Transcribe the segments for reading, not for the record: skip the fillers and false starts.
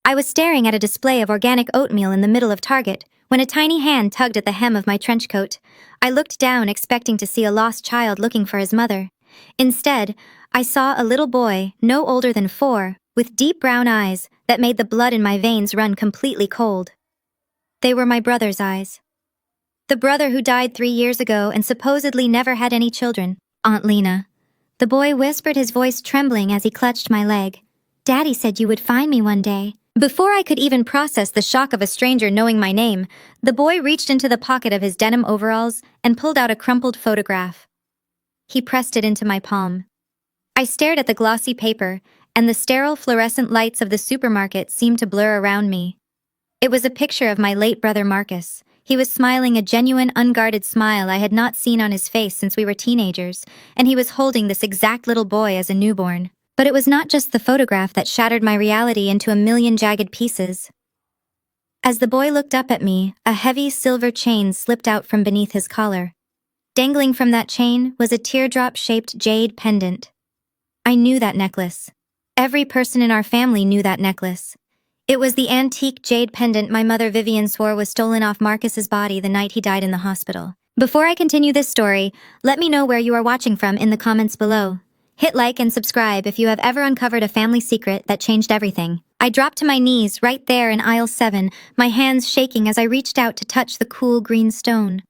I was staring at a display of organic oatmeal in the middle of Target when a tiny hand tugged at the hem of my trench coat. I looked down, expecting to see a lost child looking for his mother. Instead, I saw a little boy, no older than 4, with deep brown eyes that made the blood in my veins run completely cold. They were my brother's eyes. The brother who died 3 years ago and supposedly never had any children. Aunt Lena. The boy whispered, his voice trembling as he clutched my leg. Daddy said you would find me one day. Before I could even process the shock of a stranger knowing my name, the boy reached into the pocket of his denim overalls and pulled out a crumpled photograph. He pressed it into my palm. I stared at the glossy paper, and the sterile fluorescent lights of the supermarket seemed to blur around me. It was a picture of my late brother Marcus. He was smiling a genuine, unguarded smile I had not seen on his face since we were teenagers, and he was holding this exact little boy as a newborn. But it was not just the photograph that shattered my reality into a million jagged pieces. As the boy looked up at me, a heavy silver chain slipped out from beneath his collar. Dangling from that chain was a teardrop-shaped jade pendant. I knew that necklace. Every person in our family knew that necklace. It was the antique jade pendant my mother Vivian swore was stolen off Marcus's body the night he died in the hospital. Before I continue this story, let me know where you are watching from in the comments below. Hit like and subscribe if you have ever uncovered a family secret that changed everything. I dropped to my knees right there in aisle 7, my hands shaking as I reached out to touch the cool green stone.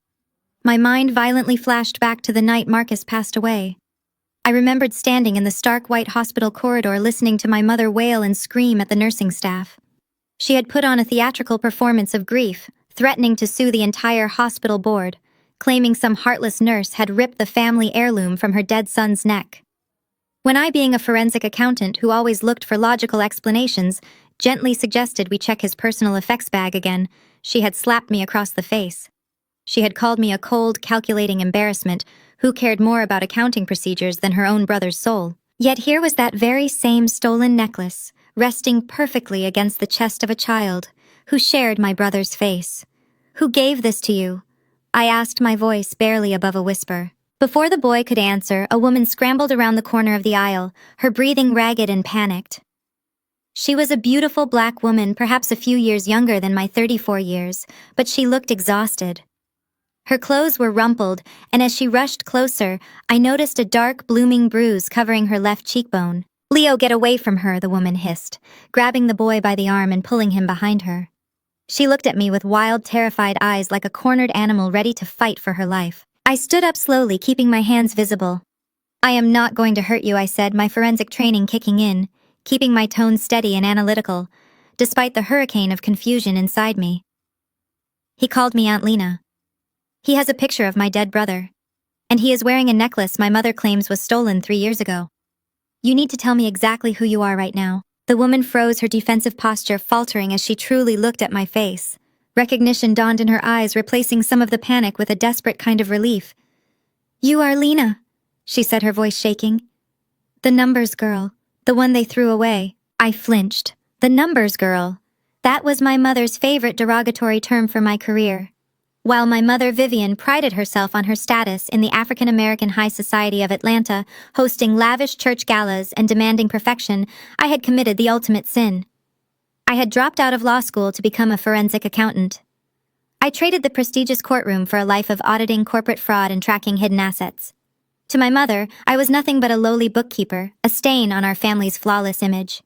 My mind violently flashed back to the night Marcus passed away. I remembered standing in the stark white hospital corridor listening to my mother wail and scream at the nursing staff. She had put on a theatrical performance of grief, threatening to sue the entire hospital board, claiming some heartless nurse had ripped the family heirloom from her dead son's neck. When I, being a forensic accountant who always looked for logical explanations, gently suggested we check his personal effects bag again, she had slapped me across the face. She had called me a cold, calculating embarrassment who cared more about accounting procedures than her own brother's soul. Yet here was that very same stolen necklace, resting perfectly against the chest of a child who shared my brother's face. Who gave this to you? I asked, my voice barely above a whisper. Before the boy could answer, a woman scrambled around the corner of the aisle, her breathing ragged and panicked. She was a beautiful black woman, perhaps a few years younger than my 34 years, but she looked exhausted. Her clothes were rumpled, and as she rushed closer, I noticed a dark, blooming bruise covering her left cheekbone. "Leo, get away from her," the woman hissed, grabbing the boy by the arm and pulling him behind her. She looked at me with wild, terrified eyes like a cornered animal ready to fight for her life. I stood up slowly, keeping my hands visible. "I am not going to hurt you," I said, my forensic training kicking in, keeping my tone steady and analytical, despite the hurricane of confusion inside me. He called me Aunt Lena. He has a picture of my dead brother, and he is wearing a necklace my mother claims was stolen 3 years ago. You need to tell me exactly who you are right now. The woman froze, her defensive posture faltering as she truly looked at my face. Recognition dawned in her eyes, replacing some of the panic with a desperate kind of relief. "You are Lena," she said, her voice shaking. "The numbers girl, the one they threw away." I flinched. The numbers girl. That was my mother's favorite derogatory term for my career. While my mother Vivian prided herself on her status in the African American high society of Atlanta, hosting lavish church galas and demanding perfection, I had committed the ultimate sin. I had dropped out of law school to become a forensic accountant. I traded the prestigious courtroom for a life of auditing corporate fraud and tracking hidden assets. To my mother, I was nothing but a lowly bookkeeper, a stain on our family's flawless image.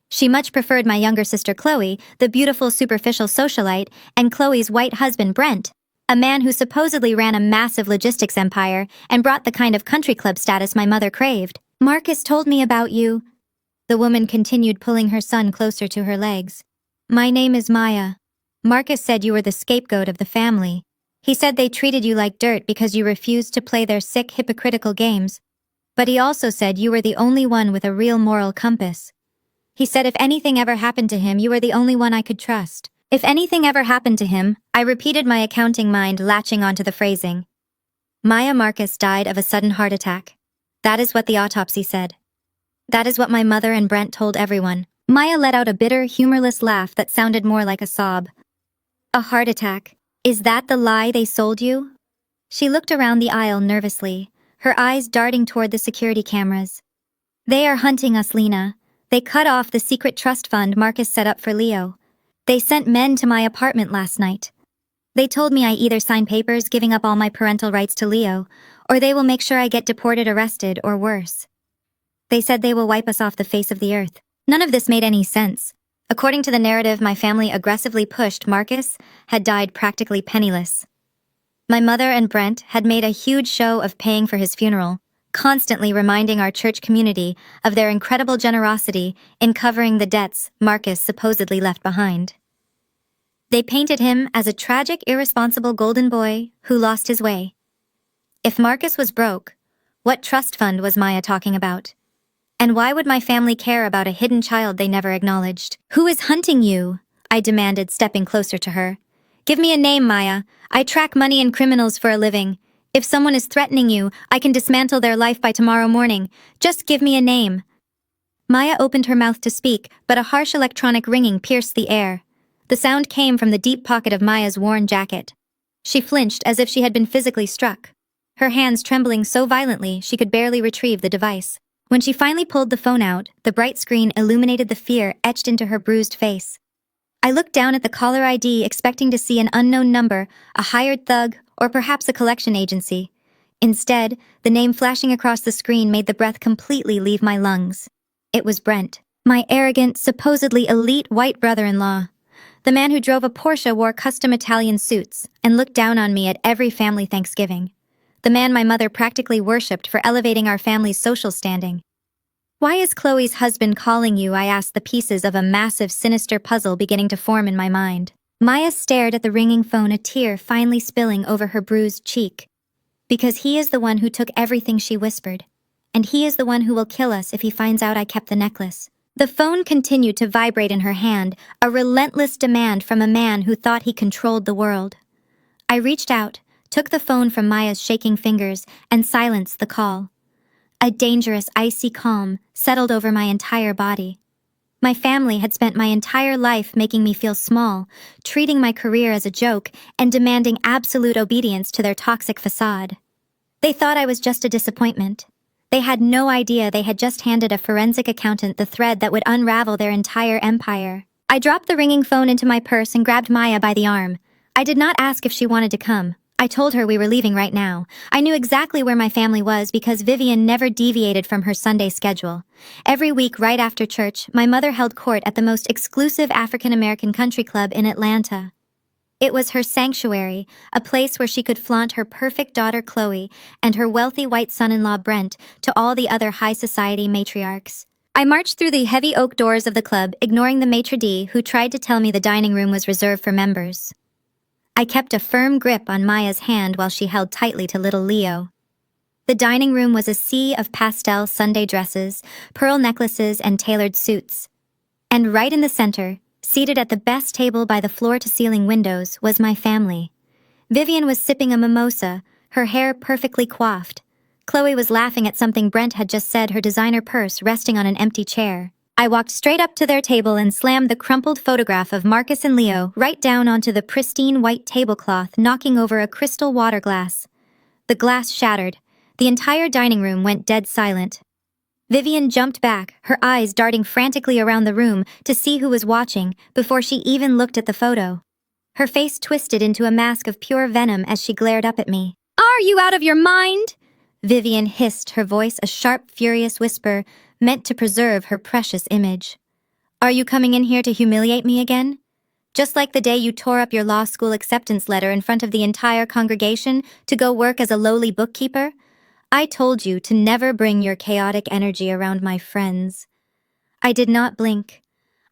She much preferred my younger sister Chloe, the beautiful superficial socialite, and Chloe's white husband Brent, a man who supposedly ran a massive logistics empire and brought the kind of country club status my mother craved. "Marcus told me about you." The woman continued, pulling her son closer to her legs. "My name is Maya. Marcus said you were the scapegoat of the family. He said they treated you like dirt because you refused to play their sick, hypocritical games. But he also said you were the only one with a real moral compass. He said if anything ever happened to him, you were the only one I could trust." If anything ever happened to him, I repeated, my accounting mind latching onto the phrasing. Maya Marcus died of a sudden heart attack. That is what the autopsy said. That is what my mother and Brent told everyone. Maya let out a bitter, humorless laugh that sounded more like a sob. "A heart attack. Is that the lie they sold you?" She looked around the aisle nervously, her eyes darting toward the security cameras. "They are hunting us, Lena. They cut off the secret trust fund Marcus set up for Leo. They sent men to my apartment last night. They told me I either sign papers giving up all my parental rights to Leo, or they will make sure I get deported, arrested, or worse. They said they will wipe us off the face of the earth. None of this made any sense. According to the narrative my family aggressively pushed, Marcus had died practically penniless. My mother and Brent had made a huge show of paying for his funeral, constantly reminding our church community of their incredible generosity in covering the debts Marcus supposedly left behind. They painted him as a tragic, irresponsible golden boy who lost his way. If Marcus was broke, what trust fund was Maya talking about? And why would my family care about a hidden child they never acknowledged? Who is hunting you? I demanded, stepping closer to her. Give me a name, Maya. I track money and criminals for a living. If someone is threatening you, I can dismantle their life by tomorrow morning. Just give me a name. Maya opened her mouth to speak, but a harsh electronic ringing pierced the air. The sound came from the deep pocket of Maya's worn jacket. She flinched as if she had been physically struck, her hands trembling so violently she could barely retrieve the device. When she finally pulled the phone out, the bright screen illuminated the fear etched into her bruised face. I looked down at the caller ID, expecting to see an unknown number, a hired thug, or perhaps a collection agency. Instead, the name flashing across the screen made the breath completely leave my lungs. It was Brent, my arrogant, supposedly elite white brother-in-law. The man who drove a Porsche, wore custom Italian suits, and looked down on me at every family Thanksgiving. The man my mother practically worshipped for elevating our family's social standing. Why is Chloe's husband calling you? I asked, the pieces of a massive, sinister puzzle beginning to form in my mind. Maya stared at the ringing phone, a tear finally spilling over her bruised cheek. Because he is the one who took everything, she whispered. And he is the one who will kill us if he finds out I kept the necklace. The phone continued to vibrate in her hand, a relentless demand from a man who thought he controlled the world. I reached out, took the phone from Maya's shaking fingers, and silenced the call. A dangerous, icy calm settled over my entire body. My family had spent my entire life making me feel small, treating my career as a joke, and demanding absolute obedience to their toxic facade. They thought I was just a disappointment. They had no idea they had just handed a forensic accountant the thread that would unravel their entire empire. I dropped the ringing phone into my purse and grabbed Maya by the arm. I did not ask if she wanted to come. I told her we were leaving right now. I knew exactly where my family was because Vivian never deviated from her Sunday schedule. Every week right after church, my mother held court at the most exclusive African-American country club in Atlanta. It was her sanctuary, a place where she could flaunt her perfect daughter Chloe and her wealthy white son-in-law Brent to all the other high society matriarchs. I marched through the heavy oak doors of the club, ignoring the maitre d' who tried to tell me the dining room was reserved for members. I kept a firm grip on Maya's hand while she held tightly to little Leo. The dining room was a sea of pastel Sunday dresses, pearl necklaces, and tailored suits. And right in the center, seated at the best table by the floor-to-ceiling windows, was my family. Vivian was sipping a mimosa, her hair perfectly coiffed. Chloe was laughing at something Brent had just said, her designer purse resting on an empty chair. I walked straight up to their table and slammed the crumpled photograph of Marcus and Leo right down onto the pristine white tablecloth, knocking over a crystal water glass. The glass shattered. The entire dining room went dead silent. Vivian jumped back, her eyes darting frantically around the room to see who was watching before she even looked at the photo. Her face twisted into a mask of pure venom as she glared up at me. "Are you out of your mind?" Vivian hissed, her voice a sharp, furious whisper meant to preserve her precious image. "Are you coming in here to humiliate me again? Just like the day you tore up your law school acceptance letter in front of the entire congregation to go work as a lowly bookkeeper? I told you to never bring your chaotic energy around my friends." I did not blink.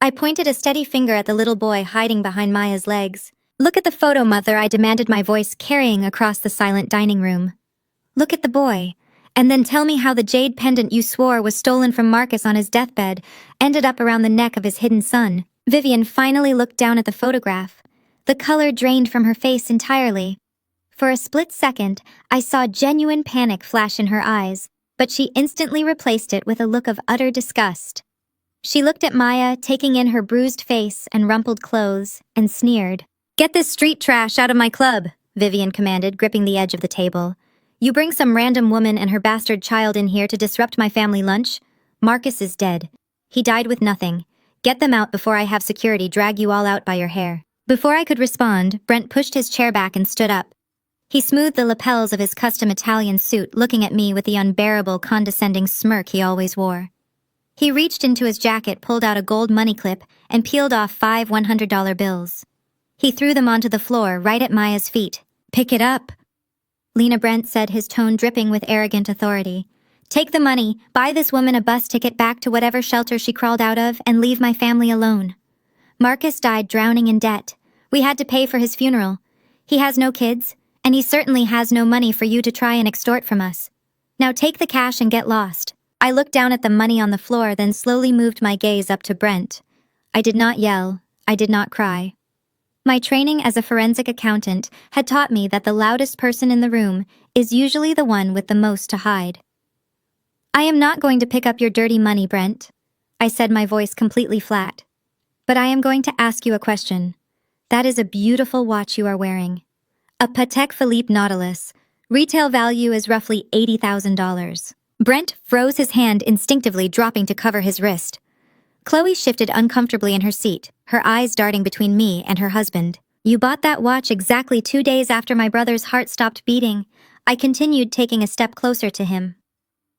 I pointed a steady finger at the little boy hiding behind Maya's legs. "Look at the photo, Mother," I demanded, my voice carrying across the silent dining room. "Look at the boy. And then tell me how the jade pendant you swore was stolen from Marcus on his deathbed ended up around the neck of his hidden son." Vivian finally looked down at the photograph. The color drained from her face entirely. For a split second, I saw genuine panic flash in her eyes, but she instantly replaced it with a look of utter disgust. She looked at Maya, taking in her bruised face and rumpled clothes, and sneered. "Get this street trash out of my club," Vivian commanded, gripping the edge of the table. "You bring some random woman and her bastard child in here to disrupt my family lunch? Marcus is dead. He died with nothing. Get them out before I have security drag you all out by your hair. Before I could respond, Brent pushed his chair back and stood up. He smoothed the lapels of his custom Italian suit, looking at me with the unbearable, condescending smirk he always wore. He reached into his jacket, pulled out a gold money clip, and peeled off 5 $100 bills. He threw them onto the floor, right at Maya's feet. "Pick it up," Lena Brent said, his tone dripping with arrogant authority. "Take the money, buy this woman a bus ticket back to whatever shelter she crawled out of, and leave my family alone. Marcus died drowning in debt. We had to pay for his funeral. He has no kids, and he certainly has no money for you to try and extort from us. Now take the cash and get lost." I looked down at the money on the floor, then slowly moved my gaze up to Brent. I did not yell. I did not cry. My training as a forensic accountant had taught me that the loudest person in the room is usually the one with the most to hide. "I am not going to pick up your dirty money, Brent," I said, my voice completely flat. "But I am going to ask you a question. That is a beautiful watch you are wearing. A Patek Philippe Nautilus. Retail value is roughly $80,000. Brent froze his hand, instinctively dropping to cover his wrist. Chloe shifted uncomfortably in her seat, her eyes darting between me and her husband. "You bought that watch exactly 2 days after my brother's heart stopped beating," I continued, taking a step closer to him.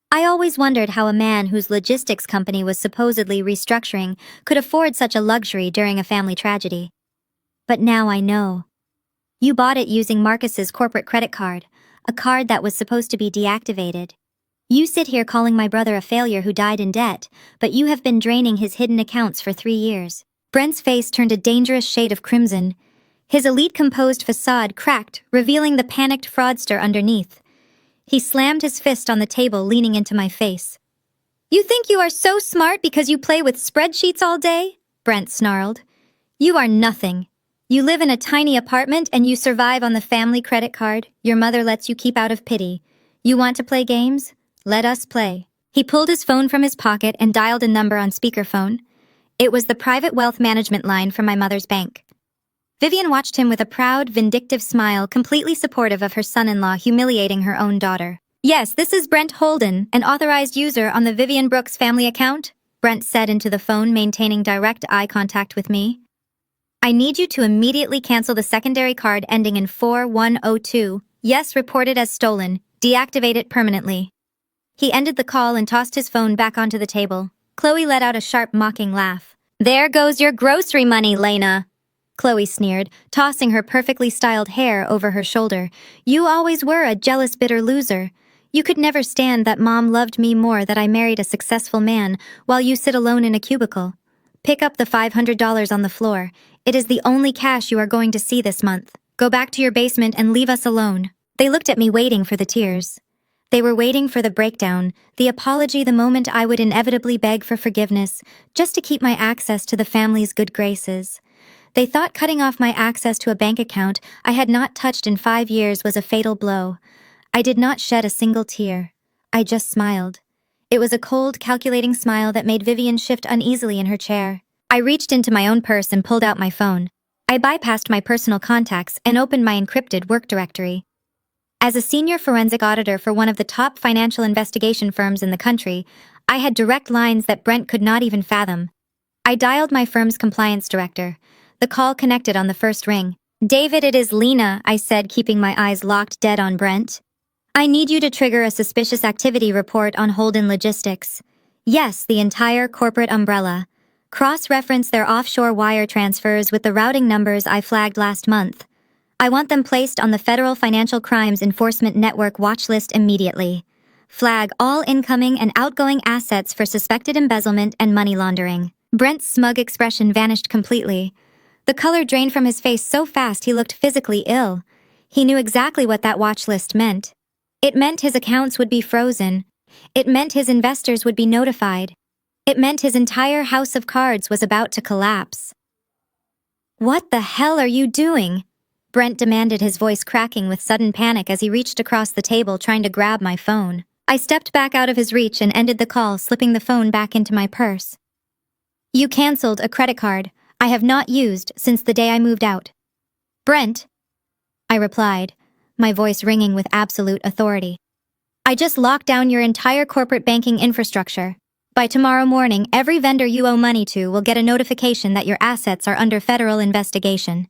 I always wondered how a man whose logistics company was supposedly restructuring could afford such a luxury during a family tragedy. But now I know. You bought it using Marcus's corporate credit card, a card that was supposed to be deactivated. You sit here calling my brother a failure who died in debt, but you have been draining his hidden accounts for 3 years. Brent's face turned a dangerous shade of crimson. His elite composed facade cracked, revealing the panicked fraudster underneath. He slammed his fist on the table, leaning into my face. "You think you are so smart because you play with spreadsheets all day?" Brent snarled. "You are nothing. You live in a tiny apartment and you survive on the family credit card your mother lets you keep out of pity. You want to play games? Let us play." He pulled his phone from his pocket and dialed a number on speakerphone. It was the private wealth management line from my mother's bank. Vivian watched him with a proud, vindictive smile, completely supportive of her son-in-law humiliating her own daughter. "Yes, this is Brent Holden, an authorized user on the Vivian Brooks family account," Brent said into the phone, maintaining direct eye contact with me. "I need you to immediately cancel the secondary card ending in 4102. Yes, reported as stolen. Deactivate it permanently." He ended the call and tossed his phone back onto the table. Chloe let out a sharp, mocking laugh. "There goes your grocery money, Lena," Chloe sneered, tossing her perfectly styled hair over her shoulder. "You always were a jealous, bitter loser. You could never stand that Mom loved me more, that I married a successful man, while you sit alone in a cubicle. Pick up the $500 on the floor. It is the only cash you are going to see this month. Go back to your basement and leave us alone." They looked at me, waiting for the tears. They were waiting for the breakdown, the apology, the moment I would inevitably beg for forgiveness, just to keep my access to the family's good graces. They thought cutting off my access to a bank account I had not touched in 5 years was a fatal blow. I did not shed a single tear. I just smiled. It was a cold, calculating smile that made Vivian shift uneasily in her chair. I reached into my own purse and pulled out my phone. I bypassed my personal contacts and opened my encrypted work directory. As a senior forensic auditor for one of the top financial investigation firms in the country, I had direct lines that Brent could not even fathom. I dialed my firm's compliance director. The call connected on the first ring. "David, it is Lena," I said, keeping my eyes locked dead on Brent. "I need you to trigger a suspicious activity report on Holden Logistics. Yes, the entire corporate umbrella. Cross-reference their offshore wire transfers with the routing numbers I flagged last month. I want them placed on the Federal Financial Crimes Enforcement Network watch list immediately. Flag all incoming and outgoing assets for suspected embezzlement and money laundering." Brent's smug expression vanished completely. The color drained from his face so fast he looked physically ill. He knew exactly what that watch list meant. It meant his accounts would be frozen. It meant his investors would be notified. It meant his entire house of cards was about to collapse. "What the hell are you doing?" Brent demanded, his voice cracking with sudden panic as he reached across the table trying to grab my phone. I stepped back out of his reach and ended the call, slipping the phone back into my purse. "You canceled a credit card I have not used since the day I moved out." "Brent," I replied, my voice ringing with absolute authority. "I just locked down your entire corporate banking infrastructure. By tomorrow morning, every vendor you owe money to will get a notification that your assets are under federal investigation.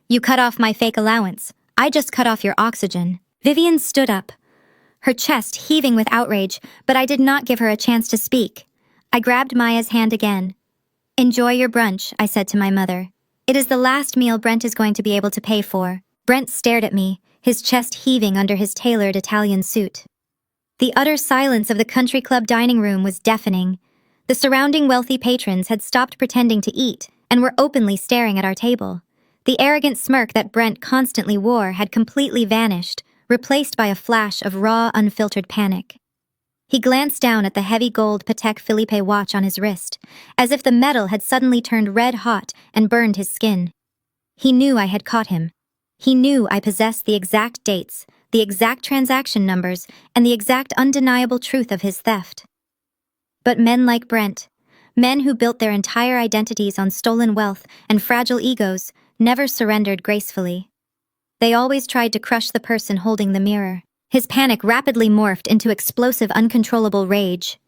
You cut off my fake allowance. I just cut off your oxygen. Vivian stood up, her chest heaving with outrage, but I did not give her a chance to speak. I grabbed Maya's hand again. "Enjoy your brunch," I said to my mother. "It is the last meal Brent is going to be able to pay for." Brent stared at me, his chest heaving under his tailored Italian suit. The utter silence of the country club dining room was deafening. The surrounding wealthy patrons had stopped pretending to eat and were openly staring at our table. The arrogant smirk that Brent constantly wore had completely vanished, replaced by a flash of raw, unfiltered panic. He glanced down at the heavy gold Patek Philippe watch on his wrist, as if the metal had suddenly turned red hot and burned his skin. He knew I had caught him. He knew I possessed the exact dates, the exact transaction numbers, and the exact undeniable truth of his theft. But men like Brent, men who built their entire identities on stolen wealth and fragile egos, never surrendered gracefully. They always tried to crush the person holding the mirror. His panic rapidly morphed into explosive, uncontrollable rage.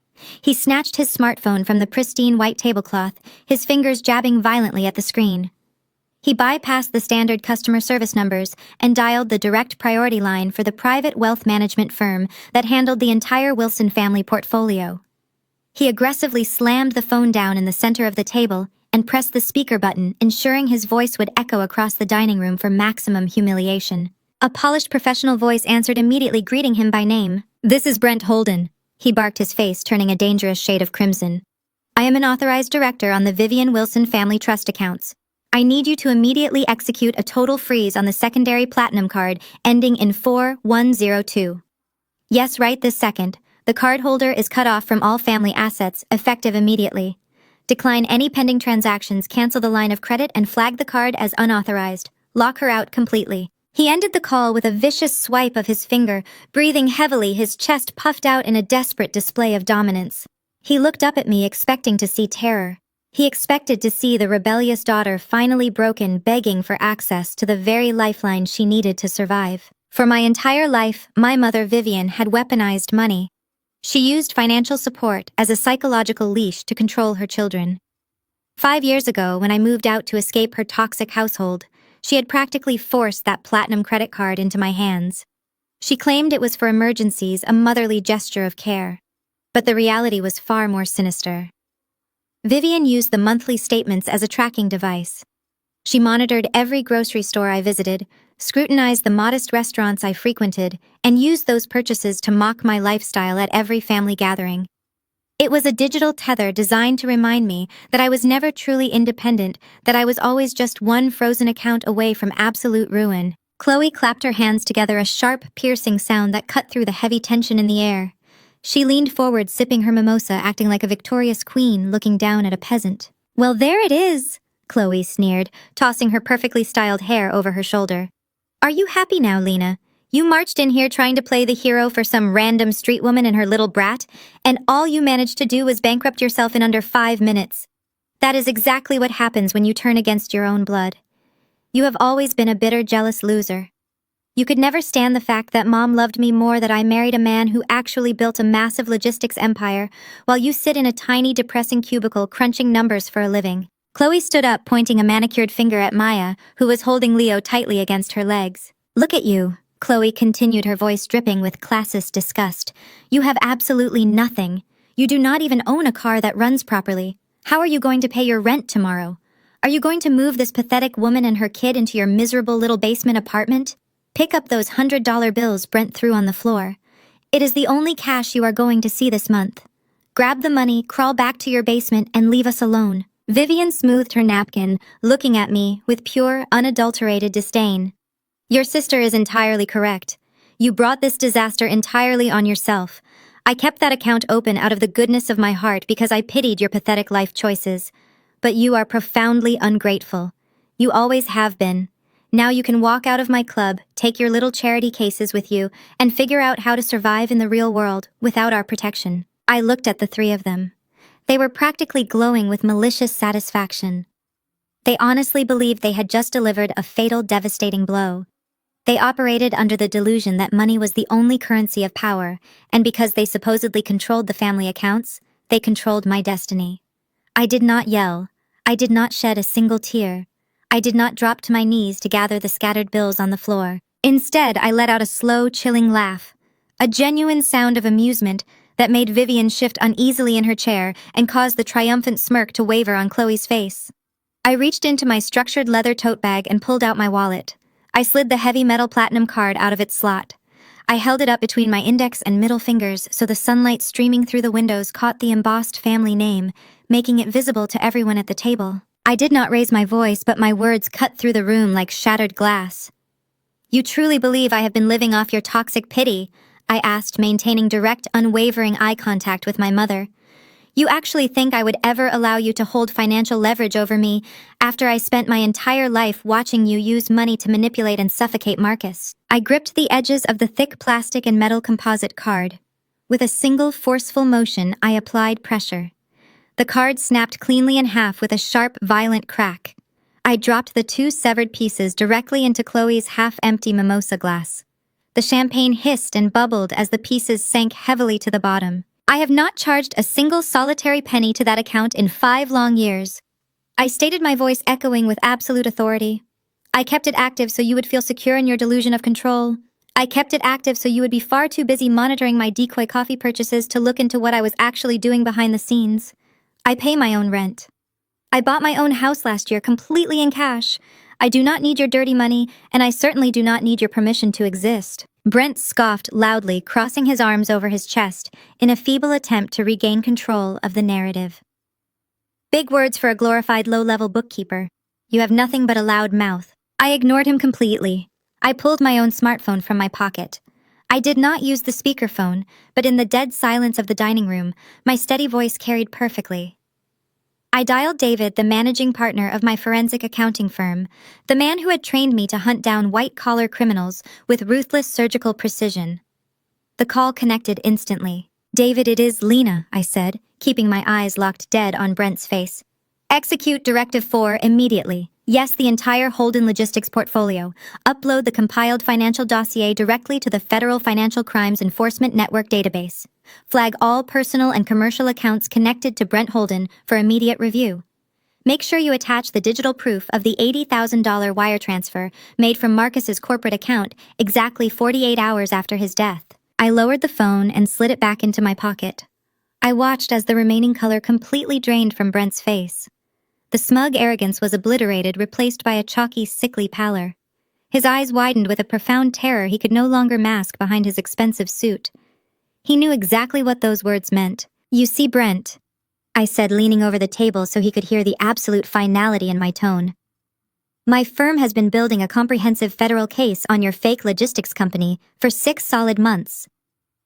He snatched his smartphone from the pristine white tablecloth, his fingers jabbing violently at the screen. He bypassed the standard customer service numbers and dialed the direct priority line for the private wealth management firm that handled the entire Wilson family portfolio. He aggressively slammed the phone down in the center of the table and pressed the speaker button, ensuring his voice would echo across the dining room for maximum humiliation. A polished professional voice answered immediately, greeting him by name. "This is Brent Holden," he barked, his face turning a dangerous shade of crimson. "I am an authorized director on the Vivian Wilson family trust accounts. I need you to immediately execute a total freeze on the secondary platinum card ending in 4102. Yes, right this second. The cardholder is cut off from all family assets, effective immediately. Decline any pending transactions, cancel the line of credit, and flag the card as unauthorized. Lock her out completely." He ended the call with a vicious swipe of his finger, breathing heavily, his chest puffed out in a desperate display of dominance. He looked up at me, expecting to see terror. He expected to see the rebellious daughter finally broken, begging for access to the very lifeline she needed to survive. For my entire life, my mother Vivian had weaponized money. She used financial support as a psychological leash to control her children. 5 years ago, when I moved out to escape her toxic household, she had practically forced that platinum credit card into my hands. She claimed it was for emergencies, a motherly gesture of care. But the reality was far more sinister. Vivian used the monthly statements as a tracking device. She monitored every grocery store I visited, scrutinized the modest restaurants I frequented, and used those purchases to mock my lifestyle at every family gathering. It was a digital tether designed to remind me that I was never truly independent, that I was always just one frozen account away from absolute ruin. Chloe clapped her hands together, a sharp, piercing sound that cut through the heavy tension in the air. She leaned forward, sipping her mimosa, acting like a victorious queen looking down at a peasant. "Well, there it is," Chloe sneered, tossing her perfectly styled hair over her shoulder. "Are you happy now, Lena? You marched in here trying to play the hero for some random street woman and her little brat, and all you managed to do was bankrupt yourself in under 5 minutes. That is exactly what happens when you turn against your own blood. You have always been a bitter, jealous loser. You could never stand the fact that Mom loved me more, that I married a man who actually built a massive logistics empire, while you sit in a tiny, depressing cubicle crunching numbers for a living." Chloe stood up, pointing a manicured finger at Maya, who was holding Leo tightly against her legs. "Look at you," Chloe continued, her voice dripping with classist disgust. "You have absolutely nothing. You do not even own a car that runs properly. How are you going to pay your rent tomorrow? Are you going to move this pathetic woman and her kid into your miserable little basement apartment? Pick up those $100 bills Brent threw on the floor. It is the only cash you are going to see this month. Grab the money, crawl back to your basement, and leave us alone." Vivian smoothed her napkin, looking at me with pure, unadulterated disdain. "Your sister is entirely correct. You brought this disaster entirely on yourself. I kept that account open out of the goodness of my heart because I pitied your pathetic life choices. But you are profoundly ungrateful. You always have been. Now you can walk out of my club, take your little charity cases with you, and figure out how to survive in the real world without our protection." I looked at the three of them. They were practically glowing with malicious satisfaction. They honestly believed they had just delivered a fatal, devastating blow. They operated under the delusion that money was the only currency of power, and because they supposedly controlled the family accounts, They controlled my destiny. I did not yell. I did not shed a single tear. I did not drop to my knees to gather the scattered bills on the floor. Instead, I let out a slow, chilling laugh, a genuine sound of amusement that made Vivian shift uneasily in her chair and caused the triumphant smirk to waver on Chloe's face. I reached into my structured leather tote bag and pulled out my wallet. I slid the heavy metal platinum card out of its slot. I held it up between my index and middle fingers so the sunlight streaming through the windows caught the embossed family name, making it visible to everyone at the table. I did not raise my voice, but my words cut through the room like shattered glass. "You truly believe I have been living off your toxic pity?" I asked, maintaining direct, unwavering eye contact with my mother. "You actually think I would ever allow you to hold financial leverage over me after I spent my entire life watching you use money to manipulate and suffocate Marcus?" I gripped the edges of the thick plastic and metal composite card. With a single forceful motion, I applied pressure. The card snapped cleanly in half with a sharp, violent crack. I dropped the two severed pieces directly into Chloe's half-empty mimosa glass. The champagne hissed and bubbled as the pieces sank heavily to the bottom. "I have not charged a single solitary penny to that account in 5 long years." I stated, my voice echoing with absolute authority. "I kept it active so you would feel secure in your delusion of control. I kept it active so you would be far too busy monitoring my decoy coffee purchases to look into what I was actually doing behind the scenes. I pay my own rent. I bought my own house last year completely in cash. I do not need your dirty money, and I certainly do not need your permission to exist." Brent scoffed loudly, crossing his arms over his chest in a feeble attempt to regain control of the narrative. "Big words for a glorified low-level bookkeeper. You have nothing but a loud mouth." I ignored him completely. I pulled my own smartphone from my pocket. I did not use the speakerphone, but in the dead silence of the dining room, my steady voice carried perfectly. I dialed David, the managing partner of my forensic accounting firm, the man who had trained me to hunt down white-collar criminals with ruthless surgical precision. The call connected instantly. "David, it is Lena," I said, keeping my eyes locked dead on Brent's face. "Execute Directive 4 immediately. Yes, the entire Holden Logistics portfolio. Upload the compiled financial dossier directly to the Federal Financial Crimes Enforcement Network database. Flag all personal and commercial accounts connected to Brent Holden for immediate review. Make sure you attach the digital proof of the $80,000 wire transfer made from Marcus's corporate account exactly 48 hours after his death." I lowered the phone and slid it back into my pocket. I watched as the remaining color completely drained from Brent's face. The smug arrogance was obliterated, replaced by a chalky, sickly pallor. His eyes widened with a profound terror he could no longer mask behind his expensive suit. He knew exactly what those words meant. "You see, Brent," I said, leaning over the table so he could hear the absolute finality in my tone. "My firm has been building a comprehensive federal case on your fake logistics company for 6 solid months.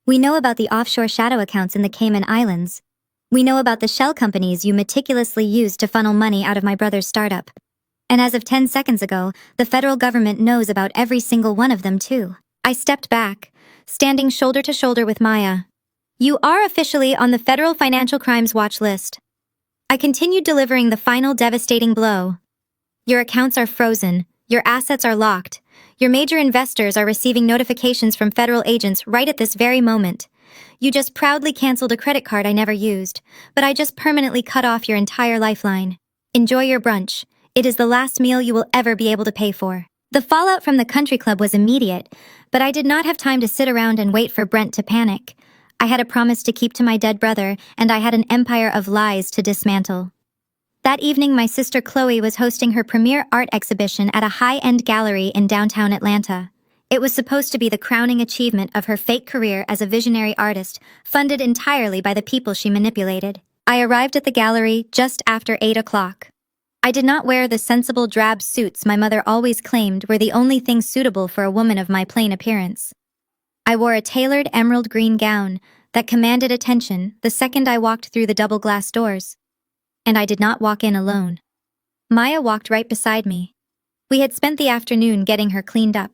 We know about the offshore shadow accounts in the Cayman Islands. We know about the shell companies you meticulously used to funnel money out of my brother's startup. And as of 10 seconds ago, the federal government knows about every single one of them too." I stepped back, standing shoulder to shoulder with Maya. "You are officially on the Federal Financial Crimes Watch list." I continued delivering the final devastating blow. "Your accounts are frozen. Your assets are locked. Your major investors are receiving notifications from federal agents right at this very moment. You just proudly canceled a credit card I never used, but I just permanently cut off your entire lifeline. Enjoy your brunch. It is the last meal you will ever be able to pay for." The fallout from the country club was immediate, but I did not have time to sit around and wait for Brent to panic. I had a promise to keep to my dead brother, and I had an empire of lies to dismantle. That evening, my sister Chloe was hosting her premier art exhibition at a high-end gallery in downtown Atlanta. It was supposed to be the crowning achievement of her fake career as a visionary artist, funded entirely by the people she manipulated. I arrived at the gallery just after 8 o'clock. I did not wear the sensible drab suits my mother always claimed were the only thing suitable for a woman of my plain appearance. I wore a tailored emerald green gown that commanded attention the second I walked through the double glass doors. And I did not walk in alone. Maya walked right beside me. We had spent the afternoon getting her cleaned up.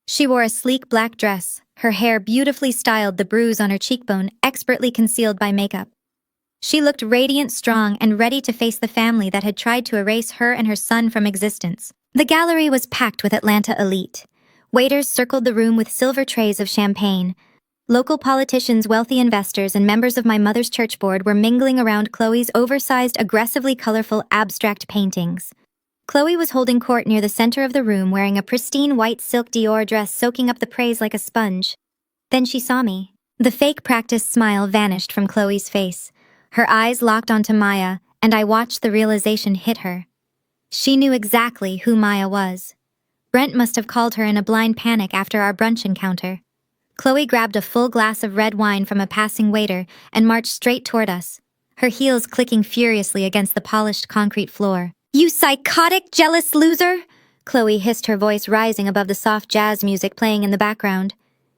She wore a sleek black dress, her hair beautifully styled, the bruise on her cheekbone expertly concealed by makeup. She looked radiant, strong, and ready to face the family that had tried to erase her and her son from existence. The gallery was packed with Atlanta elite. Waiters circled the room with silver trays of champagne. Local politicians, wealthy investors, and members of my mother's church board were mingling around Chloe's oversized, aggressively colorful abstract paintings. Chloe was holding court near the center of the room, wearing a pristine white silk Dior dress, soaking up the praise like a sponge. Then she saw me. The fake practiced smile vanished from Chloe's face. Her eyes locked onto Maya, and I watched the realization hit her. She knew exactly who Maya was. Brent must have called her in a blind panic after our brunch encounter. Chloe grabbed a full glass of red wine from a passing waiter and marched straight toward us, her heels clicking furiously against the polished concrete floor. "You psychotic, jealous loser!" Chloe hissed, her voice rising above the soft jazz music playing in the background.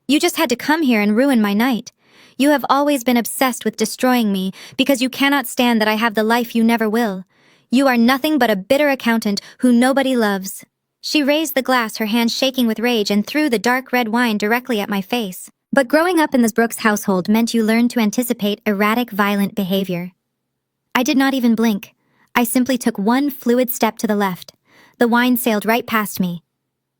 "You just had to come here and ruin my night. You have always been obsessed with destroying me because you cannot stand that I have the life you never will. You are nothing but a bitter accountant who nobody loves." She raised the glass, her hand shaking with rage, and threw the dark red wine directly at my face. But growing up in the Brooks household meant you learned to anticipate erratic, violent behavior. I did not even blink. I simply took one fluid step to the left. The wine sailed right past me.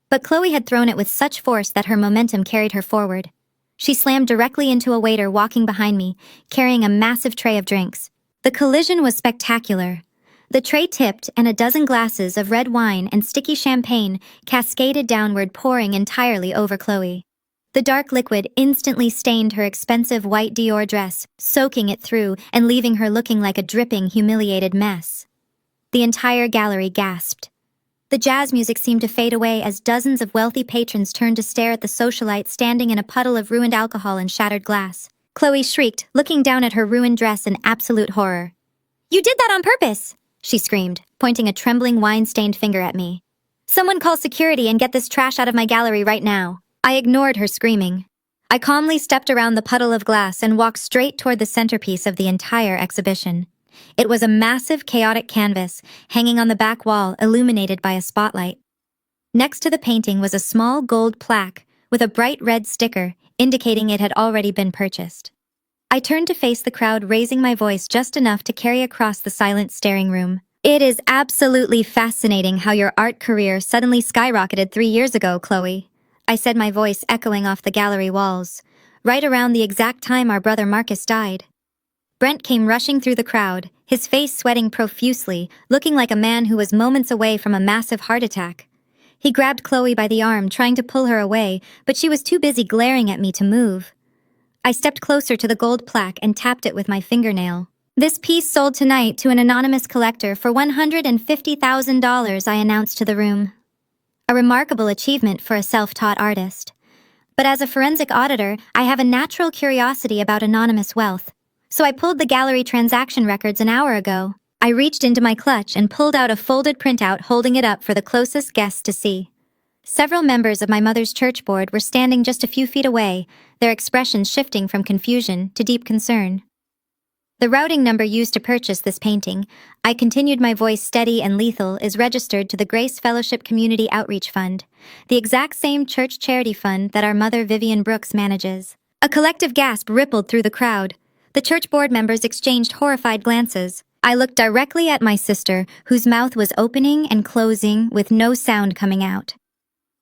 But Chloe had thrown it with such force that her momentum carried her forward. She slammed directly into a waiter walking behind me, carrying a massive tray of drinks. The collision was spectacular. The tray tipped, and a dozen glasses of red wine and sticky champagne cascaded downward, pouring entirely over Chloe. The dark liquid instantly stained her expensive white Dior dress, soaking it through and leaving her looking like a dripping, humiliated mess. The entire gallery gasped. The jazz music seemed to fade away as dozens of wealthy patrons turned to stare at the socialite standing in a puddle of ruined alcohol and shattered glass. Chloe shrieked, looking down at her ruined dress in absolute horror. "You did that on purpose!" she screamed, pointing a trembling, wine-stained finger at me. "Someone call security and get this trash out of my gallery right now." I ignored her screaming. I calmly stepped around the puddle of glass and walked straight toward the centerpiece of the entire exhibition. It was a massive, chaotic canvas, hanging on the back wall, illuminated by a spotlight. Next to the painting was a small gold plaque with a bright red sticker indicating it had already been purchased. I turned to face the crowd, raising my voice just enough to carry across the silent staring room. "It is absolutely fascinating how your art career suddenly skyrocketed 3 years ago, Chloe," I said, my voice echoing off the gallery walls, right around the exact time our brother Marcus died. Brent came rushing through the crowd, his face sweating profusely, looking like a man who was moments away from a massive heart attack. He grabbed Chloe by the arm, trying to pull her away, but she was too busy glaring at me to move. I stepped closer to the gold plaque and tapped it with my fingernail. "This piece sold tonight to an anonymous collector for $150,000, I announced to the room. A remarkable achievement for a self-taught artist. But as a forensic auditor, I have a natural curiosity about anonymous wealth. So I pulled the gallery transaction records an hour ago. I reached into my clutch and pulled out a folded printout, holding it up for the closest guests to see. Several members of my mother's church board were standing just a few feet away, their expressions shifting from confusion to deep concern. "The routing number used to purchase this painting," I continued, my voice steady and lethal, "is registered to the Grace Fellowship Community Outreach Fund, the exact same church charity fund that our mother Vivian Brooks manages." A collective gasp rippled through the crowd. The church board members exchanged horrified glances. I looked directly at my sister, whose mouth was opening and closing with no sound coming out.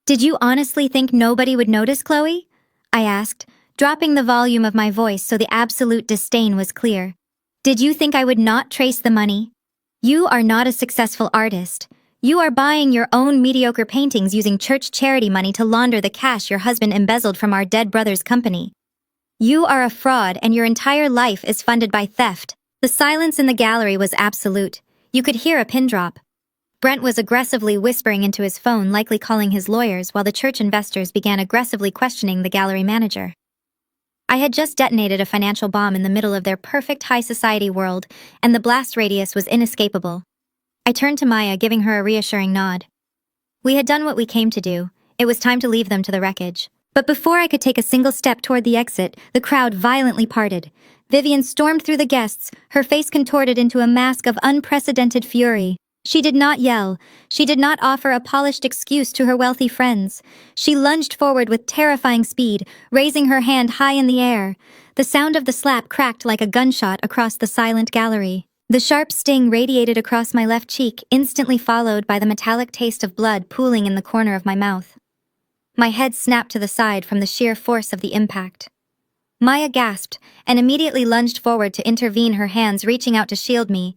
"Did you honestly think nobody would notice, Chloe?" I asked, dropping the volume of my voice so the absolute disdain was clear. "Did you think I would not trace the money? You are not a successful artist. You are buying your own mediocre paintings using church charity money to launder the cash your husband embezzled from our dead brother's company. You are a fraud, and your entire life is funded by theft." The silence in the gallery was absolute. You could hear a pin drop. Brent was aggressively whispering into his phone, likely calling his lawyers, while the church investors began aggressively questioning the gallery manager. I had just detonated a financial bomb in the middle of their perfect high society world, and the blast radius was inescapable. I turned to Maya, giving her a reassuring nod. We had done what we came to do. It was time to leave them to the wreckage. But before I could take a single step toward the exit, the crowd violently parted. Vivian stormed through the guests, her face contorted into a mask of unprecedented fury. She did not yell. She did not offer a polished excuse to her wealthy friends. She lunged forward with terrifying speed, raising her hand high in the air. The sound of the slap cracked like a gunshot across the silent gallery. The sharp sting radiated across my left cheek, instantly followed by the metallic taste of blood pooling in the corner of my mouth. My head snapped to the side from the sheer force of the impact. Maya gasped and immediately lunged forward to intervene, her hands reaching out to shield me,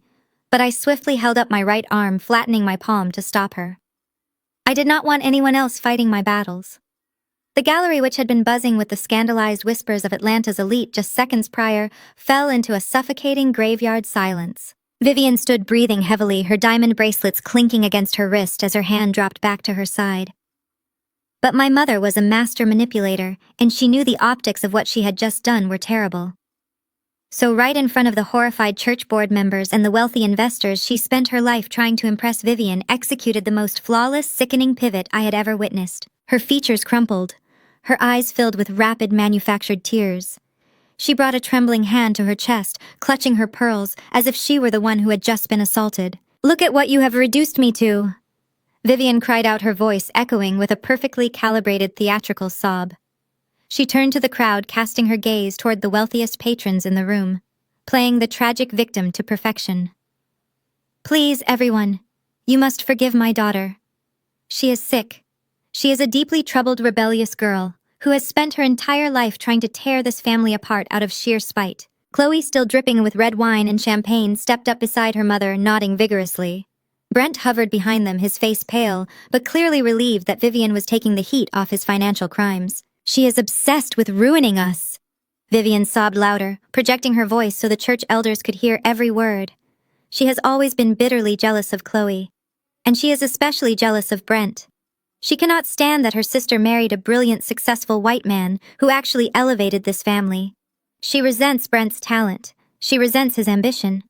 but I swiftly held up my right arm, flattening my palm to stop her. I did not want anyone else fighting my battles. The gallery, which had been buzzing with the scandalized whispers of Atlanta's elite just seconds prior, fell into a suffocating graveyard silence. Vivian stood breathing heavily, her diamond bracelets clinking against her wrist as her hand dropped back to her side. But my mother was a master manipulator, and she knew the optics of what she had just done were terrible. So right in front of the horrified church board members and the wealthy investors she spent her life trying to impress, Vivian executed the most flawless, sickening pivot I had ever witnessed. Her features crumpled, her eyes filled with rapid manufactured tears. She brought a trembling hand to her chest, clutching her pearls as if she were the one who had just been assaulted. "Look at what you have reduced me to!" Vivian cried out, her voice echoing with a perfectly calibrated theatrical sob. She turned to the crowd, casting her gaze toward the wealthiest patrons in the room, playing the tragic victim to perfection. "Please, everyone, you must forgive my daughter. She is sick. She is a deeply troubled, rebellious girl who has spent her entire life trying to tear this family apart out of sheer spite." Chloe, still dripping with red wine and champagne, stepped up beside her mother, nodding vigorously. Brent hovered behind them, his face pale, but clearly relieved that Vivian was taking the heat off his financial crimes. "She is obsessed with ruining us." Vivian sobbed louder, projecting her voice so the church elders could hear every word. She has always been bitterly jealous of Chloe, and she is especially jealous of Brent. She cannot stand that her sister married a brilliant, successful white man who actually elevated this family. She resents Brent's talent. She resents his ambition.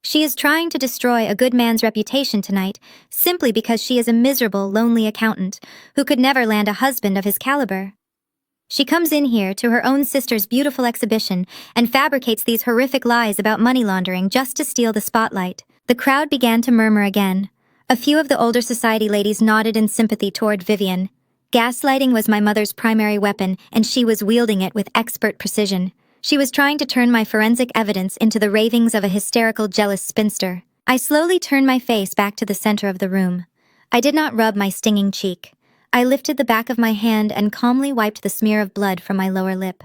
She is trying to destroy a good man's reputation tonight simply because she is a miserable, lonely accountant who could never land a husband of his caliber. She comes in here to her own sister's beautiful exhibition and fabricates these horrific lies about money laundering just to steal the spotlight. The crowd began to murmur again. A few of the older society ladies nodded in sympathy toward Vivian. Gaslighting was my mother's primary weapon, and she was wielding it with expert precision. She was trying to turn my forensic evidence into the ravings of a hysterical, jealous spinster. I slowly turned my face back to the center of the room. I did not rub my stinging cheek. I lifted the back of my hand and calmly wiped the smear of blood from my lower lip.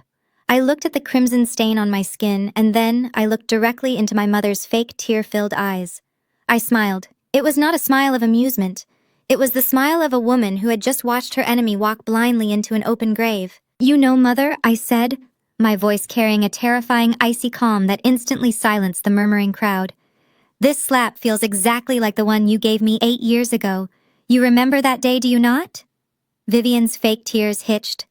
I looked at the crimson stain on my skin, and then I looked directly into my mother's fake, tear-filled eyes. I smiled. It was not a smile of amusement. It was the smile of a woman who had just watched her enemy walk blindly into an open grave. "You know, Mother," I said, my voice carrying a terrifying, icy calm that instantly silenced the murmuring crowd. "This slap feels exactly like the one you gave me 8 years ago. You remember that day, do you not?" Vivian's fake tears hitched.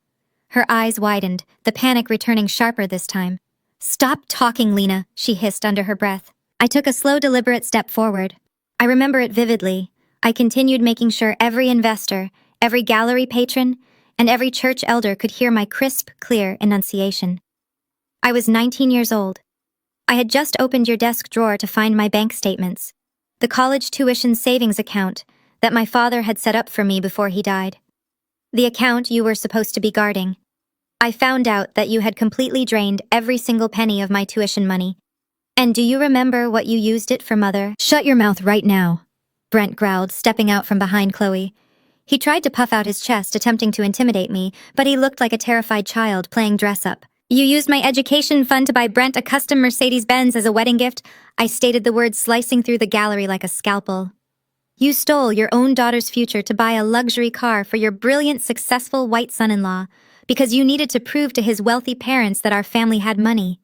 Her eyes widened, the panic returning sharper this time. "Stop talking, Lena," she hissed under her breath. I took a slow, deliberate step forward. I remember it vividly. I continued, making sure every investor, every gallery patron, and every church elder could hear my crisp, clear enunciation. I was 19 years old. I had just opened your desk drawer to find my bank statements, the college tuition savings account that my father had set up for me before he died. The account you were supposed to be guarding. I found out that you had completely drained every single penny of my tuition money. And do you remember what you used it for, Mother? "Shut your mouth right now," Brent growled, stepping out from behind Chloe. He tried to puff out his chest, attempting to intimidate me, but he looked like a terrified child playing dress-up. "You used my education fund to buy Brent a custom Mercedes-Benz as a wedding gift," I stated, the words slicing through the gallery like a scalpel. "You stole your own daughter's future to buy a luxury car for your brilliant, successful white son-in-law because you needed to prove to his wealthy parents that our family had money.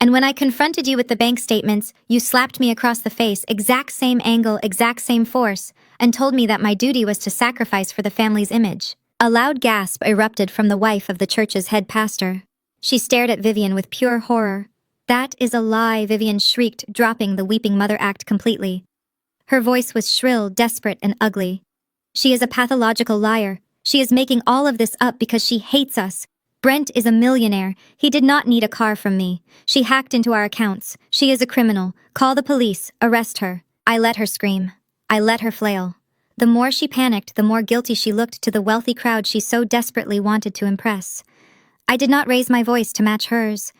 And when I confronted you with the bank statements, you slapped me across the face, exact same angle, exact same force, and told me that my duty was to sacrifice for the family's image." A loud gasp erupted from the wife of the church's head pastor. She stared at Vivian with pure horror. "That is a lie," Vivian shrieked, dropping the weeping mother act completely. Her voice was shrill, desperate, and ugly. "She is a pathological liar. She is making all of this up because she hates us. Brent is a millionaire. He did not need a car from me. She hacked into our accounts. She is a criminal. Call the police. Arrest her." I let her scream. I let her flail. The more she panicked, the more guilty she looked to the wealthy crowd she so desperately wanted to impress. I did not raise my voice to match hers.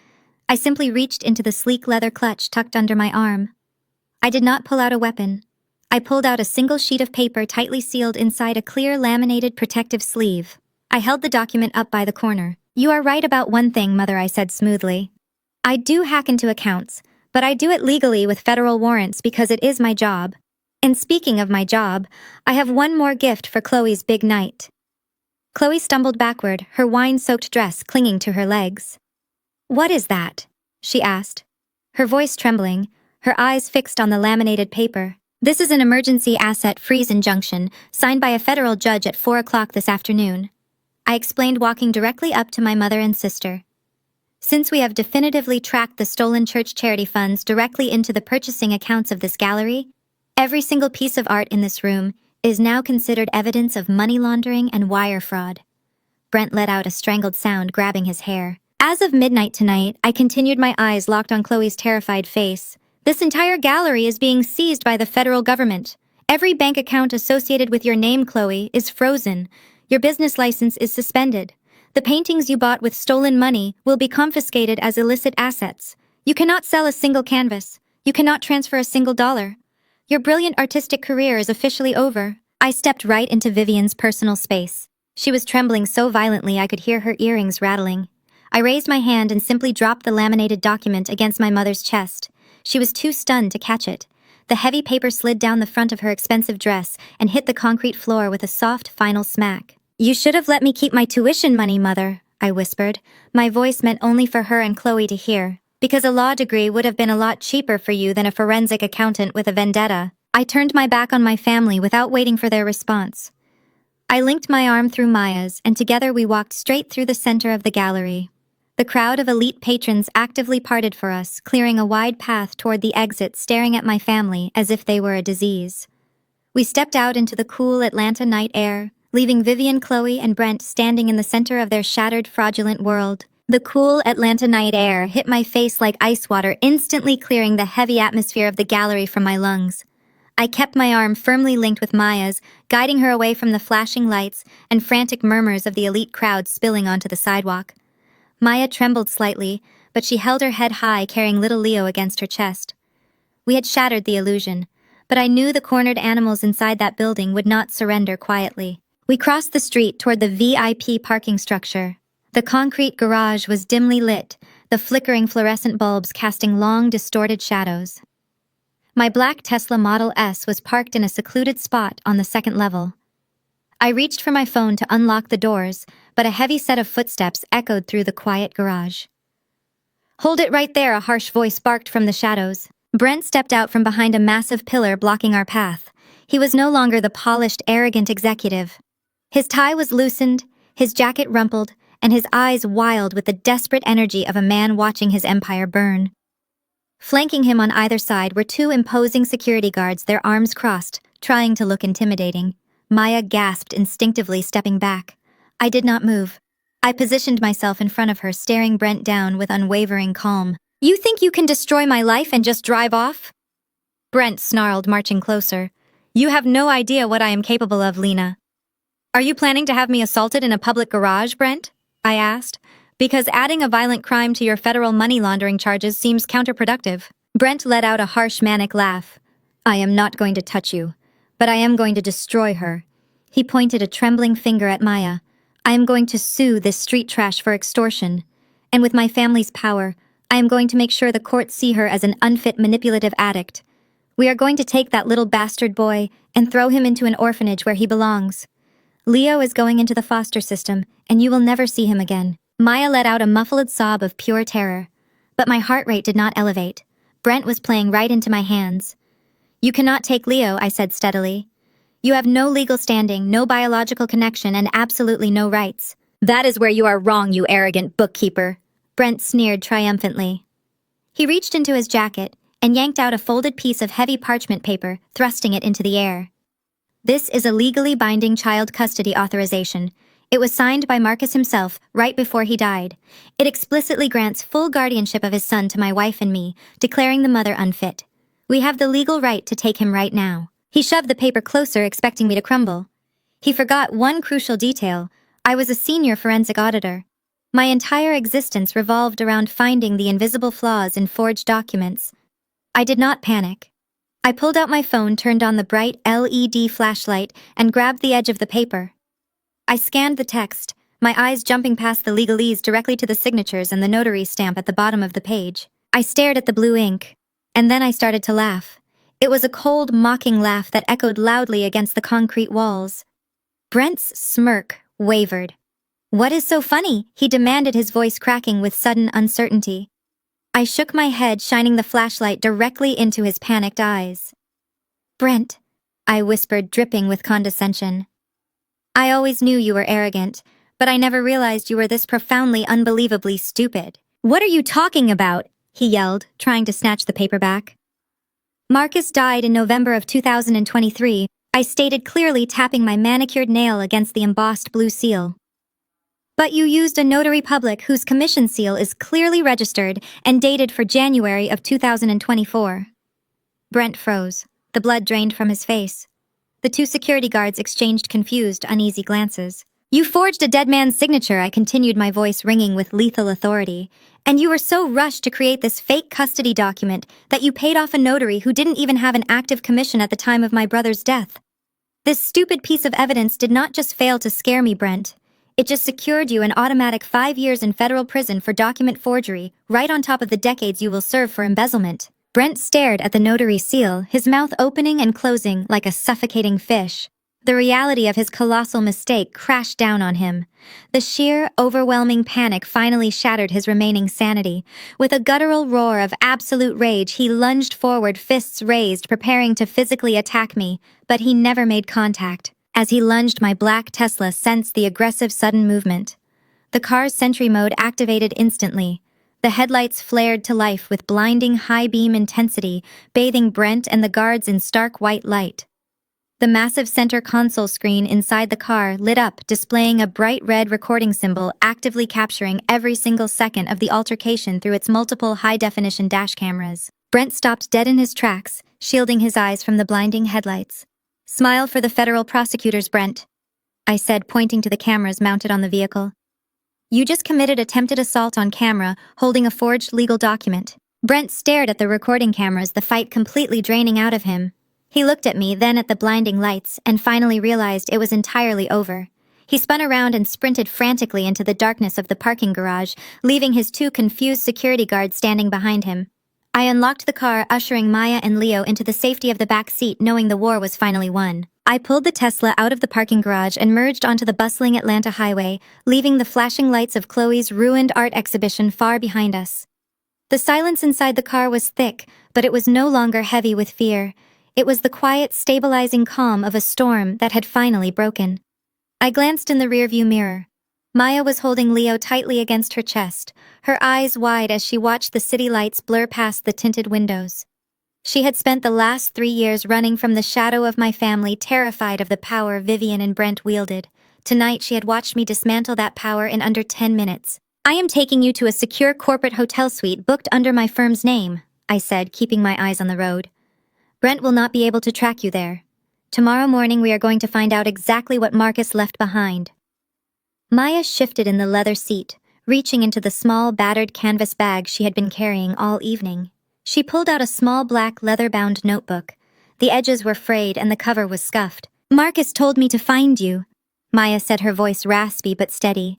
I simply reached into the sleek leather clutch tucked under my arm. I did not pull out a weapon. I pulled out a single sheet of paper tightly sealed inside a clear laminated protective sleeve. I held the document up by the corner. You are right about one thing, Mother, I said smoothly. I do hack into accounts, but I do it legally with federal warrants because it is my job. And speaking of my job, I have one more gift for Chloe's big night. Chloe stumbled backward, her wine-soaked dress clinging to her legs. What is that? She asked, her voice trembling, her eyes fixed on the laminated paper. This is an emergency asset freeze injunction signed by a federal judge at 4 o'clock this afternoon. I explained, walking directly up to my mother and sister. Since we have definitively tracked the stolen church charity funds directly into the purchasing accounts of this gallery, every single piece of art in this room is now considered evidence of money laundering and wire fraud. Brent let out a strangled sound, grabbing his hair. As of midnight tonight, I continued, my eyes locked on Chloe's terrified face. This entire gallery is being seized by the federal government. Every bank account associated with your name, Chloe, is frozen. Your business license is suspended. The paintings you bought with stolen money will be confiscated as illicit assets. You cannot sell a single canvas. You cannot transfer a single dollar. Your brilliant artistic career is officially over. I stepped right into Vivian's personal space. She was trembling so violently I could hear her earrings rattling. I raised my hand and simply dropped the laminated document against my mother's chest. She was too stunned to catch it. The heavy paper slid down the front of her expensive dress and hit the concrete floor with a soft, final smack. You should have let me keep my tuition money, Mother, I whispered, my voice meant only for her and Chloe to hear. Because a law degree would have been a lot cheaper for you than a forensic accountant with a vendetta. I turned my back on my family without waiting for their response. I linked my arm through Maya's, and together we walked straight through the center of the gallery. The crowd of elite patrons actively parted for us, clearing a wide path toward the exit, staring at my family as if they were a disease. We stepped out into the cool Atlanta night air, leaving Vivian, Chloe, and Brent standing in the center of their shattered, fraudulent world. The cool Atlanta night air hit my face like ice water, instantly clearing the heavy atmosphere of the gallery from my lungs. I kept my arm firmly linked with Maya's, guiding her away from the flashing lights and frantic murmurs of the elite crowd spilling onto the sidewalk. Maya trembled slightly, but she held her head high, carrying little Leo against her chest. We had shattered the illusion, but I knew the cornered animals inside that building would not surrender quietly. We crossed the street toward the VIP parking structure. The concrete garage was dimly lit, the flickering fluorescent bulbs casting long, distorted shadows. My black Tesla Model S was parked in a secluded spot on the second level. I reached for my phone to unlock the doors, but a heavy set of footsteps echoed through the quiet garage. Hold it right there, a harsh voice barked from the shadows. Brent stepped out from behind a massive pillar blocking our path. He was no longer the polished, arrogant executive. His tie was loosened, his jacket rumpled, and his eyes wild with the desperate energy of a man watching his empire burn. Flanking him on either side were 2 imposing security guards, their arms crossed, trying to look intimidating. Maya gasped, instinctively stepping back. I did not move. I positioned myself in front of her, staring Brent down with unwavering calm. You think you can destroy my life and just drive off? Brent snarled, marching closer. You have no idea what I am capable of, Lena. Are you planning to have me assaulted in a public garage, Brent? I asked. Because adding a violent crime to your federal money laundering charges seems counterproductive. Brent let out a harsh, manic laugh. I am not going to touch you, but I am going to destroy her. He pointed a trembling finger at Maya. I am going to sue this street trash for extortion. And with my family's power, I am going to make sure the courts see her as an unfit, manipulative addict. We are going to take that little bastard boy and throw him into an orphanage where he belongs. Leo is going into the foster system, and you will never see him again. Maya let out a muffled sob of pure terror. But my heart rate did not elevate. Brent was playing right into my hands. You cannot take Leo, I said steadily. You have no legal standing, no biological connection, and absolutely no rights. That is where you are wrong, you arrogant bookkeeper. Brent sneered triumphantly. He reached into his jacket and yanked out a folded piece of heavy parchment paper, thrusting it into the air. This is a legally binding child custody authorization. It was signed by Marcus himself right before he died. It explicitly grants full guardianship of his son to my wife and me, declaring the mother unfit. We have the legal right to take him right now. He shoved the paper closer, expecting me to crumble. He forgot one crucial detail. I was a senior forensic auditor. My entire existence revolved around finding the invisible flaws in forged documents. I did not panic. I pulled out my phone, turned on the bright LED flashlight, and grabbed the edge of the paper. I scanned the text, my eyes jumping past the legalese directly to the signatures and the notary stamp at the bottom of the page. I stared at the blue ink, and then I started to laugh. It was a cold, mocking laugh that echoed loudly against the concrete walls. Brent's smirk wavered. "What is so funny?" he demanded, his voice cracking with sudden uncertainty. I shook my head, shining the flashlight directly into his panicked eyes. "Brent," I whispered, dripping with condescension. "I always knew you were arrogant, but I never realized you were this profoundly, unbelievably stupid." "What are you talking about?" he yelled, trying to snatch the paper back. "Marcus died in November of 2023, I stated clearly, tapping my manicured nail against the embossed blue seal. "But you used a notary public whose commission seal is clearly registered and dated for January of 2024. Brent froze. The blood drained from his face. The two security guards exchanged confused, uneasy glances. "You forged a dead man's signature," I continued, my voice ringing with lethal authority. "And you were so rushed to create this fake custody document that you paid off a notary who didn't even have an active commission at the time of my brother's death. This stupid piece of evidence did not just fail to scare me, Brent. It just secured you an automatic 5 years in federal prison for document forgery, right on top of the decades you will serve for embezzlement." Brent stared at the notary seal, his mouth opening and closing like a suffocating fish. The reality of his colossal mistake crashed down on him. The sheer, overwhelming panic finally shattered his remaining sanity. With a guttural roar of absolute rage, he lunged forward, fists raised, preparing to physically attack me, but he never made contact. As he lunged, my black Tesla sensed the aggressive sudden movement. The car's sentry mode activated instantly. The headlights flared to life with blinding high-beam intensity, bathing Brent and the guards in stark white light. The massive center console screen inside the car lit up, displaying a bright red recording symbol actively capturing every single second of the altercation through its multiple high-definition dash cameras. Brent stopped dead in his tracks, shielding his eyes from the blinding headlights. "Smile for the federal prosecutors, Brent," I said, pointing to the cameras mounted on the vehicle. "You just committed attempted assault on camera, holding a forged legal document." Brent stared at the recording cameras, the fight completely draining out of him. He looked at me, then at the blinding lights, and finally realized it was entirely over. He spun around and sprinted frantically into the darkness of the parking garage, leaving his two confused security guards standing behind him. I unlocked the car, ushering Maya and Leo into the safety of the back seat, knowing the war was finally won. I pulled the Tesla out of the parking garage and merged onto the bustling Atlanta highway, leaving the flashing lights of Chloe's ruined art exhibition far behind us. The silence inside the car was thick, but it was no longer heavy with fear. It was the quiet, stabilizing calm of a storm that had finally broken. I glanced in the rearview mirror. Maya was holding Leo tightly against her chest, her eyes wide as she watched the city lights blur past the tinted windows. She had spent the last 3 years running from the shadow of my family, terrified of the power Vivian and Brent wielded. Tonight she had watched me dismantle that power in under 10 minutes. "I am taking you to a secure corporate hotel suite booked under my firm's name," I said, keeping my eyes on the road. "Brent will not be able to track you there. Tomorrow morning we are going to find out exactly what Marcus left behind." Maya shifted in the leather seat, reaching into the small, battered canvas bag she had been carrying all evening. She pulled out a small black leather-bound notebook. The edges were frayed and the cover was scuffed. "Marcus told me to find you," Maya said, her voice raspy but steady.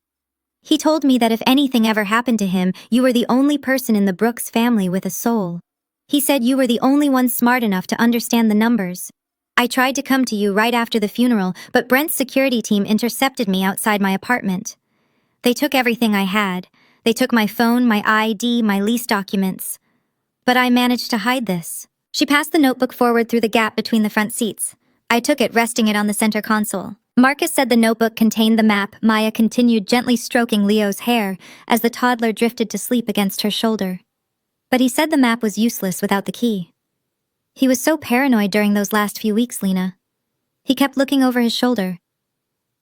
"He told me that if anything ever happened to him, you were the only person in the Brooks family with a soul. He said you were the only one smart enough to understand the numbers. I tried to come to you right after the funeral, but Brent's security team intercepted me outside my apartment. They took everything I had. They took my phone, my ID, my lease documents. But I managed to hide this." She passed the notebook forward through the gap between the front seats. I took it, resting it on the center console. "Marcus said the notebook contained the map," Maya continued, gently stroking Leo's hair as the toddler drifted to sleep against her shoulder. "But he said the map was useless without the key. He was so paranoid during those last few weeks, Lena. He kept looking over his shoulder.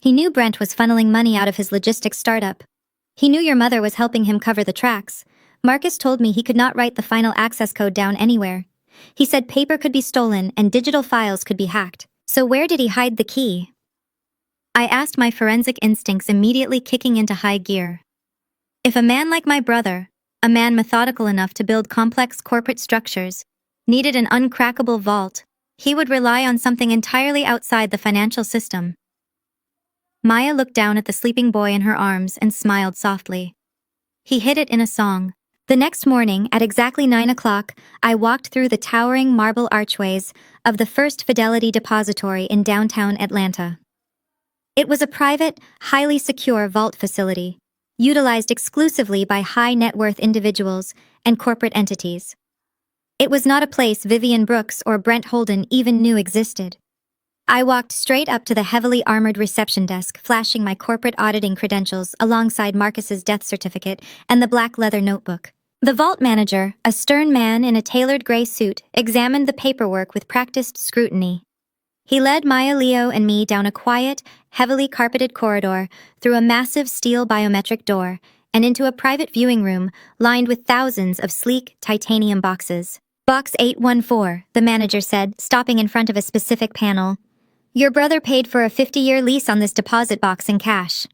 He knew Brent was funneling money out of his logistics startup. He knew your mother was helping him cover the tracks. Marcus told me he could not write the final access code down anywhere. He said paper could be stolen and digital files could be hacked. So where did he hide the key?" I asked, my forensic instincts immediately kicking into high gear. If a man like my brother, a man methodical enough to build complex corporate structures, needed an uncrackable vault, he would rely on something entirely outside the financial system. Maya looked down at the sleeping boy in her arms and smiled softly. He hid it in a song. The next morning, at exactly 9 o'clock, I walked through the towering marble archways of the First Fidelity Depository in downtown Atlanta. It was a private, highly secure vault facility, utilized exclusively by high-net-worth individuals and corporate entities. It was not a place Vivian Brooks or Brent Holden even knew existed. I walked straight up to the heavily armored reception desk, flashing my corporate auditing credentials alongside Marcus's death certificate and the black leather notebook. The vault manager, a stern man in a tailored gray suit, examined the paperwork with practiced scrutiny. He led Maya, Leo, and me down a quiet, heavily carpeted corridor, through a massive steel biometric door, and into a private viewing room lined with thousands of sleek, titanium boxes. Box 814, the manager said, stopping in front of a specific panel. Your brother paid for a 50-year lease on this deposit box in cash.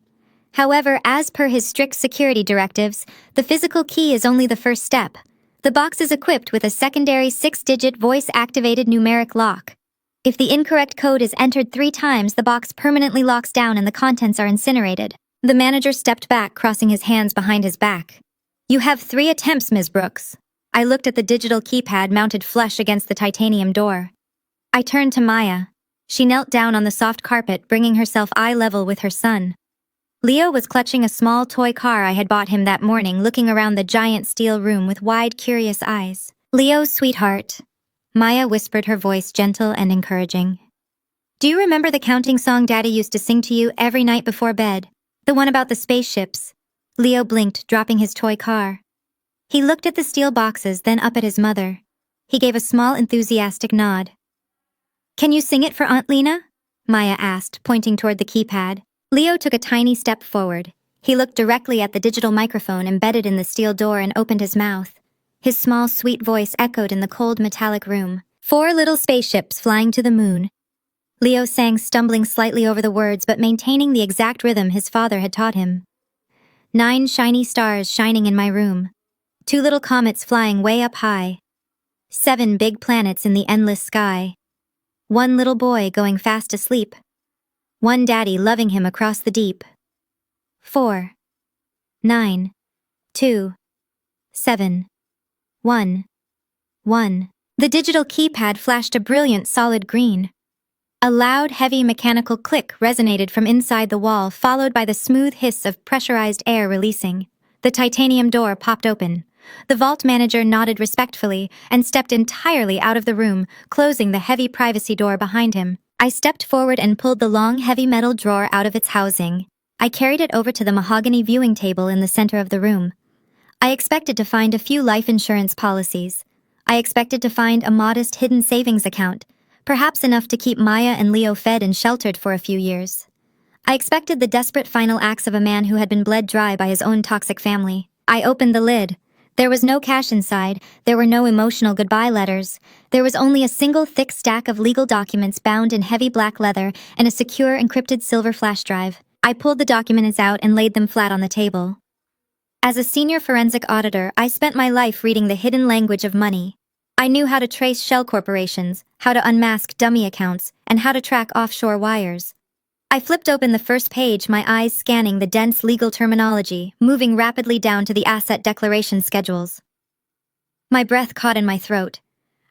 However, as per his strict security directives, the physical key is only the first step. The box is equipped with a secondary 6-digit voice-activated numeric lock. If the incorrect code is entered 3 times, the box permanently locks down and the contents are incinerated. The manager stepped back, crossing his hands behind his back. You have 3 attempts, Ms. Brooks. I looked at the digital keypad mounted flush against the titanium door. I turned to Maya. She knelt down on the soft carpet, bringing herself eye level with her son. Leo was clutching a small toy car I had bought him that morning, looking around the giant steel room with wide, curious eyes. Leo, sweetheart. Maya whispered, her voice gentle and encouraging. Do you remember the counting song Daddy used to sing to you every night before bed? The one about the spaceships? Leo blinked, dropping his toy car. He looked at the steel boxes, then up at his mother. He gave a small, enthusiastic nod. Can you sing it for Aunt Lena? Maya asked, pointing toward the keypad. Leo took a tiny step forward. He looked directly at the digital microphone embedded in the steel door and opened his mouth. His small, sweet voice echoed in the cold, metallic room. 4 little spaceships flying to the moon. Leo sang, stumbling slightly over the words but maintaining the exact rhythm his father had taught him. 9 shiny stars shining in my room. 2 little comets flying way up high. 7 big planets in the endless sky. 1 little boy going fast asleep. 1 daddy loving him across the deep. 4. 9. 2. 7. 1. 1. The digital keypad flashed a brilliant solid green. A loud, heavy mechanical click resonated from inside the wall, followed by the smooth hiss of pressurized air releasing. The titanium door popped open. The vault manager nodded respectfully and stepped entirely out of the room, closing the heavy privacy door behind him. I stepped forward and pulled the long, heavy metal drawer out of its housing. I carried it over to the mahogany viewing table in the center of the room. I expected to find a few life insurance policies. I expected to find a modest hidden savings account, perhaps enough to keep Maya and Leo fed and sheltered for a few years. I expected the desperate final acts of a man who had been bled dry by his own toxic family. I opened the lid. There was no cash inside. There were no emotional goodbye letters. There was only a single thick stack of legal documents bound in heavy black leather and a secure encrypted silver flash drive. I pulled the documents out and laid them flat on the table. As a senior forensic auditor, I spent my life reading the hidden language of money. I knew how to trace shell corporations, how to unmask dummy accounts, and how to track offshore wires. I flipped open the first page, my eyes scanning the dense legal terminology, moving rapidly down to the asset declaration schedules. My breath caught in my throat.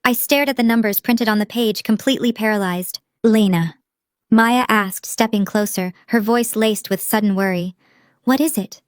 I stared at the numbers printed on the page, completely paralyzed. Lena. Maya asked, stepping closer, her voice laced with sudden worry. What is it?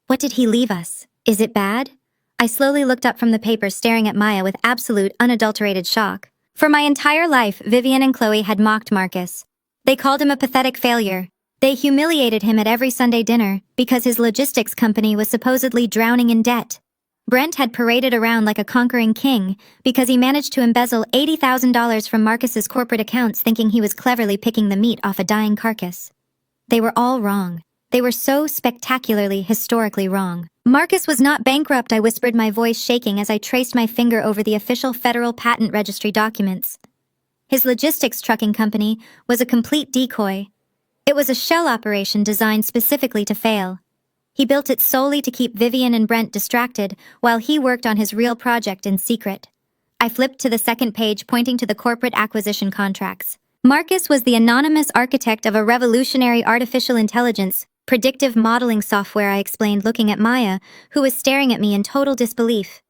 What did he leave us? Is it bad? I slowly looked up from the paper, staring at Maya with absolute, unadulterated shock. For my entire life, Vivian and Chloe had mocked Marcus. They called him a pathetic failure. They humiliated him at every Sunday dinner because his logistics company was supposedly drowning in debt. Brent had paraded around like a conquering king because he managed to embezzle $80,000 from Marcus's corporate accounts, thinking he was cleverly picking the meat off a dying carcass. They were all wrong. They were so spectacularly, historically wrong. Marcus was not bankrupt, I whispered, my voice shaking as I traced my finger over the official Federal Patent Registry documents. His logistics trucking company was a complete decoy. It was a shell operation designed specifically to fail. He built it solely to keep Vivian and Brent distracted while he worked on his real project in secret. I flipped to the second page, pointing to the corporate acquisition contracts. Marcus was the anonymous architect of a revolutionary artificial intelligence, predictive modeling software, I explained, looking at Maya, who was staring at me in total disbelief.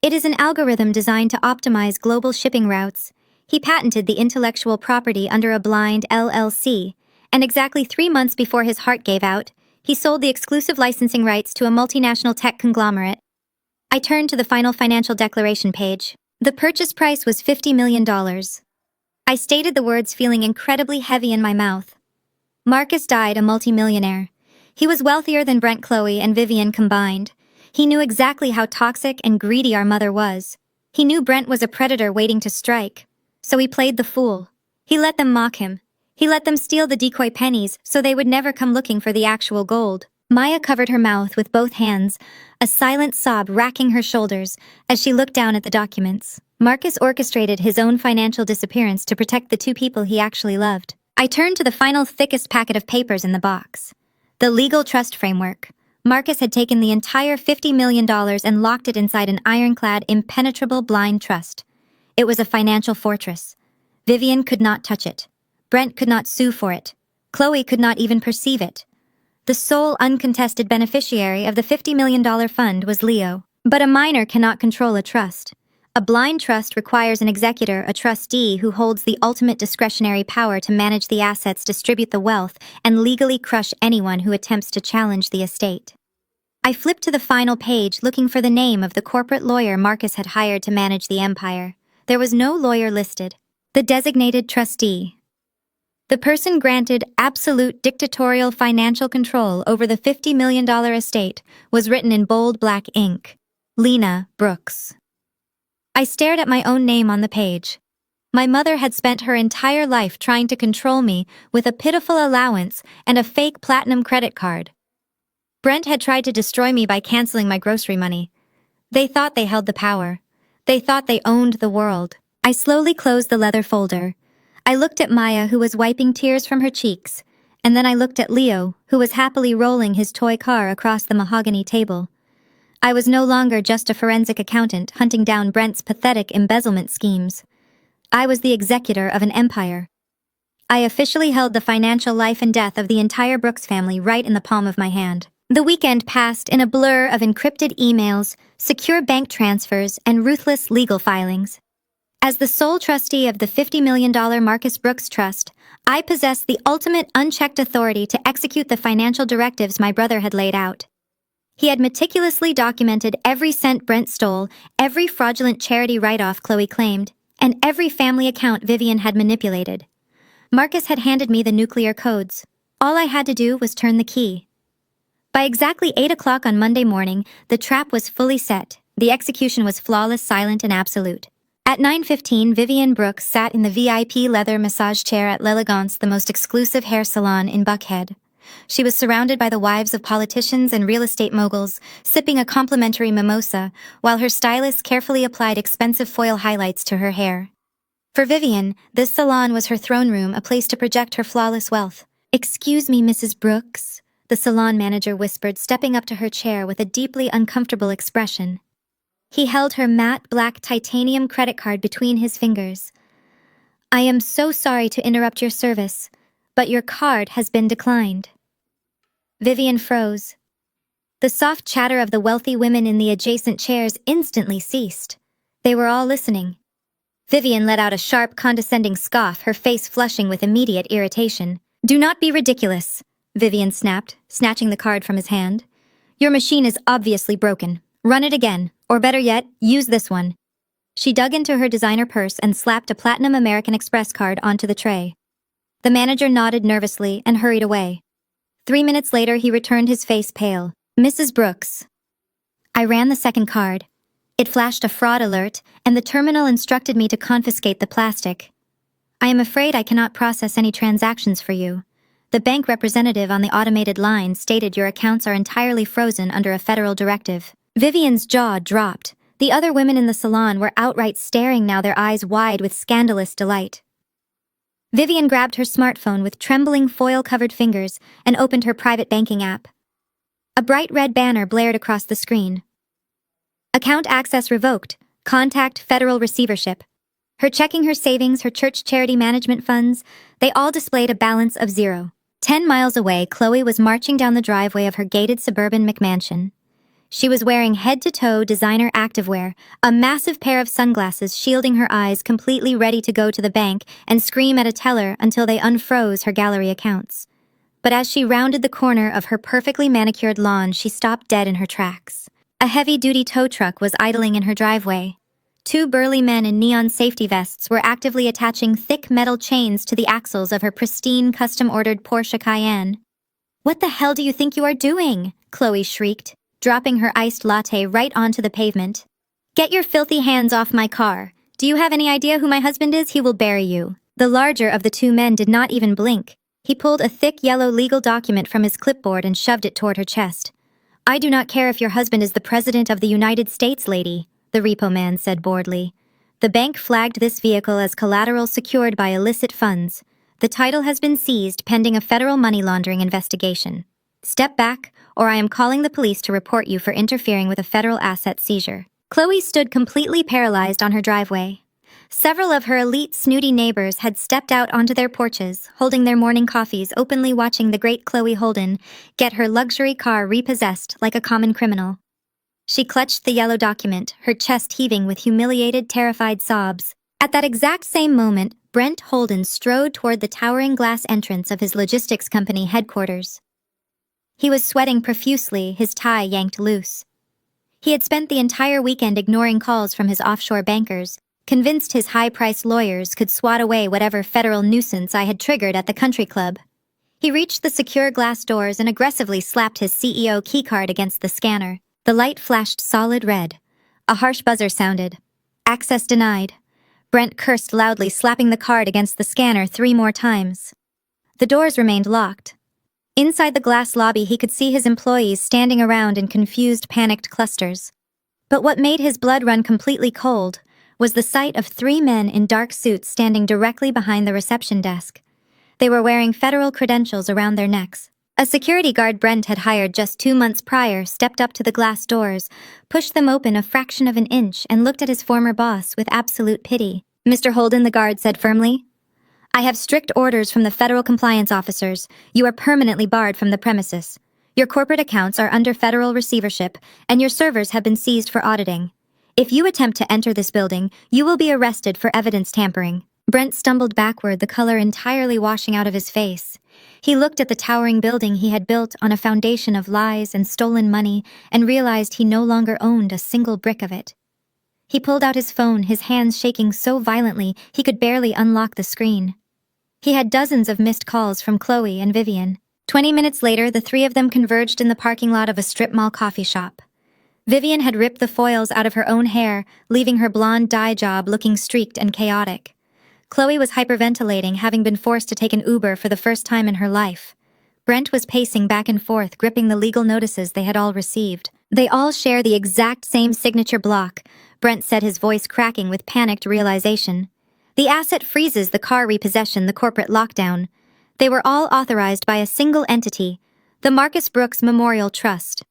It is an algorithm designed to optimize global shipping routes. He patented the intellectual property under a blind LLC, and exactly 3 months before his heart gave out, he sold the exclusive licensing rights to a multinational tech conglomerate. I turned to the final financial declaration page. The purchase price was $50 million. I stated the words feeling incredibly heavy in my mouth. Marcus died a multimillionaire. He was wealthier than Brent, Chloe, and Vivian combined. He knew exactly how toxic and greedy our mother was. He knew Brent was a predator waiting to strike. So he played the fool. He let them mock him. He let them steal the decoy pennies so they would never come looking for the actual gold. Maya covered her mouth with both hands, a silent sob racking her shoulders as she looked down at the documents. Marcus orchestrated his own financial disappearance to protect the two people he actually loved. I turned to the final thickest packet of papers in the box. The legal trust framework. Marcus had taken the entire $50 million and locked it inside an ironclad, impenetrable blind trust. It was a financial fortress. Vivian could not touch it. Brent could not sue for it. Chloe could not even perceive it. The sole uncontested beneficiary of the $50 million fund was Leo. But a minor cannot control a trust. A blind trust requires an executor, a trustee, who holds the ultimate discretionary power to manage the assets, distribute the wealth, and legally crush anyone who attempts to challenge the estate. I flipped to the final page looking for the name of the corporate lawyer Marcus had hired to manage the empire. There was no lawyer listed. The designated trustee. The person granted absolute dictatorial financial control over the $50 million estate was written in bold black ink. Lena Brooks. I stared at my own name on the page. My mother had spent her entire life trying to control me with a pitiful allowance and a fake platinum credit card. Brent had tried to destroy me by canceling my grocery money. They thought they held the power. They thought they owned the world. I slowly closed the leather folder. I looked at Maya, who was wiping tears from her cheeks, and then I looked at Leo, who was happily rolling his toy car across the mahogany table. I was no longer just a forensic accountant hunting down Brent's pathetic embezzlement schemes. I was the executor of an empire. I officially held the financial life and death of the entire Brooks family right in the palm of my hand. The weekend passed in a blur of encrypted emails, secure bank transfers, and ruthless legal filings. As the sole trustee of the $50 million Marcus Brooks Trust, I possessed the ultimate unchecked authority to execute the financial directives my brother had laid out. He had meticulously documented every cent Brent stole, every fraudulent charity write-off Chloe claimed, and every family account Vivian had manipulated. Marcus had handed me the nuclear codes. All I had to do was turn the key. By exactly 8 o'clock on Monday morning, the trap was fully set. The execution was flawless, silent, and absolute. At 9:15, Vivian Brooks sat in the VIP leather massage chair at L'Elegance, the most exclusive hair salon in Buckhead. She was surrounded by the wives of politicians and real estate moguls, sipping a complimentary mimosa, while her stylist carefully applied expensive foil highlights to her hair. For Vivian, this salon was her throne room, a place to project her flawless wealth. "Excuse me, Mrs. Brooks," the salon manager whispered, stepping up to her chair with a deeply uncomfortable expression. He held her matte black titanium credit card between his fingers. "I am so sorry to interrupt your service, but your card has been declined." Vivian froze. The soft chatter of the wealthy women in the adjacent chairs instantly ceased. They were all listening. Vivian let out a sharp, condescending scoff, her face flushing with immediate irritation. "Do not be ridiculous," Vivian snapped, snatching the card from his hand. "Your machine is obviously broken. Run it again, or better yet, use this one." She dug into her designer purse and slapped a platinum American Express card onto the tray. The manager nodded nervously and hurried away. 3 minutes later, he returned, his face pale. "Mrs. Brooks." I ran the second card. It flashed a fraud alert, and the terminal instructed me to confiscate the plastic. "I am afraid I cannot process any transactions for you." The bank representative on the automated line stated your accounts are entirely frozen under a federal directive. Vivian's jaw dropped. The other women in the salon were outright staring now, their eyes wide with scandalous delight. Vivian grabbed her smartphone with trembling foil-covered fingers and opened her private banking app. A bright red banner blared across the screen. "Account access revoked. Contact Federal Receivership." Her checking, her savings, her church charity management funds, they all displayed a balance of 0. 10 miles away, Chloe was marching down the driveway of her gated suburban McMansion. She was wearing head-to-toe designer activewear, a massive pair of sunglasses shielding her eyes, completely ready to go to the bank and scream at a teller until they unfroze her gallery accounts. But as she rounded the corner of her perfectly manicured lawn, she stopped dead in her tracks. A heavy-duty tow truck was idling in her driveway. 2 burly men in neon safety vests were actively attaching thick metal chains to the axles of her pristine, custom-ordered Porsche Cayenne. "What the hell do you think you are doing?" Chloe shrieked, dropping her iced latte right onto the pavement. "Get your filthy hands off my car. Do you have any idea who my husband is? He will bury you." The larger of the 2 men did not even blink. He pulled a thick yellow legal document from his clipboard and shoved it toward her chest. "I do not care if your husband is the President of the United States, lady," the repo man said boredly. "The bank flagged this vehicle as collateral secured by illicit funds. The title has been seized pending a federal money laundering investigation. Step back, or I am calling the police to report you for interfering with a federal asset seizure." Chloe stood completely paralyzed on her driveway. Several of her elite, snooty neighbors had stepped out onto their porches, holding their morning coffees, openly watching the great Chloe Holden get her luxury car repossessed like a common criminal. She clutched the yellow document, her chest heaving with humiliated, terrified sobs. At that exact same moment, Brent Holden strode toward the towering glass entrance of his logistics company headquarters. He was sweating profusely, his tie yanked loose. He had spent the entire weekend ignoring calls from his offshore bankers, convinced his high-priced lawyers could swat away whatever federal nuisance I had triggered at the country club. He reached the secure glass doors and aggressively slapped his CEO keycard against the scanner. The light flashed solid red. A harsh buzzer sounded. "Access denied." Brent cursed loudly, slapping the card against the scanner 3 more times. The doors remained locked. Inside the glass lobby, he could see his employees standing around in confused, panicked clusters. But what made his blood run completely cold was the sight of 3 men in dark suits standing directly behind the reception desk. They were wearing federal credentials around their necks. A security guard Brent had hired just 2 months prior stepped up to the glass doors, pushed them open a fraction of an inch, and looked at his former boss with absolute pity. "Mr. Holden," the guard said firmly, "I have strict orders from the federal compliance officers. You are permanently barred from the premises. Your corporate accounts are under federal receivership, and your servers have been seized for auditing. If you attempt to enter this building, you will be arrested for evidence tampering." Brent stumbled backward, the color entirely washing out of his face. He looked at the towering building he had built on a foundation of lies and stolen money and realized he no longer owned a single brick of it. He pulled out his phone, his hands shaking so violently he could barely unlock the screen. He had dozens of missed calls from Chloe and Vivian. 20 minutes later, the 3 of them converged in the parking lot of a strip mall coffee shop. Vivian had ripped the foils out of her own hair, leaving her blonde dye job looking streaked and chaotic. Chloe was hyperventilating, having been forced to take an Uber for the first time in her life. Brent was pacing back and forth, gripping the legal notices they had all received. "They all share the exact same signature block," Brent said, his voice cracking with panicked realization. "The asset freezes, the car repossession, the corporate lockdown. They were all authorized by a single entity, the Marcus Brooks Memorial Trust."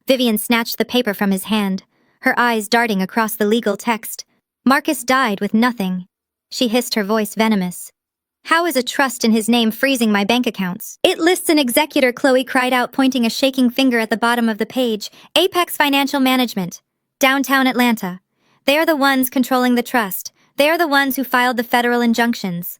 Vivian snatched the paper from his hand, her eyes darting across the legal text. "Marcus died with nothing," she hissed, her voice venomous. "How is a trust in his name freezing my bank accounts?" "It lists an executor," Chloe cried out, pointing a shaking finger at the bottom of the page. "Apex Financial Management. Downtown Atlanta. They are the ones controlling the trust. They are the ones who filed the federal injunctions."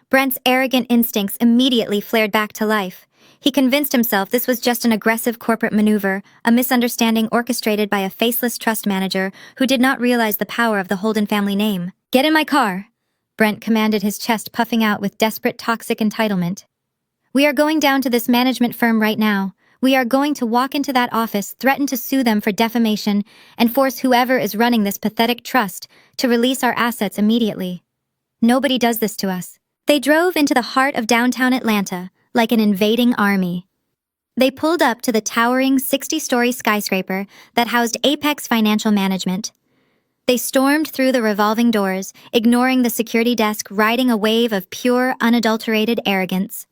Brent's arrogant instincts immediately flared back to life. He convinced himself this was just an aggressive corporate maneuver, a misunderstanding orchestrated by a faceless trust manager who did not realize the power of the Holden family name. "Get in my car," Brent commanded, his chest puffing out with desperate, toxic entitlement. "We are going down to this management firm right now. We are going to walk into that office, threaten to sue them for defamation, and force whoever is running this pathetic trust to release our assets immediately. Nobody does this to us." They drove into the heart of downtown Atlanta, like an invading army. They pulled up to the towering 60-story skyscraper that housed Apex Financial Management. They stormed through the revolving doors, ignoring the security desk, riding a wave of pure, unadulterated arrogance.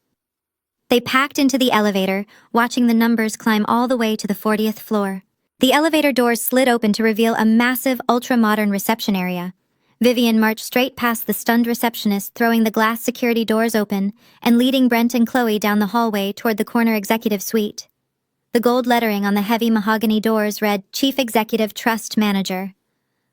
They packed into the elevator, watching the numbers climb all the way to the 40th floor. The elevator doors slid open to reveal a massive, ultra-modern reception area. Vivian marched straight past the stunned receptionist, throwing the glass security doors open and leading Brent and Chloe down the hallway toward the corner executive suite. The gold lettering on the heavy mahogany doors read, Chief Executive Trust Manager.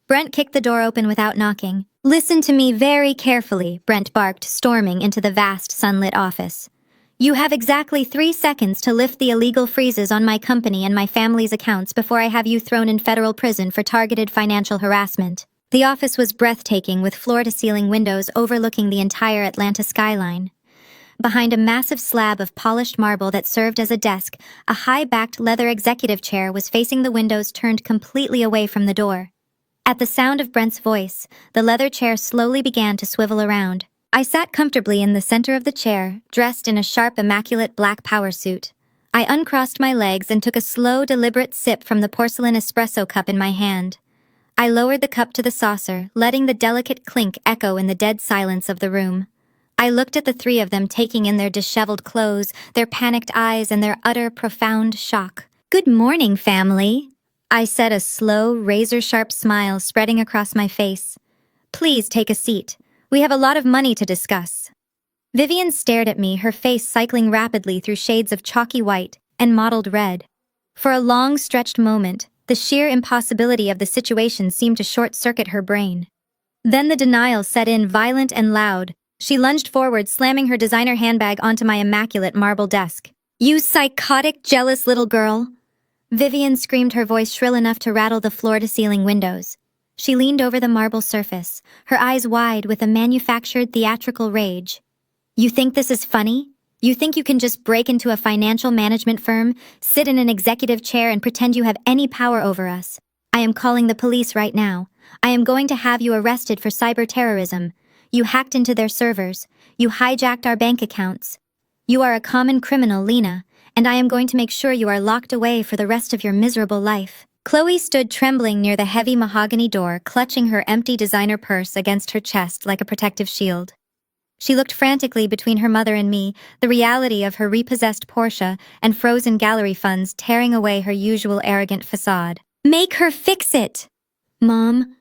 Brent kicked the door open without knocking. "Listen to me very carefully," Brent barked, storming into the vast sunlit office. "You have exactly 3 seconds to lift the illegal freezes on my company and my family's accounts before I have you thrown in federal prison for targeted financial harassment." The office was breathtaking, with floor-to-ceiling windows overlooking the entire Atlanta skyline. Behind a massive slab of polished marble that served as a desk, a high-backed leather executive chair was facing the windows, turned completely away from the door. At the sound of Brent's voice, the leather chair slowly began to swivel around. I sat comfortably in the center of the chair, dressed in a sharp, immaculate black power suit. I uncrossed my legs and took a slow, deliberate sip from the porcelain espresso cup in my hand. I lowered the cup to the saucer, letting the delicate clink echo in the dead silence of the room. I looked at the three of them, taking in their disheveled clothes, their panicked eyes, and their utter, profound shock. "Good morning, family," I said, a slow, razor-sharp smile spreading across my face. "Please take a seat. We have a lot of money to discuss." Vivian stared at me, her face cycling rapidly through shades of chalky white and mottled red. For a long, stretched moment, the sheer impossibility of the situation seemed to short-circuit her brain. Then the denial set in, violent and loud. She lunged forward, slamming her designer handbag onto my immaculate marble desk. "You psychotic, jealous little girl!" Vivian screamed, her voice shrill enough to rattle the floor-to-ceiling windows. She leaned over the marble surface, her eyes wide with a manufactured theatrical rage. "You think this is funny? You think you can just break into a financial management firm, sit in an executive chair, and pretend you have any power over us? I am calling the police right now. I am going to have you arrested for cyber-terrorism. You hacked into their servers. You hijacked our bank accounts. You are a common criminal, Lena, and I am going to make sure you are locked away for the rest of your miserable life." Chloe stood trembling near the heavy mahogany door, clutching her empty designer purse against her chest like a protective shield. She looked frantically between her mother and me, the reality of her repossessed Porsche and frozen gallery funds tearing away her usual arrogant facade. "Make her fix it!" "Mom,"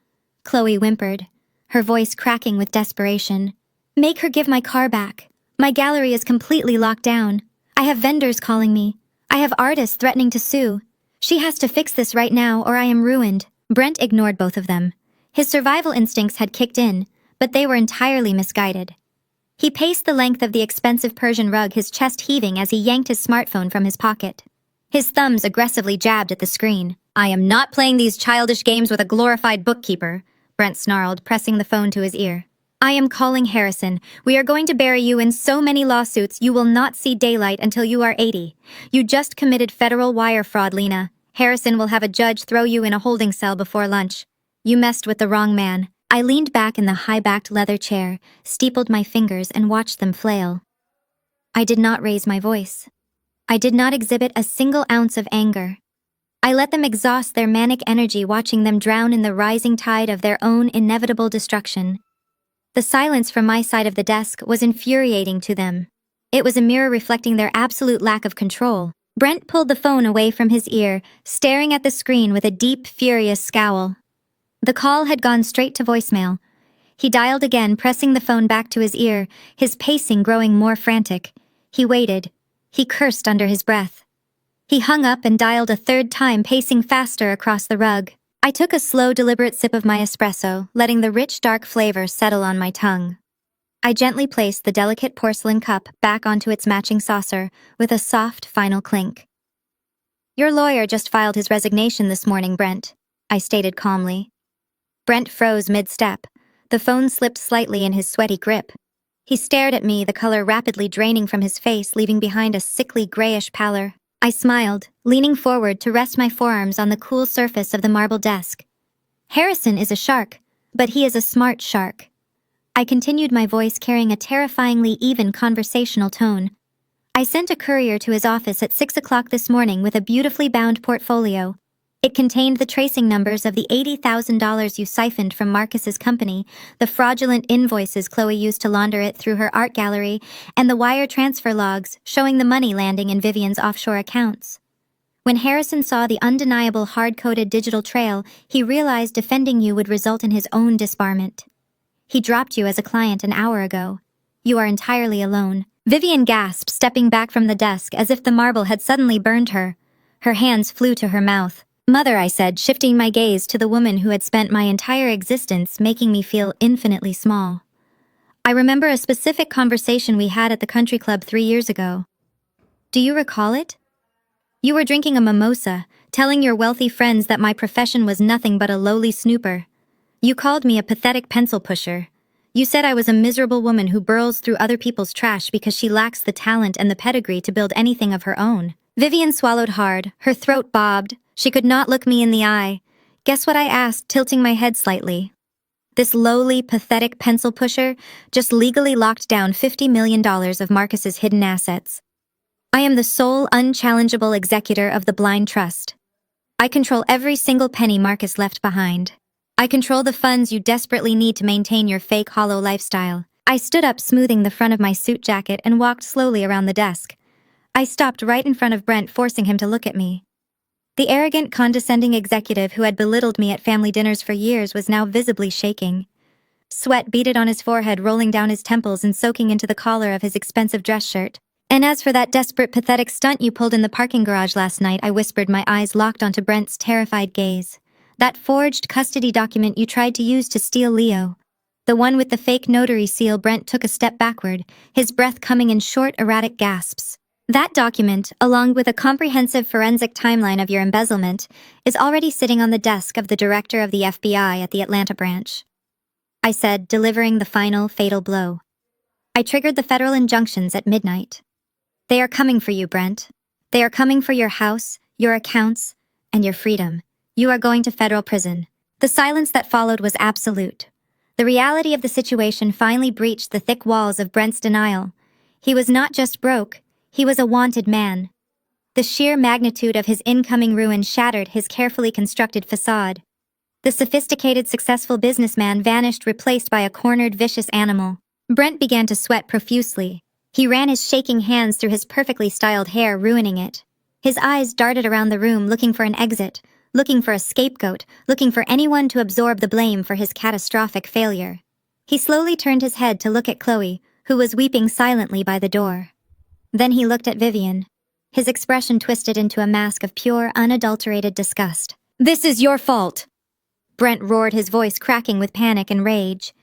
Chloe whimpered, her voice cracking with desperation. "Make her give my car back. My gallery is completely locked down. I have vendors calling me. I have artists threatening to sue. She has to fix this right now, or I am ruined." Brent ignored both of them. His survival instincts had kicked in, but they were entirely misguided. He paced the length of the expensive Persian rug, his chest heaving as he yanked his smartphone from his pocket. His thumbs aggressively jabbed at the screen. "I am not playing these childish games with a glorified bookkeeper," Brent snarled, pressing the phone to his ear. "I am calling Harrison. We are going to bury you in so many lawsuits you will not see daylight until you are 80. You just committed federal wire fraud, Lena. Harrison will have a judge throw you in a holding cell before lunch. You messed with the wrong man." I leaned back in the high-backed leather chair, steepled my fingers, and watched them flail. I did not raise my voice. I did not exhibit a single ounce of anger. I let them exhaust their manic energy, watching them drown in the rising tide of their own inevitable destruction. The silence from my side of the desk was infuriating to them. It was a mirror reflecting their absolute lack of control. Brent pulled the phone away from his ear, staring at the screen with a deep, furious scowl. The call had gone straight to voicemail. He dialed again, pressing the phone back to his ear, his pacing growing more frantic. He waited. He cursed under his breath. He hung up and dialed a third time, pacing faster across the rug. I took a slow, deliberate sip of my espresso, letting the rich, dark flavor settle on my tongue. I gently placed the delicate porcelain cup back onto its matching saucer with a soft, final clink. "Your lawyer just filed his resignation this morning, Brent," I stated calmly. Brent froze mid-step. The phone slipped slightly in his sweaty grip. He stared at me, the color rapidly draining from his face, leaving behind a sickly grayish pallor. I smiled, leaning forward to rest my forearms on the cool surface of the marble desk. "Harrison is a shark, but he is a smart shark." I continued, my voice carrying a terrifyingly even conversational tone. "I sent a courier to his office at 6 o'clock this morning with a beautifully bound portfolio. It contained the tracing numbers of the $80,000 you siphoned from Marcus's company, the fraudulent invoices Chloe used to launder it through her art gallery, and the wire transfer logs showing the money landing in Vivian's offshore accounts. When Harrison saw the undeniable hard-coded digital trail, he realized defending you would result in his own disbarment. He dropped you as a client an hour ago. You are entirely alone." Vivian gasped, stepping back from the desk as if the marble had suddenly burned her. Her hands flew to her mouth. "Mother," I said, shifting my gaze to the woman who had spent my entire existence making me feel infinitely small. "I remember a specific conversation we had at the country club 3 years ago. Do you recall it? You were drinking a mimosa, telling your wealthy friends that my profession was nothing but a lowly snooper. You called me a pathetic pencil pusher. You said I was a miserable woman who burrows through other people's trash because she lacks the talent and the pedigree to build anything of her own." Vivian swallowed hard, her throat bobbed. She could not look me in the eye. "Guess what?" I asked, tilting my head slightly. "This lowly, pathetic pencil pusher just legally locked down $50 million of Marcus's hidden assets. I am the sole, unchallengeable executor of the blind trust. I control every single penny Marcus left behind. I control the funds you desperately need to maintain your fake hollow lifestyle." I stood up, smoothing the front of my suit jacket, and walked slowly around the desk. I stopped right in front of Brent, forcing him to look at me. The arrogant, condescending executive who had belittled me at family dinners for years was now visibly shaking. Sweat beaded on his forehead, rolling down his temples and soaking into the collar of his expensive dress shirt. "And as for that desperate, pathetic stunt you pulled in the parking garage last night," I whispered, my eyes locked onto Brent's terrified gaze. "That forged custody document you tried to use to steal Leo. The one with the fake notary seal." Brent took a step backward, his breath coming in short, erratic gasps. "That document, along with a comprehensive forensic timeline of your embezzlement, is already sitting on the desk of the director of the FBI at the Atlanta branch," I said, delivering the final, fatal blow. "I triggered the federal injunctions at midnight. They are coming for you, Brent. They are coming for your house, your accounts, and your freedom. You are going to federal prison." The silence that followed was absolute. The reality of the situation finally breached the thick walls of Brent's denial. He was not just broke, he was a wanted man. The sheer magnitude of his incoming ruin shattered his carefully constructed facade. The sophisticated, successful businessman vanished, replaced by a cornered, vicious animal. Brent began to sweat profusely. He ran his shaking hands through his perfectly styled hair, ruining it. His eyes darted around the room, looking for an exit, looking for a scapegoat, looking for anyone to absorb the blame for his catastrophic failure. He slowly turned his head to look at Chloe, who was weeping silently by the door. Then he looked at Vivian. His expression twisted into a mask of pure, unadulterated disgust. "This is your fault!" Brent roared, his voice cracking with panic and rage.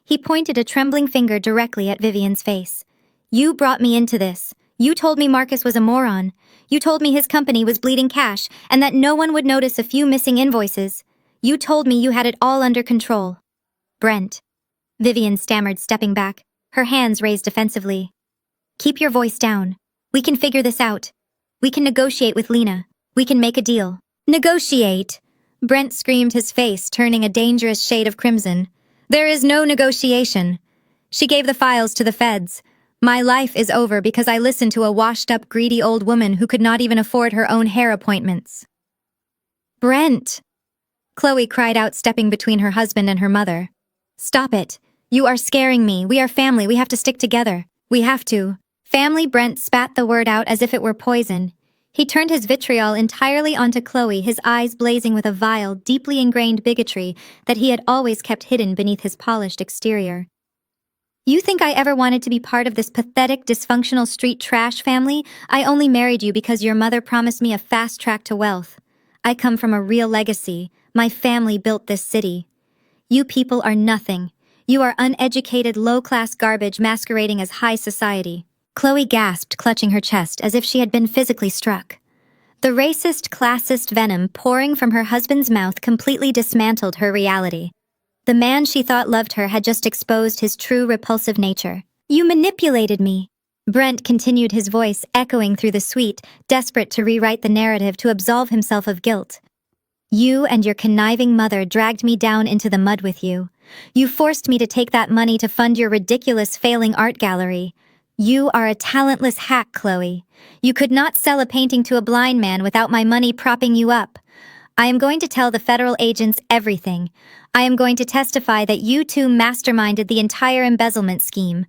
He pointed a trembling finger directly at Vivian's face. "You brought me into this. You told me Marcus was a moron. You told me his company was bleeding cash, and that no one would notice a few missing invoices. You told me you had it all under control." "Brent," Vivian stammered, stepping back, her hands raised defensively. "Keep your voice down. We can figure this out. We can negotiate with Lena. We can make a deal." "Negotiate?" Brent screamed, his face turning a dangerous shade of crimson. "There is no negotiation. She gave the files to the feds. My life is over because I listened to a washed-up, greedy old woman who could not even afford her own hair appointments." "Brent!" Chloe cried out, stepping between her husband and her mother. "Stop it. You are scaring me. We are family. We have to stick together. We have to." "Family?" Brent spat the word out as if it were poison. He turned his vitriol entirely onto Chloe, his eyes blazing with a vile, deeply ingrained bigotry that he had always kept hidden beneath his polished exterior. "You think I ever wanted to be part of this pathetic, dysfunctional street trash family? I only married you because your mother promised me a fast track to wealth. I come from a real legacy. My family built this city. You people are nothing. You are uneducated, low-class garbage masquerading as high society." Chloe gasped, clutching her chest as if she had been physically struck. The racist, classist venom pouring from her husband's mouth completely dismantled her reality. The man she thought loved her had just exposed his true repulsive nature. "You manipulated me." Brent continued, his voice echoing through the suite, desperate to rewrite the narrative to absolve himself of guilt. "You and your conniving mother dragged me down into the mud with you. You forced me to take that money to fund your ridiculous, failing art gallery. You are a talentless hack, Chloe. You could not sell a painting to a blind man without my money propping you up. I am going to tell the federal agents everything. I am going to testify that you two masterminded the entire embezzlement scheme.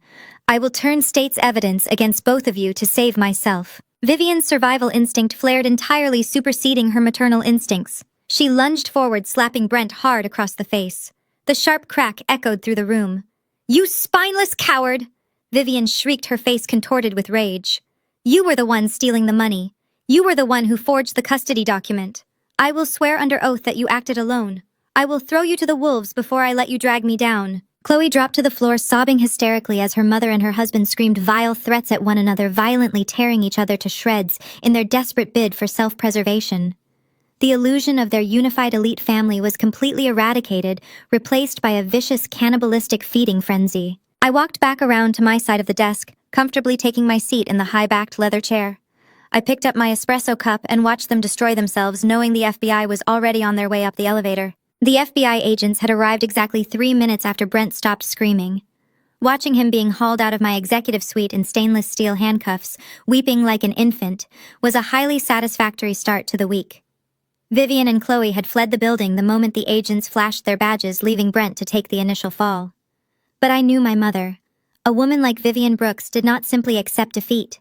I will turn state's evidence against both of you to save myself." Vivian's survival instinct flared, entirely superseding her maternal instincts. She lunged forward, slapping Brent hard across the face. The sharp crack echoed through the room. You spineless coward! Vivian shrieked, her face contorted with rage. You were the one stealing the money. You were the one who forged the custody document. I will swear under oath that you acted alone. I will throw you to the wolves before I let you drag me down. Chloe dropped to the floor, sobbing hysterically as her mother and her husband screamed vile threats at one another, violently tearing each other to shreds in their desperate bid for self-preservation. The illusion of their unified elite family was completely eradicated, replaced by a vicious cannibalistic feeding frenzy. I walked back around to my side of the desk, comfortably taking my seat in the high-backed leather chair. I picked up my espresso cup and watched them destroy themselves, knowing the FBI was already on their way up the elevator. The FBI agents had arrived exactly 3 minutes after Brent stopped screaming. Watching him being hauled out of my executive suite in stainless steel handcuffs, weeping like an infant, was a highly satisfactory start to the week. Vivian and Chloe had fled the building the moment the agents flashed their badges, leaving Brent to take the initial fall. But I knew my mother. A woman like Vivian Brooks did not simply accept defeat.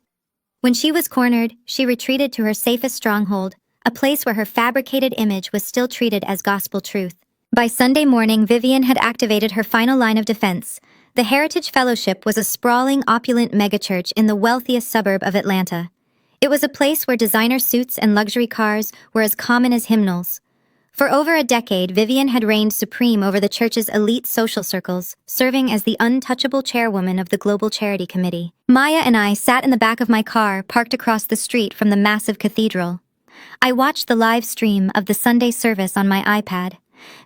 When she was cornered, she retreated to her safest stronghold, a place where her fabricated image was still treated as gospel truth. By Sunday morning, Vivian had activated her final line of defense. The Heritage Fellowship was a sprawling, opulent megachurch in the wealthiest suburb of Atlanta. It was a place where designer suits and luxury cars were as common as hymnals. For over a decade, Vivian had reigned supreme over the church's elite social circles, serving as the untouchable chairwoman of the Global Charity Committee. Maya and I sat in the back of my car, parked across the street from the massive cathedral. I watched the live stream of the Sunday service on my iPad.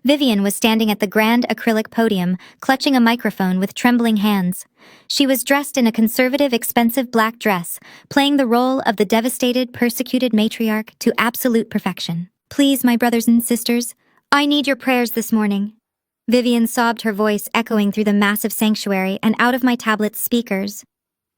Vivian was standing at the grand acrylic podium, clutching a microphone with trembling hands. She was dressed in a conservative, expensive black dress, playing the role of the devastated, persecuted matriarch to absolute perfection. Please, my brothers and sisters, I need your prayers this morning. Vivian sobbed, her voice echoing through the massive sanctuary and out of my tablet's speakers.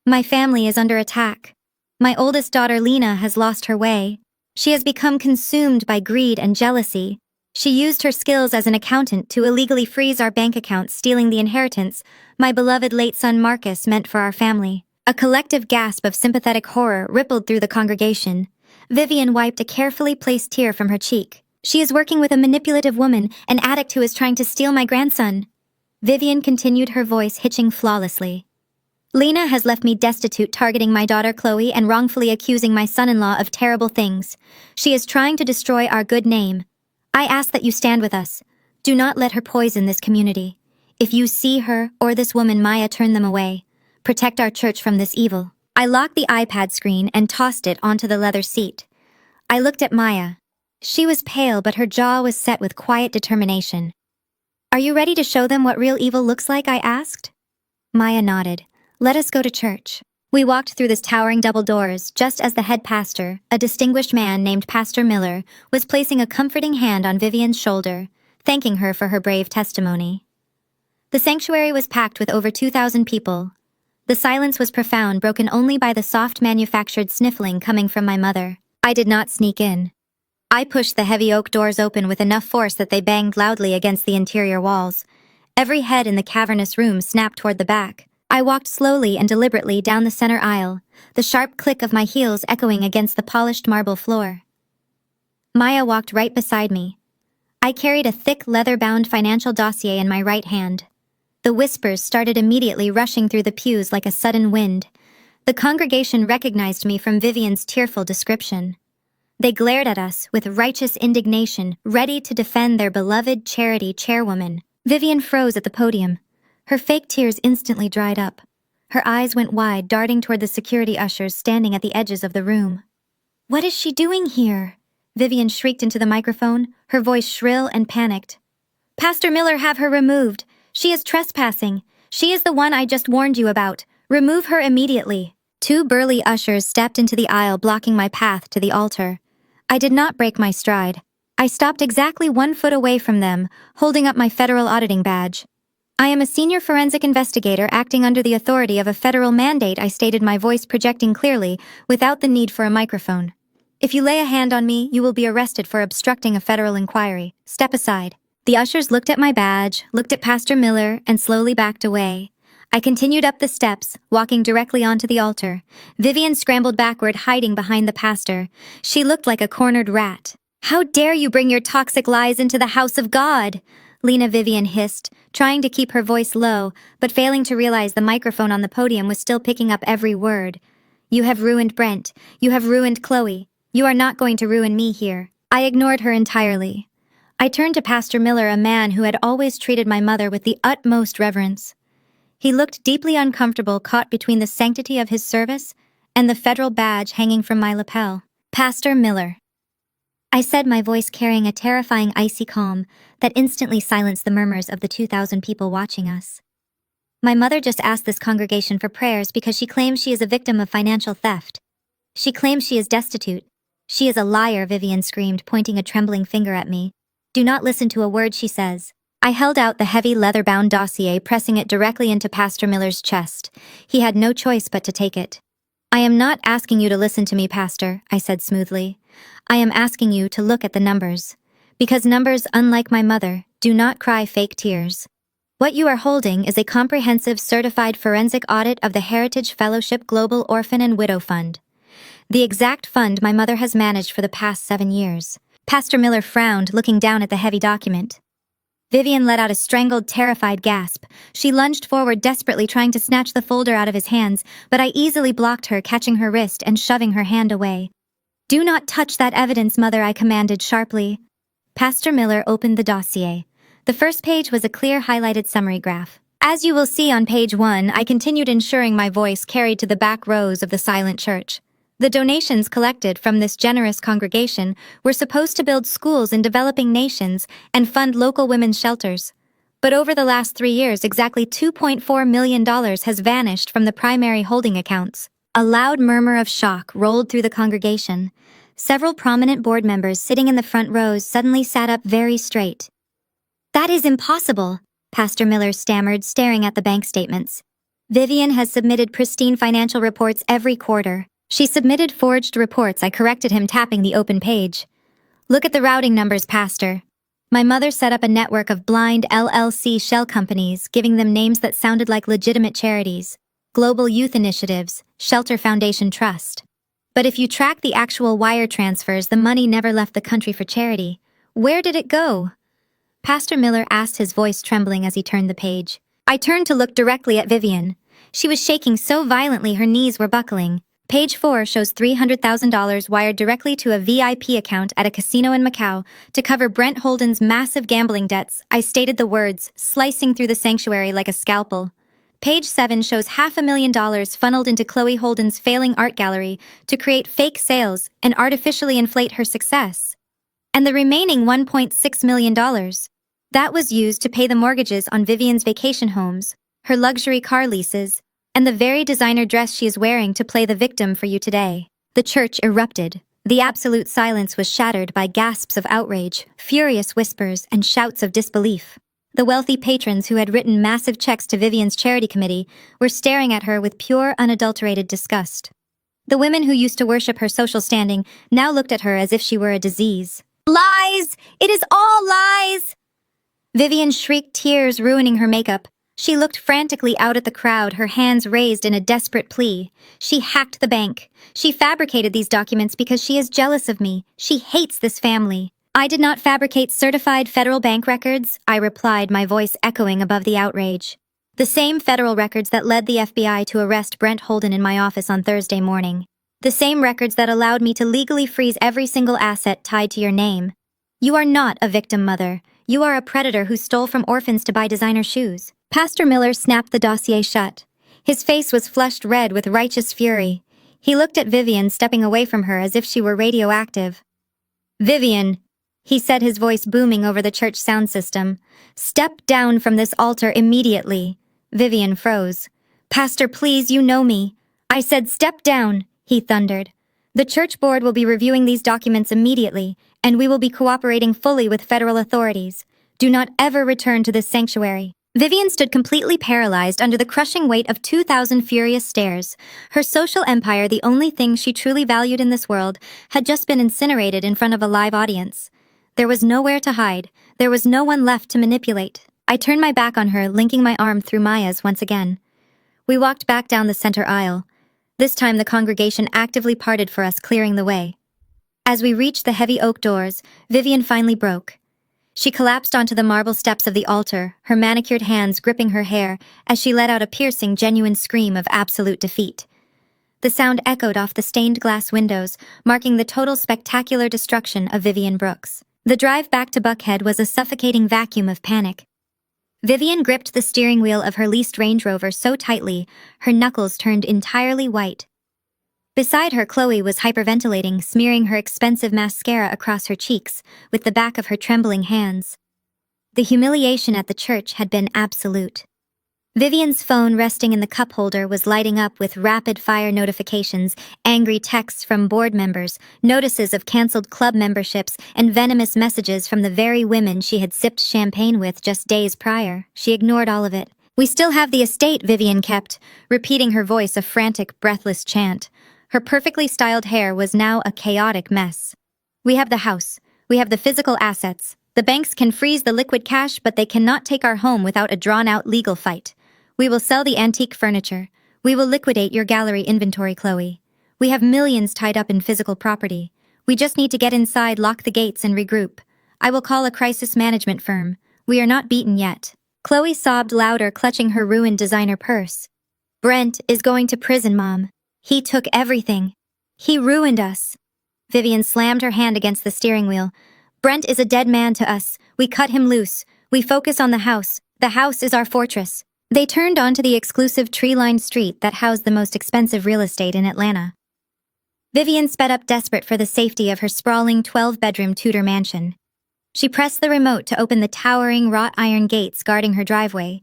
My family is under attack. My oldest daughter, Lena, has lost her way. She has become consumed by greed and jealousy. She used her skills as an accountant to illegally freeze our bank accounts, stealing the inheritance my beloved late son Marcus meant for our family. A collective gasp of sympathetic horror rippled through the congregation. Vivian wiped a carefully placed tear from her cheek. She is working with a manipulative woman, an addict who is trying to steal my grandson. Vivian continued, her voice hitching flawlessly. Lena has left me destitute, targeting my daughter Chloe and wrongfully accusing my son-in-law of terrible things. She is trying to destroy our good name. I ask that you stand with us. Do not let her poison this community. If you see her or this woman, Maya, turn them away. Protect our church from this evil. I locked the iPad screen and tossed it onto the leather seat. I looked at Maya. She was pale, but her jaw was set with quiet determination. Are you ready to show them what real evil looks like? I asked. Maya nodded. Let us go to church. We walked through the towering double doors just as the head pastor, a distinguished man named Pastor Miller, was placing a comforting hand on Vivian's shoulder, thanking her for her brave testimony. The sanctuary was packed with over 2,000 people. The silence was profound, broken only by the soft manufactured sniffling coming from my mother. I did not sneak in. I pushed the heavy oak doors open with enough force that they banged loudly against the interior walls. Every head in the cavernous room snapped toward the back. I walked slowly and deliberately down the center aisle, the sharp click of my heels echoing against the polished marble floor. Maya walked right beside me. I carried a thick leather-bound financial dossier in my right hand. The whispers started immediately rushing through the pews like a sudden wind. The congregation recognized me from Vivian's tearful description. They glared at us with righteous indignation, ready to defend their beloved charity chairwoman. Vivian froze at the podium. Her fake tears instantly dried up. Her eyes went wide, darting toward the security ushers standing at the edges of the room. What is she doing here? Vivian shrieked into the microphone, her voice shrill and panicked. Pastor Miller, have her removed. She is trespassing. She is the one I just warned you about. Remove her immediately. 2 burly ushers stepped into the aisle, blocking my path to the altar. I did not break my stride. I stopped exactly 1 foot away from them, holding up my federal auditing badge. I am a senior forensic investigator acting under the authority of a federal mandate, I stated, my voice projecting clearly, without the need for a microphone. If you lay a hand on me, you will be arrested for obstructing a federal inquiry. Step aside. The ushers looked at my badge, looked at Pastor Miller, and slowly backed away. I continued up the steps, walking directly onto the altar. Vivian scrambled backward, hiding behind the pastor. She looked like a cornered rat. How dare you bring your toxic lies into the house of God? Lena Vivian hissed, trying to keep her voice low, but failing to realize the microphone on the podium was still picking up every word. You have ruined Brent. You have ruined Chloe. You are not going to ruin me here. I ignored her entirely. I turned to Pastor Miller, a man who had always treated my mother with the utmost reverence. He looked deeply uncomfortable, caught between the sanctity of his service and the federal badge hanging from my lapel. Pastor Miller, I said, my voice carrying a terrifying icy calm that instantly silenced the murmurs of the 2,000 people watching us. My mother just asked this congregation for prayers because she claims she is a victim of financial theft. She claims she is destitute. She is a liar, Vivian screamed, pointing a trembling finger at me. Do not listen to a word she says. I held out the heavy leather-bound dossier, pressing it directly into Pastor Miller's chest. He had no choice but to take it. I am not asking you to listen to me, Pastor, I said smoothly. I am asking you to look at the numbers. Because numbers, unlike my mother, do not cry fake tears. What you are holding is a comprehensive certified forensic audit of the Heritage Fellowship Global Orphan and Widow Fund. The exact fund my mother has managed for the past 7 years. Pastor Miller frowned, looking down at the heavy document. Vivian let out a strangled, terrified gasp. She lunged forward, desperately trying to snatch the folder out of his hands, but I easily blocked her, catching her wrist and shoving her hand away. Do not touch that evidence, Mother, I commanded sharply. Pastor Miller opened the dossier. The first page was a clear, highlighted summary graph. As you will see on page 1, I continued, ensuring my voice carried to the back rows of the silent church. The donations collected from this generous congregation were supposed to build schools in developing nations and fund local women's shelters. But over the last 3 years, exactly $2.4 million has vanished from the primary holding accounts. A loud murmur of shock rolled through the congregation. Several prominent board members sitting in the front rows suddenly sat up very straight. That is impossible, Pastor Miller stammered, staring at the bank statements. Vivian has submitted pristine financial reports every quarter. She submitted forged reports, I corrected him, tapping the open page. Look at the routing numbers, Pastor. My mother set up a network of blind LLC shell companies, giving them names that sounded like legitimate charities. Global Youth Initiatives, Shelter Foundation Trust. But if you track the actual wire transfers, the money never left the country for charity. Where did it go? Pastor Miller asked, his voice trembling as he turned the page. I turned to look directly at Vivian. She was shaking so violently her knees were buckling. Page 4 shows $300,000 wired directly to a VIP account at a casino in Macau to cover Brent Holden's massive gambling debts. I stated the words, slicing through the sanctuary like a scalpel. Page 7 shows $500,000 funneled into Chloe Holden's failing art gallery to create fake sales and artificially inflate her success. And the remaining $1.6 million, that was used to pay the mortgages on Vivian's vacation homes, her luxury car leases, and the very designer dress she is wearing to play the victim for you today. The church erupted. The absolute silence was shattered by gasps of outrage, furious whispers, and shouts of disbelief. The wealthy patrons who had written massive checks to Vivian's charity committee were staring at her with pure, unadulterated disgust. The women who used to worship her social standing now looked at her as if she were a disease. Lies! It is all lies! Vivian shrieked, tears ruining her makeup. She looked frantically out at the crowd, her hands raised in a desperate plea. She hacked the bank. She fabricated these documents because she is jealous of me. She hates this family. I did not fabricate certified federal bank records, I replied, my voice echoing above the outrage. The same federal records that led the FBI to arrest Brent Holden in my office on Thursday morning. The same records that allowed me to legally freeze every single asset tied to your name. You are not a victim, Mother. You are a predator who stole from orphans to buy designer shoes. Pastor Miller snapped the dossier shut. His face was flushed red with righteous fury. He looked at Vivian, stepping away from her as if she were radioactive. Vivian, he said, his voice booming over the church sound system. Step down from this altar immediately. Vivian froze. Pastor, please, you know me. I said step down, he thundered. The church board will be reviewing these documents immediately, and we will be cooperating fully with federal authorities. Do not ever return to this sanctuary. Vivian stood completely paralyzed under the crushing weight of 2,000 furious stares. Her social empire, the only thing she truly valued in this world, had just been incinerated in front of a live audience. There was nowhere to hide. There was no one left to manipulate. I turned my back on her, linking my arm through Maya's once again. We walked back down the center aisle. This time the congregation actively parted for us, clearing the way. As we reached the heavy oak doors, Vivian finally broke. She collapsed onto the marble steps of the altar, her manicured hands gripping her hair as she let out a piercing, genuine scream of absolute defeat. The sound echoed off the stained glass windows, marking the total spectacular destruction of Vivian Brooks. The drive back to Buckhead was a suffocating vacuum of panic. Vivian gripped the steering wheel of her leased Range Rover so tightly, her knuckles turned entirely white. Beside her, Chloe was hyperventilating, smearing her expensive mascara across her cheeks with the back of her trembling hands. The humiliation at the church had been absolute. Vivian's phone resting in the cup holder was lighting up with rapid-fire notifications, angry texts from board members, notices of canceled club memberships, and venomous messages from the very women she had sipped champagne with just days prior. She ignored all of it. "We still have the estate," Vivian kept, repeating her voice a frantic, breathless chant. Her perfectly styled hair was now a chaotic mess. "We have the house. We have the physical assets. The banks can freeze the liquid cash, but they cannot take our home without a drawn-out legal fight. We will sell the antique furniture. We will liquidate your gallery inventory, Chloe. We have millions tied up in physical property. We just need to get inside, lock the gates, and regroup. I will call a crisis management firm. We are not beaten yet." Chloe sobbed louder, clutching her ruined designer purse. "Brent is going to prison, Mom. He took everything. He ruined us." Vivian slammed her hand against the steering wheel. "Brent is a dead man to us. We cut him loose. We focus on the house. The house is our fortress." They turned onto the exclusive tree-lined street that housed the most expensive real estate in Atlanta. Vivian sped up, desperate for the safety of her sprawling 12-bedroom Tudor mansion. She pressed the remote to open the towering wrought-iron gates guarding her driveway.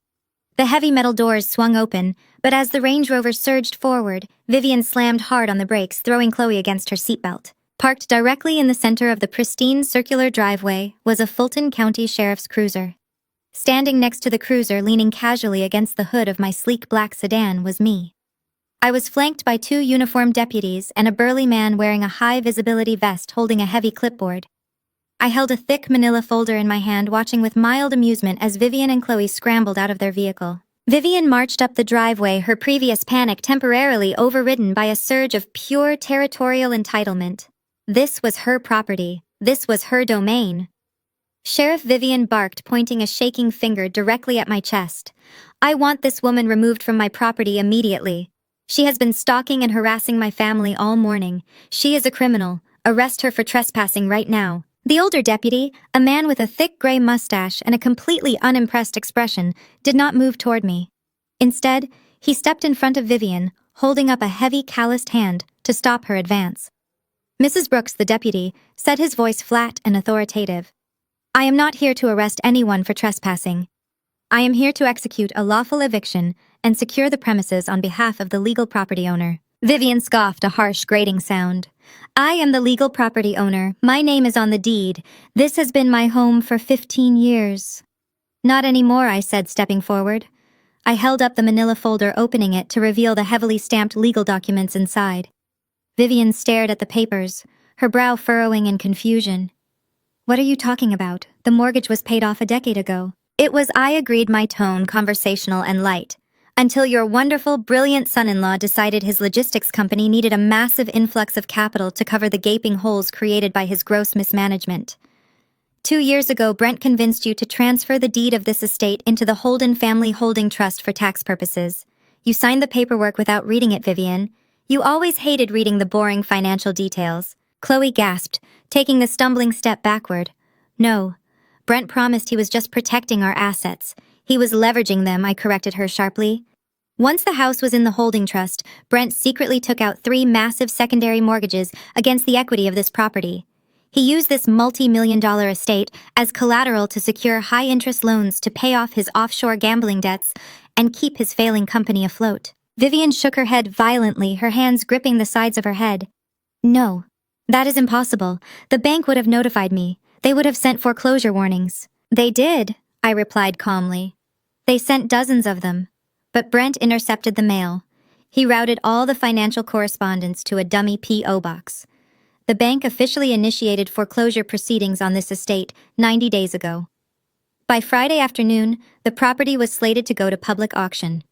The heavy metal doors swung open, but as the Range Rover surged forward, Vivian slammed hard on the brakes, throwing Chloe against her seatbelt. Parked directly in the center of the pristine circular driveway was a Fulton County Sheriff's cruiser. Standing next to the cruiser, leaning casually against the hood of my sleek black sedan, was me. I was flanked by 2 uniformed deputies and a burly man wearing a high-visibility vest holding a heavy clipboard. I held a thick manila folder in my hand, watching with mild amusement as Vivian and Chloe scrambled out of their vehicle. Vivian marched up the driveway, her previous panic temporarily overridden by a surge of pure territorial entitlement. This was her property. This was her domain. Sheriff Vivian barked, pointing a shaking finger directly at my chest. "I want this woman removed from my property immediately. She has been stalking and harassing my family all morning. She is a criminal. Arrest her for trespassing right now." The older deputy, a man with a thick gray mustache and a completely unimpressed expression, did not move toward me. Instead, he stepped in front of Vivian, holding up a heavy, calloused hand to stop her advance. "Mrs. Brooks," the deputy said, his voice flat and authoritative. "I am not here to arrest anyone for trespassing. I am here to execute a lawful eviction and secure the premises on behalf of the legal property owner." Vivian scoffed, a harsh, grating sound. "I am the legal property owner. My name is on the deed. This has been my home for 15 years. "Not anymore," I said, stepping forward. I held up the manila folder, opening it to reveal the heavily stamped legal documents inside. Vivian stared at the papers, her brow furrowing in confusion. "What are you talking about? The mortgage was paid off a decade ago." "It was," I agreed, my tone conversational and light, "until your wonderful, brilliant son-in-law decided his logistics company needed a massive influx of capital to cover the gaping holes created by his gross mismanagement. 2 years ago, Brent convinced you to transfer the deed of this estate into the Holden Family Holding Trust for tax purposes. You signed the paperwork without reading it, Vivian. You always hated reading the boring financial details." Chloe gasped, taking the stumbling step backward. "No. Brent promised he was just protecting our assets. He was leveraging them," I corrected her sharply. "Once the house was in the holding trust, Brent secretly took out 3 massive secondary mortgages against the equity of this property. He used this multi-million-dollar estate as collateral to secure high-interest loans to pay off his offshore gambling debts and keep his failing company afloat." Vivian shook her head violently, her hands gripping the sides of her head. "No. That is impossible. The bank would have notified me. They would have sent foreclosure warnings." "They did," I replied calmly. "They sent dozens of them. But Brent intercepted the mail. He routed all the financial correspondence to a dummy P.O. box. The bank officially initiated foreclosure proceedings on this estate 90 days ago. By Friday afternoon, the property was slated to go to public auction.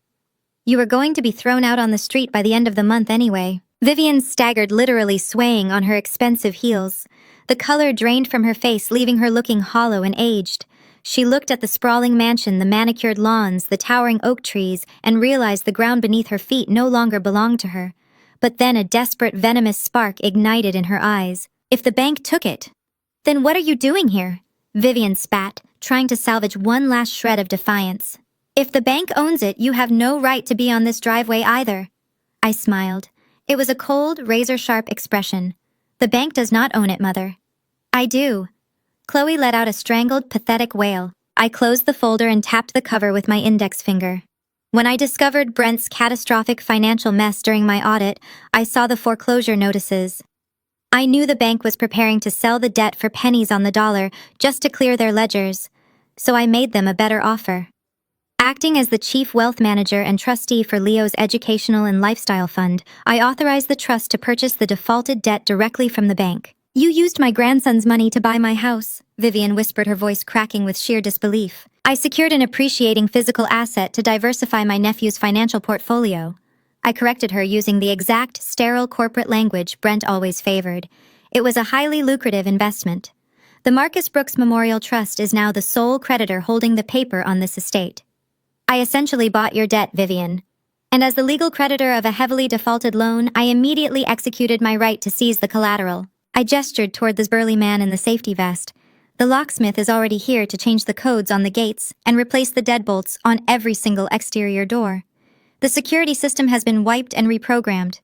You were going to be thrown out on the street by the end of the month anyway." Vivian staggered, literally swaying on her expensive heels. The color drained from her face, leaving her looking hollow and aged. She looked at the sprawling mansion, the manicured lawns, the towering oak trees, and realized the ground beneath her feet no longer belonged to her. But then a desperate, venomous spark ignited in her eyes. If the bank took it, then what are you doing here? Vivian spat, trying to salvage one last shred of defiance. If the bank owns it, you have no right to be on this driveway either. I smiled. It was a cold, razor-sharp expression. The bank does not own it, Mother. I do. Chloe let out a strangled, pathetic wail. I closed the folder and tapped the cover with my index finger. When I discovered Brent's catastrophic financial mess during my audit, I saw the foreclosure notices. I knew the bank was preparing to sell the debt for pennies on the dollar just to clear their ledgers, so I made them a better offer. Acting as the chief wealth manager and trustee for Leo's educational and lifestyle fund, I authorized the trust to purchase the defaulted debt directly from the bank. You used my grandson's money to buy my house, Vivian whispered, her voice cracking with sheer disbelief. I secured an appreciating physical asset to diversify my nephew's financial portfolio. I corrected her using the exact sterile corporate language Brent always favored. It was a highly lucrative investment. The Marcus Brooks Memorial Trust is now the sole creditor holding the paper on this estate. I essentially bought your debt, Vivian. And as the legal creditor of a heavily defaulted loan, I immediately executed my right to seize the collateral. I gestured toward the burly man in the safety vest. The locksmith is already here to change the codes on the gates and replace the deadbolts on every single exterior door. The security system has been wiped and reprogrammed.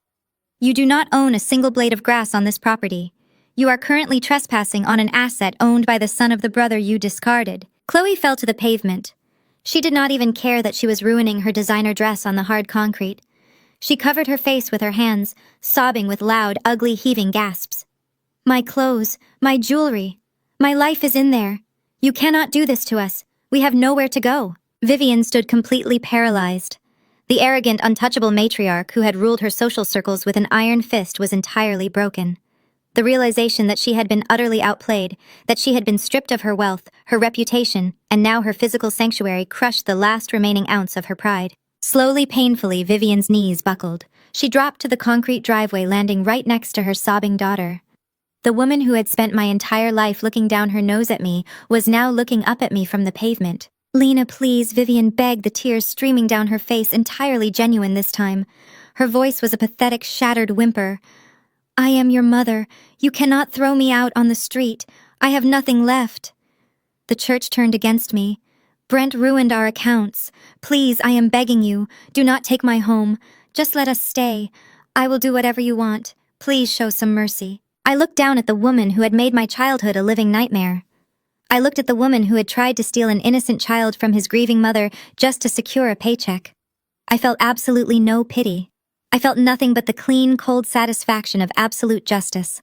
You do not own a single blade of grass on this property. You are currently trespassing on an asset owned by the son of the brother you discarded. Chloe fell to the pavement. She did not even care that she was ruining her designer dress on the hard concrete. She covered her face with her hands, sobbing with loud, ugly, heaving gasps. My clothes, my jewelry, my life is in there. You cannot do this to us. We have nowhere to go. Vivian stood completely paralyzed. The arrogant, untouchable matriarch who had ruled her social circles with an iron fist was entirely broken. The realization that she had been utterly outplayed, that she had been stripped of her wealth, her reputation, and now her physical sanctuary crushed the last remaining ounce of her pride. Slowly, painfully, Vivian's knees buckled. She dropped to the concrete driveway, landing right next to her sobbing daughter. The woman who had spent my entire life looking down her nose at me was now looking up at me from the pavement. Lena, please, Vivian begged, the tears streaming down her face, entirely genuine this time. Her voice was a pathetic, shattered whimper. I am your mother. You cannot throw me out on the street. I have nothing left. The church turned against me. Brent ruined our accounts. Please, I am begging you. Do not take my home. Just let us stay. I will do whatever you want. Please show some mercy. I looked down at the woman who had made my childhood a living nightmare. I looked at the woman who had tried to steal an innocent child from his grieving mother just to secure a paycheck. I felt absolutely no pity. I felt nothing but the clean, cold satisfaction of absolute justice.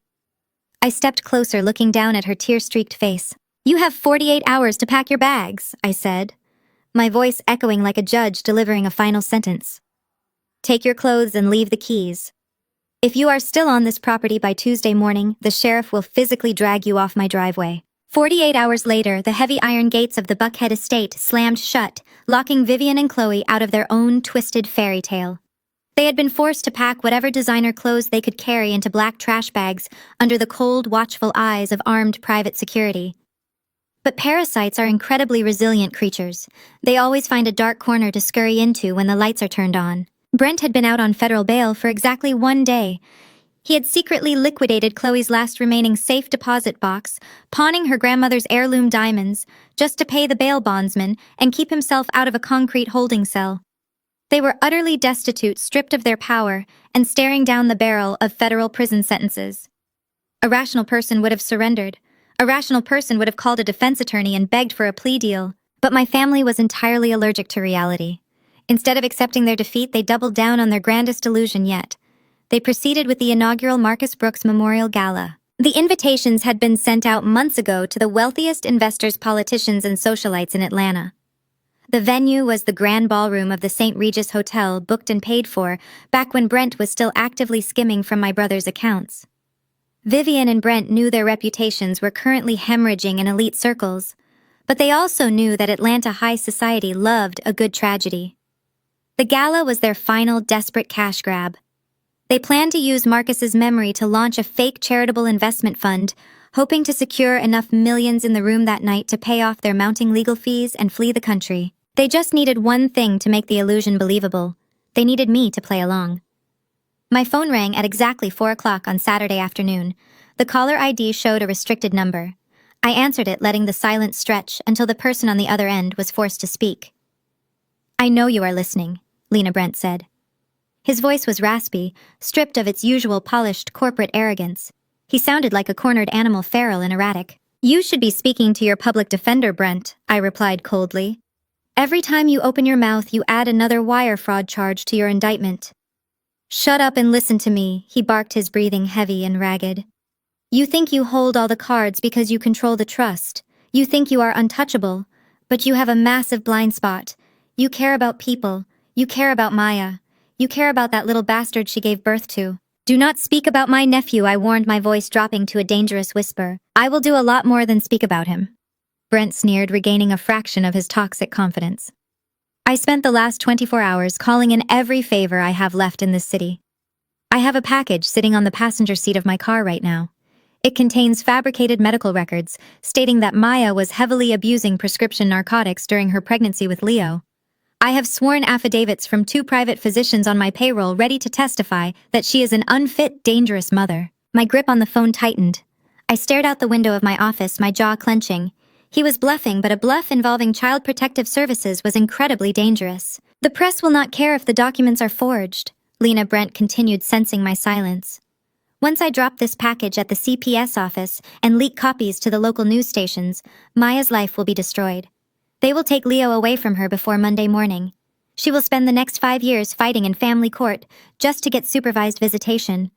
I stepped closer, looking down at her tear-streaked face. You have 48 hours to pack your bags, I said, my voice echoing like a judge delivering a final sentence. Take your clothes and leave the keys. If you are still on this property by Tuesday morning, the sheriff will physically drag you off my driveway. 48 hours later, the heavy iron gates of the Buckhead estate slammed shut, locking Vivian and Chloe out of their own twisted fairy tale. They had been forced to pack whatever designer clothes they could carry into black trash bags under the cold, watchful eyes of armed private security. But parasites are incredibly resilient creatures. They always find a dark corner to scurry into when the lights are turned on. Brent had been out on federal bail for exactly 1 day. He had secretly liquidated Chloe's last remaining safe deposit box, pawning her grandmother's heirloom diamonds, just to pay the bail bondsman and keep himself out of a concrete holding cell. They were utterly destitute, stripped of their power, and staring down the barrel of federal prison sentences. A rational person would have surrendered. A rational person would have called a defense attorney and begged for a plea deal. But my family was entirely allergic to reality. Instead of accepting their defeat, they doubled down on their grandest illusion yet. They proceeded with the inaugural Marcus Brooks Memorial Gala. The invitations had been sent out months ago to the wealthiest investors, politicians, and socialites in Atlanta. The venue was the grand ballroom of the St. Regis Hotel, booked and paid for, back when Brent was still actively skimming from my brother's accounts. Vivian and Brent knew their reputations were currently hemorrhaging in elite circles, but they also knew that Atlanta high society loved a good tragedy. The gala was their final desperate cash grab. They planned to use Marcus's memory to launch a fake charitable investment fund, hoping to secure enough millions in the room that night to pay off their mounting legal fees and flee the country. They just needed one thing to make the illusion believable. They needed me to play along. My phone rang at exactly 4 o'clock on Saturday afternoon. The caller ID showed a restricted number. I answered it, letting the silence stretch until the person on the other end was forced to speak. "I know you are listening," Lena Brent said. His voice was raspy, stripped of its usual polished corporate arrogance. He sounded like a cornered animal, feral and erratic. "You should be speaking to your public defender, Brent," I replied coldly. "Every time you open your mouth, you add another wire fraud charge to your indictment." "Shut up and listen to me," he barked, his breathing heavy and ragged. "You think you hold all the cards because you control the trust. You think you are untouchable, but you have a massive blind spot. You care about people. You care about Maya. You care about that little bastard she gave birth to. Do not speak about my nephew," I warned, my voice dropping to a dangerous whisper. "I will do a lot more than speak about him." Brent sneered, regaining a fraction of his toxic confidence. "I spent the last 24 hours calling in every favor I have left in this city. I have a package sitting on the passenger seat of my car right now. It contains fabricated medical records stating that Maya was heavily abusing prescription narcotics during her pregnancy with Leo. I have sworn affidavits from 2 private physicians on my payroll ready to testify that she is an unfit, dangerous mother." My grip on the phone tightened. I stared out the window of my office, my jaw clenching. He was bluffing, but a bluff involving Child Protective Services was incredibly dangerous. "The press will not care if the documents are forged," Lena Brent continued, sensing my silence. "Once I drop this package at the CPS office and leak copies to the local news stations, Maya's life will be destroyed. They will take Leo away from her before Monday morning. She will spend the next 5 years fighting in family court just to get supervised visitation.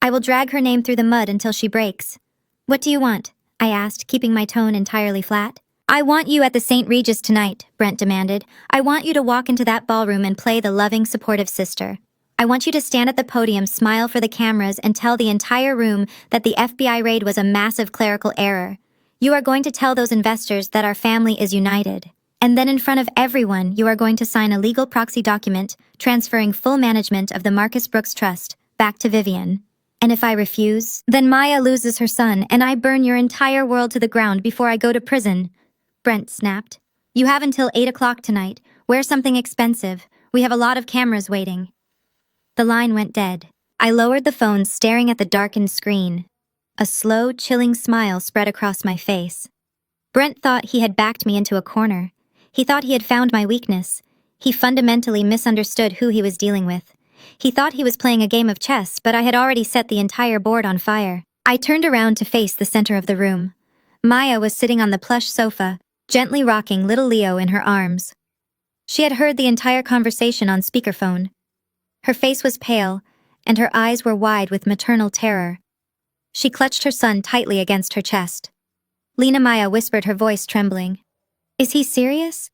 I will drag her name through the mud until she breaks." "What do you want?" I asked, keeping my tone entirely flat. "I want you at the St. Regis tonight," Brent demanded. "I want you to walk into that ballroom and play the loving, supportive sister. I want you to stand at the podium, smile for the cameras, and tell the entire room that the FBI raid was a massive clerical error. You are going to tell those investors that our family is united. And then in front of everyone, you are going to sign a legal proxy document transferring full management of the Marcus Brooks Trust back to Vivian. And if I refuse, then Maya loses her son and I burn your entire world to the ground before I go to prison," Brent snapped. "You have until 8 o'clock tonight. Wear something expensive. We have a lot of cameras waiting." The line went dead. I lowered the phone, staring at the darkened screen. A slow, chilling smile spread across my face. Brent thought he had backed me into a corner. He thought he had found my weakness. He fundamentally misunderstood who he was dealing with. He thought he was playing a game of chess, but I had already set the entire board on fire. I turned around to face the center of the room. Maya was sitting on the plush sofa, gently rocking little Leo in her arms. She had heard the entire conversation on speakerphone. Her face was pale, and her eyes were wide with maternal terror. She clutched her son tightly against her chest. Lena, Maya whispered, her voice trembling. "Is he serious?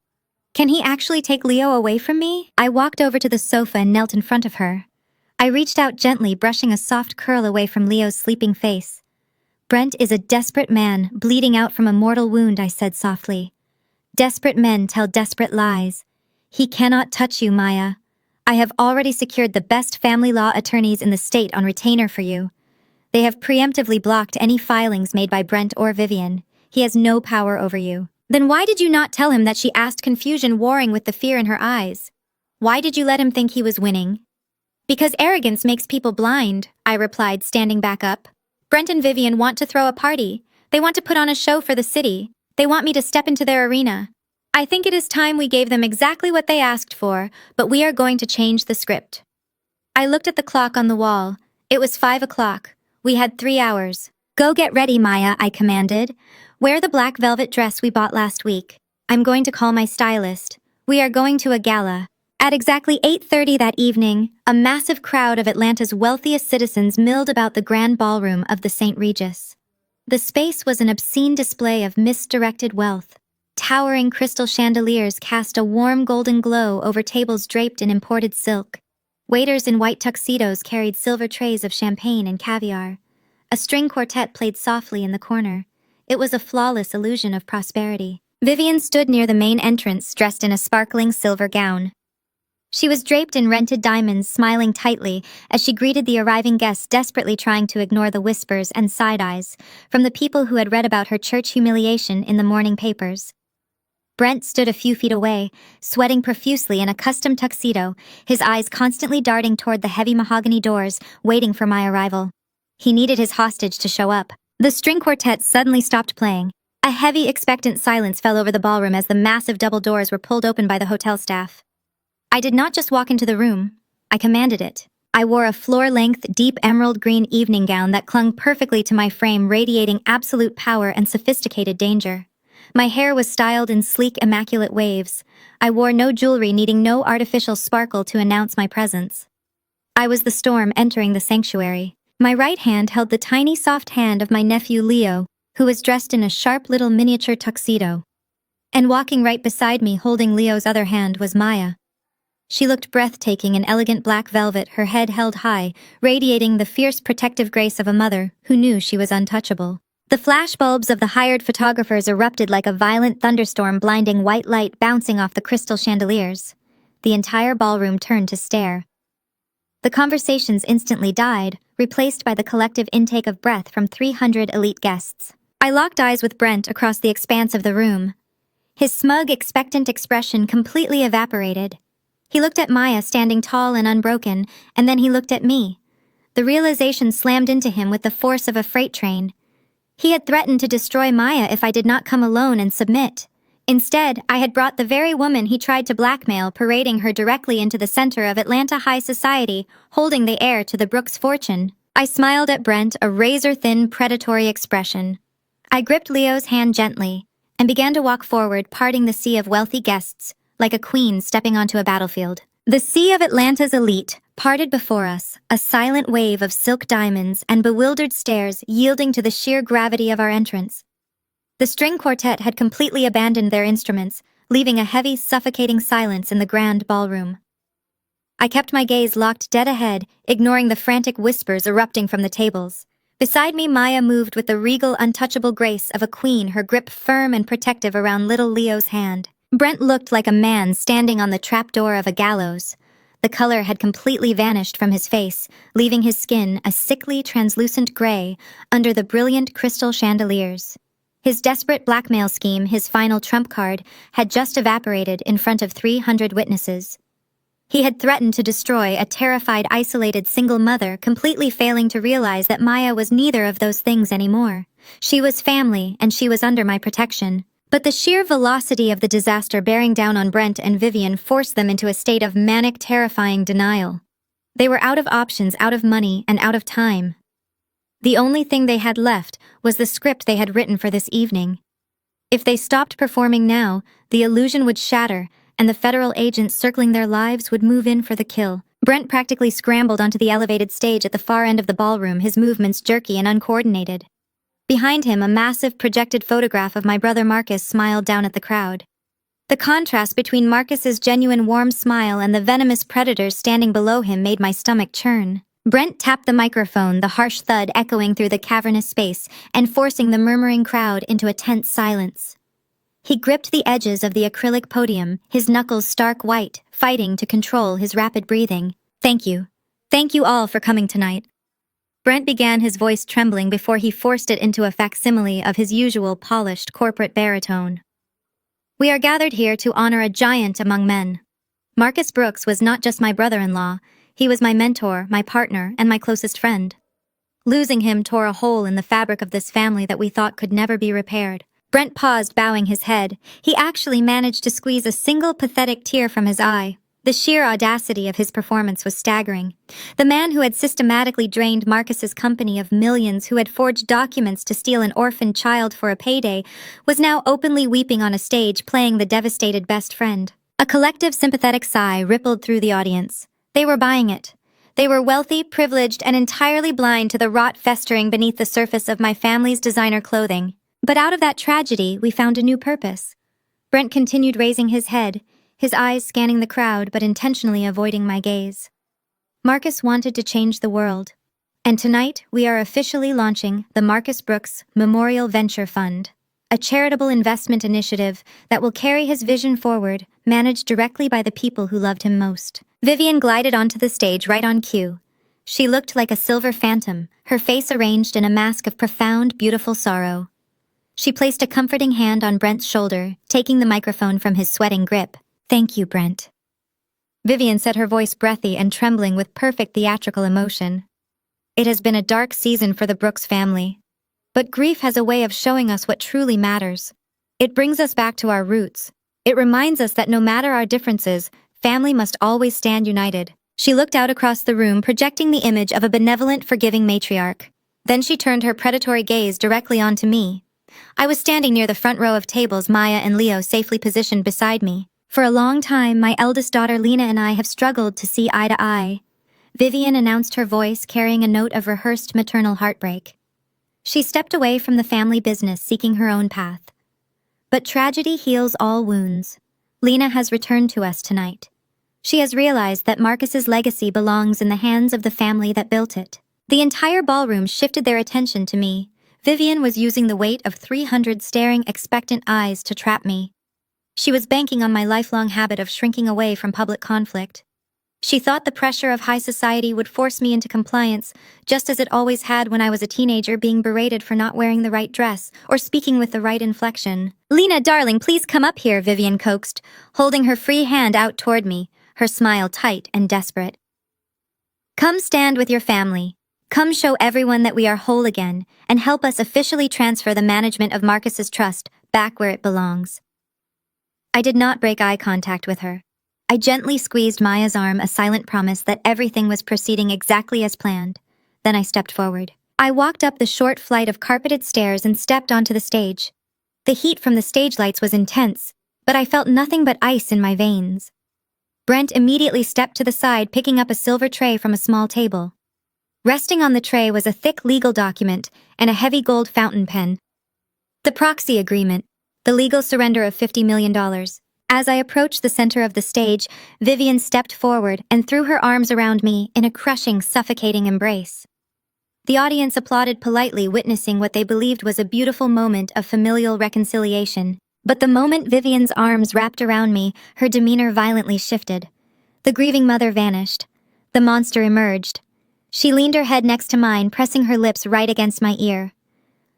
Can he actually take Leo away from me?" I walked over to the sofa and knelt in front of her. I reached out gently, brushing a soft curl away from Leo's sleeping face. "Brent is a desperate man, bleeding out from a mortal wound," I said softly. "Desperate men tell desperate lies. He cannot touch you, Maya. I have already secured the best family law attorneys in the state on retainer for you. They have preemptively blocked any filings made by Brent or Vivian. He has no power over you." "Then why did you not tell him that?" she asked, confusion warring with the fear in her eyes. "Why did you let him think he was winning?" "Because arrogance makes people blind," I replied, standing back up. "Brent and Vivian want to throw a party. They want to put on a show for the city. They want me to step into their arena. I think it is time we gave them exactly what they asked for, but we are going to change the script." I looked at the clock on the wall. It was 5 o'clock. We had 3 hours. "Go get ready, Maya," I commanded. "Wear the black velvet dress we bought last week. I'm going to call my stylist. We are going to a gala." At exactly 8:30 that evening, a massive crowd of Atlanta's wealthiest citizens milled about the grand ballroom of the St. Regis. The space was an obscene display of misdirected wealth. Towering crystal chandeliers cast a warm golden glow over tables draped in imported silk. Waiters in white tuxedos carried silver trays of champagne and caviar. A string quartet played softly in the corner. It was a flawless illusion of prosperity. Vivian stood near the main entrance, dressed in a sparkling silver gown. She was draped in rented diamonds, smiling tightly as she greeted the arriving guests, desperately trying to ignore the whispers and side-eyes from the people who had read about her church humiliation in the morning papers. Brent stood a few feet away, sweating profusely in a custom tuxedo, his eyes constantly darting toward the heavy mahogany doors, waiting for my arrival. He needed his hostage to show up. The string quartet suddenly stopped playing. A heavy, expectant silence fell over the ballroom as the massive double doors were pulled open by the hotel staff. I did not just walk into the room, I commanded it. I wore a floor-length, deep emerald green evening gown that clung perfectly to my frame, radiating absolute power and sophisticated danger. My hair was styled in sleek, immaculate waves. I wore no jewelry, needing no artificial sparkle to announce my presence. I was the storm entering the sanctuary. My right hand held the tiny, soft hand of my nephew Leo, who was dressed in a sharp little miniature tuxedo. And walking right beside me, holding Leo's other hand, was Maya. She looked breathtaking in elegant black velvet, her head held high, radiating the fierce protective grace of a mother who knew she was untouchable. The flashbulbs of the hired photographers erupted like a violent thunderstorm, blinding white light bouncing off the crystal chandeliers. The entire ballroom turned to stare. The conversations instantly died, replaced by the collective intake of breath from 300 elite guests. I locked eyes with Brent across the expanse of the room. His smug, expectant expression completely evaporated. He looked at Maya standing tall and unbroken, and then he looked at me. The realization slammed into him with the force of a freight train. He had threatened to destroy Maya if I did not come alone and submit. Instead, I had brought the very woman he tried to blackmail, parading her directly into the center of Atlanta high society, holding the heir to the Brooks fortune. I smiled at Brent, a razor-thin, predatory expression. I gripped Leo's hand gently and began to walk forward, parting the sea of wealthy guests, like a queen stepping onto a battlefield. The sea of Atlanta's elite parted before us, a silent wave of silk diamonds and bewildered stares yielding to the sheer gravity of our entrance. The string quartet had completely abandoned their instruments, leaving a heavy, suffocating silence in the grand ballroom. I kept my gaze locked dead ahead, ignoring the frantic whispers erupting from the tables. Beside me, Maya moved with the regal, untouchable grace of a queen, her grip firm and protective around little Leo's hand. Brent looked like a man standing on the trapdoor of a gallows. The color had completely vanished from his face, leaving his skin a sickly, translucent gray under the brilliant crystal chandeliers. His desperate blackmail scheme, his final trump card, had just evaporated in front of 300 witnesses. He had threatened to destroy a terrified, isolated single mother, completely failing to realize that Maya was neither of those things anymore. She was family, and she was under my protection. But the sheer velocity of the disaster bearing down on Brent and Vivian forced them into a state of manic, terrifying denial. They were out of options, out of money, and out of time. The only thing they had left was the script they had written for this evening. If they stopped performing now, the illusion would shatter, and the federal agents circling their lives would move in for the kill. Brent practically scrambled onto the elevated stage at the far end of the ballroom, his movements jerky and uncoordinated. Behind him, a massive projected photograph of my brother Marcus smiled down at the crowd. The contrast between Marcus's genuine warm smile and the venomous predators standing below him made my stomach churn. Brent tapped the microphone, the harsh thud echoing through the cavernous space and forcing the murmuring crowd into a tense silence. He gripped the edges of the acrylic podium, his knuckles stark white, fighting to control his rapid breathing. Thank you. Thank you all for coming tonight. Brent began, his voice trembling before he forced it into a facsimile of his usual polished corporate baritone. We are gathered here to honor a giant among men. Marcus Brooks was not just my brother-in-law, he was my mentor, my partner, and my closest friend. Losing him tore a hole in the fabric of this family that we thought could never be repaired. Brent paused, bowing his head. He actually managed to squeeze a single pathetic tear from his eye. The sheer audacity of his performance was staggering. The man who had systematically drained Marcus's company of millions, who had forged documents to steal an orphaned child for a payday, was now openly weeping on a stage, playing the devastated best friend. A collective sympathetic sigh rippled through the audience. They were buying it. They were wealthy, privileged, and entirely blind to the rot festering beneath the surface of my family's designer clothing. But out of that tragedy, we found a new purpose. Brent continued raising his head, his eyes scanning the crowd but intentionally avoiding my gaze. Marcus wanted to change the world. And tonight, we are officially launching the Marcus Brooks Memorial Venture Fund. a charitable investment initiative that will carry his vision forward, managed directly by the people who loved him most. Vivian glided onto the stage right on cue. She looked like a silver phantom, her face arranged in a mask of profound, beautiful sorrow. She placed a comforting hand on Brent's shoulder, taking the microphone from his sweating grip. "Thank you, Brent." Vivian said, her voice breathy and trembling with perfect theatrical emotion. "It has been a dark season for the Brooks family. But grief has a way of showing us what truly matters. It brings us back to our roots. It reminds us that no matter our differences, family must always stand united." She looked out across the room, projecting the image of a benevolent, forgiving matriarch. Then she turned her predatory gaze directly onto me. I was standing near the front row of tables, Maya and Leo safely positioned beside me. "For a long time, my eldest daughter Lena and I have struggled to see eye to eye," Vivian announced, her voice carrying a note of rehearsed maternal heartbreak. She stepped away from the family business, seeking her own path. But tragedy heals all wounds. Lena has returned to us tonight. She has realized that Marcus's legacy belongs in the hands of the family that built it. The entire ballroom shifted their attention to me. Vivian was using the weight of 300 staring, expectant eyes to trap me. She was banking on my lifelong habit of shrinking away from public conflict. She thought the pressure of high society would force me into compliance, just as it always had when I was a teenager, being berated for not wearing the right dress or speaking with the right inflection. "Lena, darling, please come up here," Vivian coaxed, holding her free hand out toward me, her smile tight and desperate. "Come stand with your family. Come show everyone that we are whole again, and help us officially transfer the management of Marcus's trust back where it belongs." I did not break eye contact with her. I gently squeezed Maya's arm, a silent promise that everything was proceeding exactly as planned. Then I stepped forward. I walked up the short flight of carpeted stairs and stepped onto the stage. The heat from the stage lights was intense, but I felt nothing but ice in my veins. Brent immediately stepped to the side, picking up a silver tray from a small table. Resting on the tray was a thick legal document and a heavy gold fountain pen. The proxy agreement, the legal surrender of $50 million. As I approached the center of the stage, Vivian stepped forward and threw her arms around me in a crushing, suffocating embrace. The audience applauded politely, witnessing what they believed was a beautiful moment of familial reconciliation. But the moment Vivian's arms wrapped around me, her demeanor violently shifted. The grieving mother vanished. The monster emerged. She leaned her head next to mine, pressing her lips right against my ear.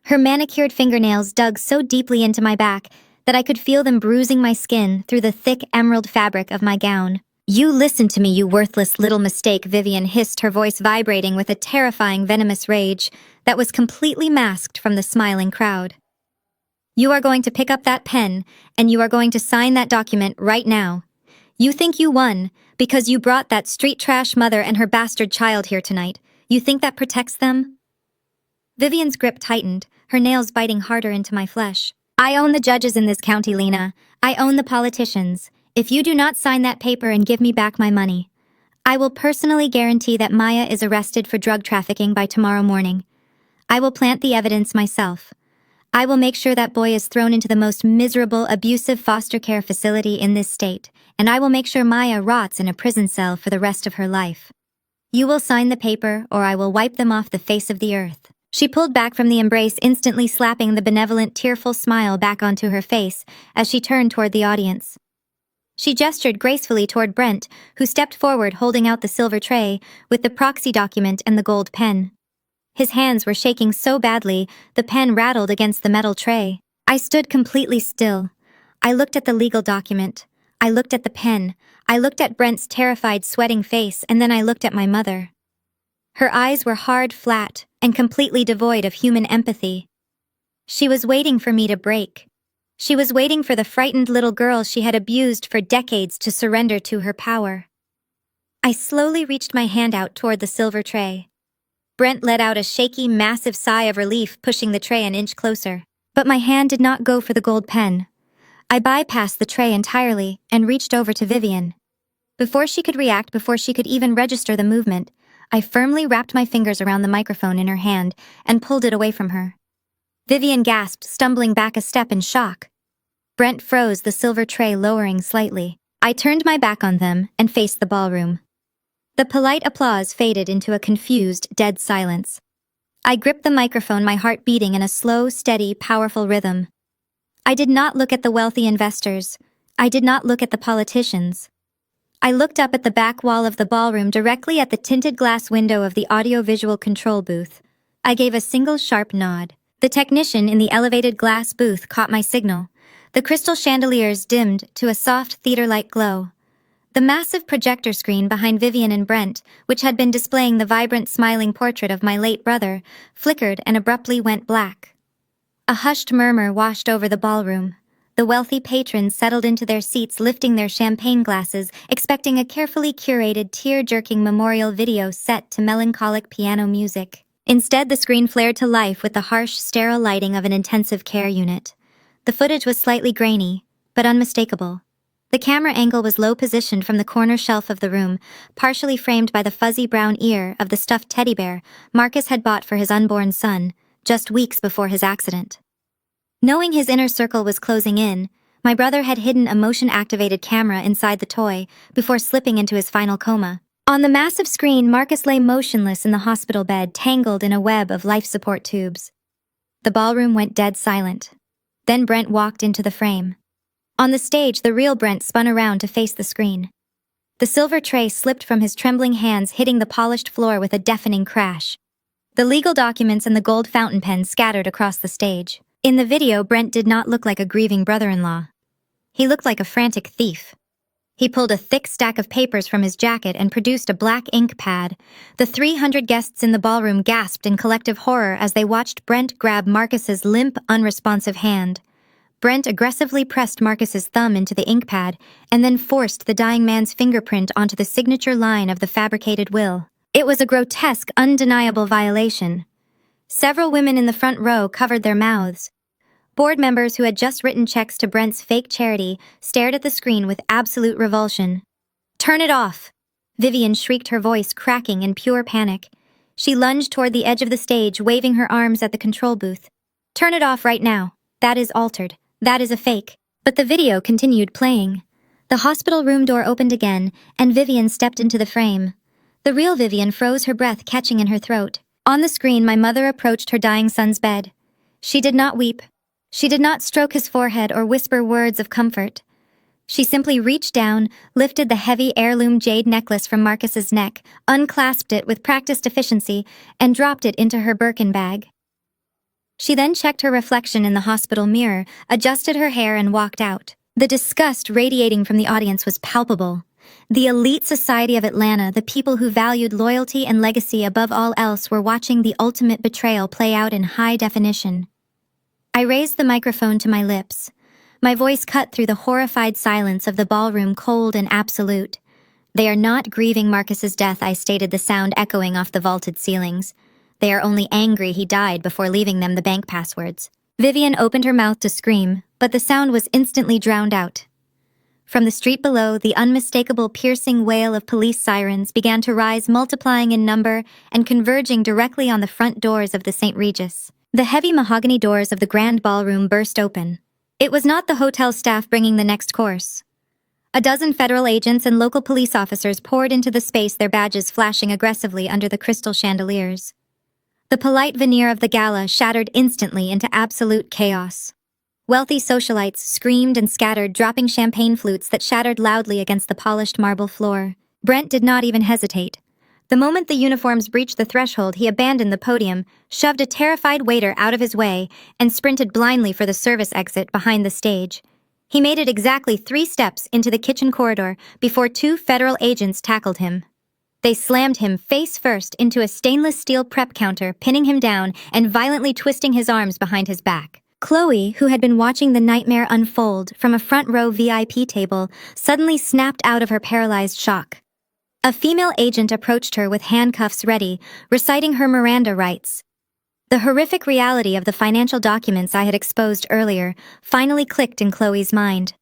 Her manicured fingernails dug so deeply into my back that I could feel them bruising my skin through the thick emerald fabric of my gown. "You listen to me, you worthless little mistake," Vivian hissed, her voice vibrating with a terrifying, venomous rage that was completely masked from the smiling crowd. "You are going to pick up that pen, and you are going to sign that document right now. You think you won because you brought that street trash mother and her bastard child here tonight. You think that protects them?" Vivian's grip tightened, her nails biting harder into my flesh. "I own the judges in this county, Lena. I own the politicians. If you do not sign that paper and give me back my money, I will personally guarantee that Maya is arrested for drug trafficking by tomorrow morning. I will plant the evidence myself. I will make sure that boy is thrown into the most miserable, abusive foster care facility in this state, and I will make sure Maya rots in a prison cell for the rest of her life. You will sign the paper, or I will wipe them off the face of the earth." She pulled back from the embrace, instantly slapping the benevolent, tearful smile back onto her face as she turned toward the audience. She gestured gracefully toward Brent, who stepped forward holding out the silver tray with the proxy document and the gold pen. His hands were shaking so badly, the pen rattled against the metal tray. I stood completely still. I looked at the legal document. I looked at the pen. I looked at Brent's terrified, sweating face, and then I looked at my mother. Her eyes were hard, flat, and completely devoid of human empathy. She was waiting for me to break. She was waiting for the frightened little girl she had abused for decades to surrender to her power. I slowly reached my hand out toward the silver tray. Brent let out a shaky, massive sigh of relief, pushing the tray an inch closer. But my hand did not go for the gold pen. I bypassed the tray entirely and reached over to Vivian. Before she could react, before she could even register the movement, I firmly wrapped my fingers around the microphone in her hand and pulled it away from her. Vivian gasped, stumbling back a step in shock. Brent froze, the silver tray lowering slightly. I turned my back on them and faced the ballroom. The polite applause faded into a confused, dead silence. I gripped the microphone, my heart beating in a slow, steady, powerful rhythm. I did not look at the wealthy investors. I did not look at the politicians. I looked up at the back wall of the ballroom directly at the tinted glass window of the audio-visual control booth. I gave a single sharp nod. The technician in the elevated glass booth caught my signal. The crystal chandeliers dimmed to a soft theater-like glow. The massive projector screen behind Vivian and Brent, which had been displaying the vibrant smiling portrait of my late brother, flickered and abruptly went black. A hushed murmur washed over the ballroom. The wealthy patrons settled into their seats, lifting their champagne glasses, expecting a carefully curated, tear-jerking memorial video set to melancholic piano music. Instead, the screen flared to life with the harsh, sterile lighting of an intensive care unit. The footage was slightly grainy, but unmistakable. The camera angle was low-positioned from the corner shelf of the room, partially framed by the fuzzy brown ear of the stuffed teddy bear Marcus had bought for his unborn son, just weeks before his accident. Knowing his inner circle was closing in, my brother had hidden a motion-activated camera inside the toy before slipping into his final coma. On the massive screen, Marcus lay motionless in the hospital bed, tangled in a web of life support tubes. The ballroom went dead silent. Then Brent walked into the frame. On the stage, the real Brent spun around to face the screen. The silver tray slipped from his trembling hands, hitting the polished floor with a deafening crash. The legal documents and the gold fountain pen scattered across the stage. In the video, Brent did not look like a grieving brother-in-law. He looked like a frantic thief. He pulled a thick stack of papers from his jacket and produced a black ink pad. The 300 guests in the ballroom gasped in collective horror as they watched Brent grab Marcus's limp, unresponsive hand. Brent aggressively pressed Marcus's thumb into the ink pad and then forced the dying man's fingerprint onto the signature line of the fabricated will. It was a grotesque, undeniable violation. Several women in the front row covered their mouths. Board members who had just written checks to Brent's fake charity stared at the screen with absolute revulsion. "Turn it off!" Vivian shrieked, her voice cracking in pure panic. She lunged toward the edge of the stage, waving her arms at the control booth. "Turn it off right now. That is altered. That is a fake." But the video continued playing. The hospital room door opened again, and Vivian stepped into the frame. The real Vivian froze, her breath catching in her throat. On the screen, my mother approached her dying son's bed. She did not weep. She did not stroke his forehead or whisper words of comfort. She simply reached down, lifted the heavy heirloom jade necklace from Marcus's neck, unclasped it with practiced efficiency, and dropped it into her Birkin bag. She then checked her reflection in the hospital mirror, adjusted her hair, and walked out. The disgust radiating from the audience was palpable. The elite society of Atlanta, the people who valued loyalty and legacy above all else, were watching the ultimate betrayal play out in high definition. I raised the microphone to my lips. My voice cut through the horrified silence of the ballroom, cold and absolute. "They are not grieving Marcus's death," I stated, the sound echoing off the vaulted ceilings. "They are only angry he died before leaving them the bank passwords." Vivian opened her mouth to scream, but the sound was instantly drowned out. From the street below, the unmistakable piercing wail of police sirens began to rise, multiplying in number and converging directly on the front doors of the St. Regis. The heavy mahogany doors of the grand ballroom burst open. It was not the hotel staff bringing the next course. A dozen federal agents and local police officers poured into the space, their badges flashing aggressively under the crystal chandeliers. The polite veneer of the gala shattered instantly into absolute chaos. Wealthy socialites screamed and scattered, dropping champagne flutes that shattered loudly against the polished marble floor. Brent did not even hesitate. The moment the uniforms breached the threshold, he abandoned the podium, shoved a terrified waiter out of his way, and sprinted blindly for the service exit behind the stage. He made it exactly 3 steps into the kitchen corridor before 2 federal agents tackled him. They slammed him face first into a stainless steel prep counter, pinning him down and violently twisting his arms behind his back. Chloe, who had been watching the nightmare unfold from a front-row VIP table, suddenly snapped out of her paralyzed shock. A female agent approached her with handcuffs ready, reciting her Miranda rights. The horrific reality of the financial documents I had exposed earlier finally clicked in Chloe's mind.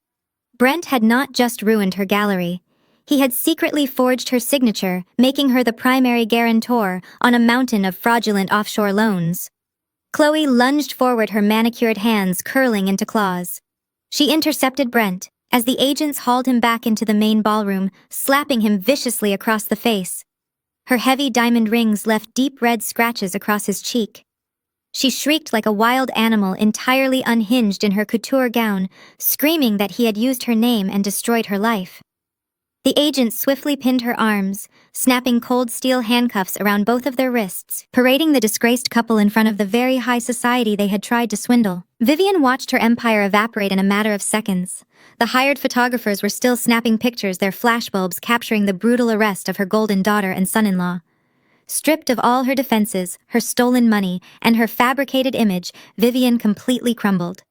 Brent had not just ruined her gallery. He had secretly forged her signature, making her the primary guarantor on a mountain of fraudulent offshore loans. Chloe lunged forward, her manicured hands curling into claws. She intercepted Brent as the agents hauled him back into the main ballroom, slapping him viciously across the face. Her heavy diamond rings left deep red scratches across his cheek. She shrieked like a wild animal entirely unhinged in her couture gown, screaming that he had used her name and destroyed her life. The agent swiftly pinned her arms, snapping cold steel handcuffs around both of their wrists, parading the disgraced couple in front of the very high society they had tried to swindle. Vivian watched her empire evaporate in a matter of seconds. The hired photographers were still snapping pictures, their flashbulbs capturing the brutal arrest of her golden daughter and son-in-law. Stripped of all her defenses, her stolen money, and her fabricated image, Vivian completely crumbled.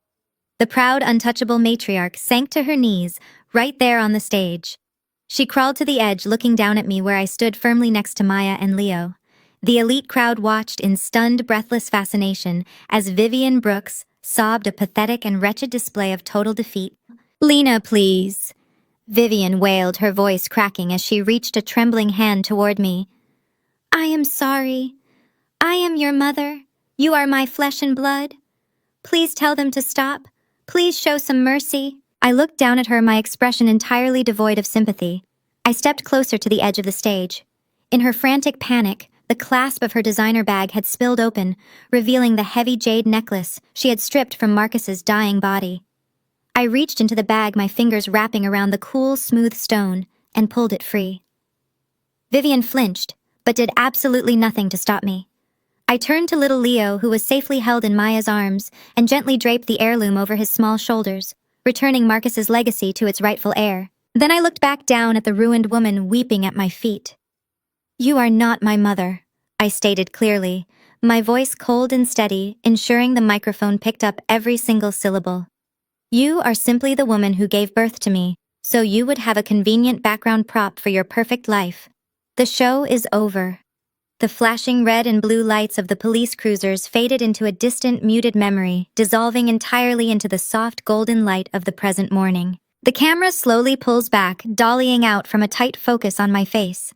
The proud, untouchable matriarch sank to her knees, right there on the stage. She crawled to the edge, looking down at me where I stood firmly next to Maya and Leo. The elite crowd watched in stunned, breathless fascination as Vivian Brooks sobbed a pathetic and wretched display of total defeat. "Lena, please," Vivian wailed, her voice cracking as she reached a trembling hand toward me. "I am sorry. I am your mother. You are my flesh and blood. Please tell them to stop. Please show some mercy." I looked down at her, my expression entirely devoid of sympathy. I stepped closer to the edge of the stage. In her frantic panic, the clasp of her designer bag had spilled open, revealing the heavy jade necklace she had stripped from Marcus's dying body. I reached into the bag, my fingers wrapping around the cool, smooth stone, and pulled it free. Vivian flinched, but did absolutely nothing to stop me. I turned to little Leo, who was safely held in Maya's arms, and gently draped the heirloom over his small shoulders, returning Marcus's legacy to its rightful heir. Then I looked back down at the ruined woman weeping at my feet. "You are not my mother," I stated clearly, my voice cold and steady, ensuring the microphone picked up every single syllable. "You are simply the woman who gave birth to me, so you would have a convenient background prop for your perfect life. The show is over." The flashing red and blue lights of the police cruisers faded into a distant, muted memory, dissolving entirely into the soft golden light of the present morning. The camera slowly pulls back, dollying out from a tight focus on my face.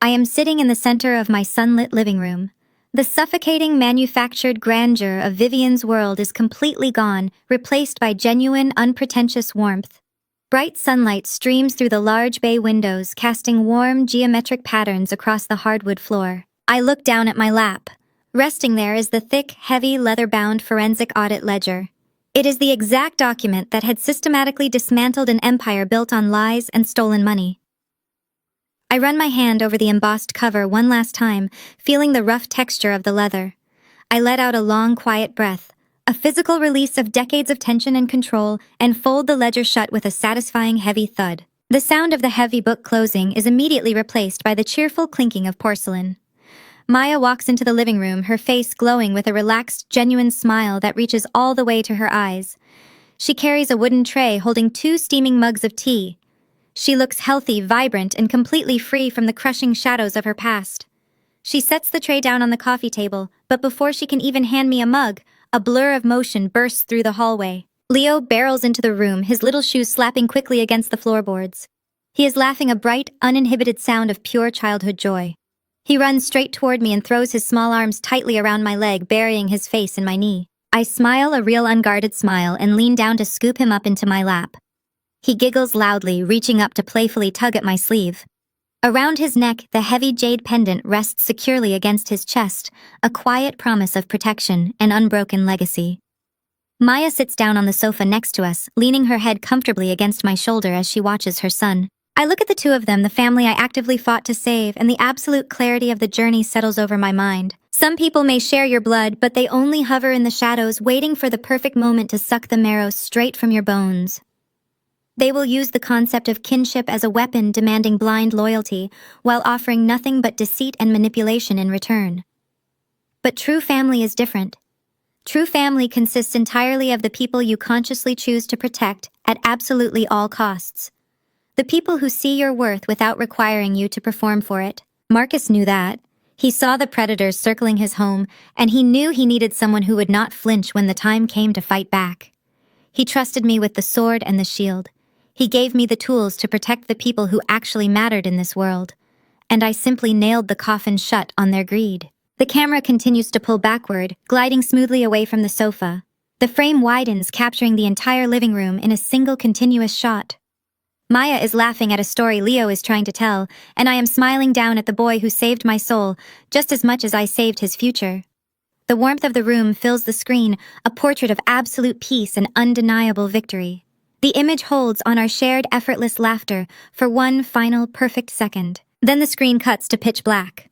I am sitting in the center of my sunlit living room. The suffocating, manufactured grandeur of Vivian's world is completely gone, replaced by genuine, unpretentious warmth. Bright sunlight streams through the large bay windows, casting warm, geometric patterns across the hardwood floor. I look down at my lap. Resting there is the thick, heavy, leather-bound forensic audit ledger. It is the exact document that had systematically dismantled an empire built on lies and stolen money. I run my hand over the embossed cover one last time, feeling the rough texture of the leather. I let out a long, quiet breath, a physical release of decades of tension and control, and fold the ledger shut with a satisfying heavy thud. The sound of the heavy book closing is immediately replaced by the cheerful clinking of porcelain. Maya walks into the living room, her face glowing with a relaxed, genuine smile that reaches all the way to her eyes. She carries a wooden tray holding 2 steaming mugs of tea. She looks healthy, vibrant, and completely free from the crushing shadows of her past. She sets the tray down on the coffee table, but before she can even hand me a mug, a blur of motion bursts through the hallway. Leo barrels into the room, his little shoes slapping quickly against the floorboards. He is laughing, a bright, uninhibited sound of pure childhood joy. He runs straight toward me and throws his small arms tightly around my leg, burying his face in my knee. I smile a real unguarded smile and lean down to scoop him up into my lap. He giggles loudly, reaching up to playfully tug at my sleeve. Around his neck, the heavy jade pendant rests securely against his chest, a quiet promise of protection and unbroken legacy. Maya sits down on the sofa next to us, leaning her head comfortably against my shoulder as she watches her son. I look at the two of them, the family I actively fought to save, and the absolute clarity of the journey settles over my mind. Some people may share your blood, but they only hover in the shadows, waiting for the perfect moment to suck the marrow straight from your bones. They will use the concept of kinship as a weapon, demanding blind loyalty, while offering nothing but deceit and manipulation in return. But true family is different. True family consists entirely of the people you consciously choose to protect at absolutely all costs. The people who see your worth without requiring you to perform for it. Marcus knew that. He saw the predators circling his home, and he knew he needed someone who would not flinch when the time came to fight back. He trusted me with the sword and the shield. He gave me the tools to protect the people who actually mattered in this world. And I simply nailed the coffin shut on their greed. The camera continues to pull backward, gliding smoothly away from the sofa. The frame widens, capturing the entire living room in a single continuous shot. Maya is laughing at a story Leo is trying to tell, and I am smiling down at the boy who saved my soul just as much as I saved his future. The warmth of the room fills the screen, a portrait of absolute peace and undeniable victory. The image holds on our shared effortless laughter for one final perfect second. Then the screen cuts to pitch black.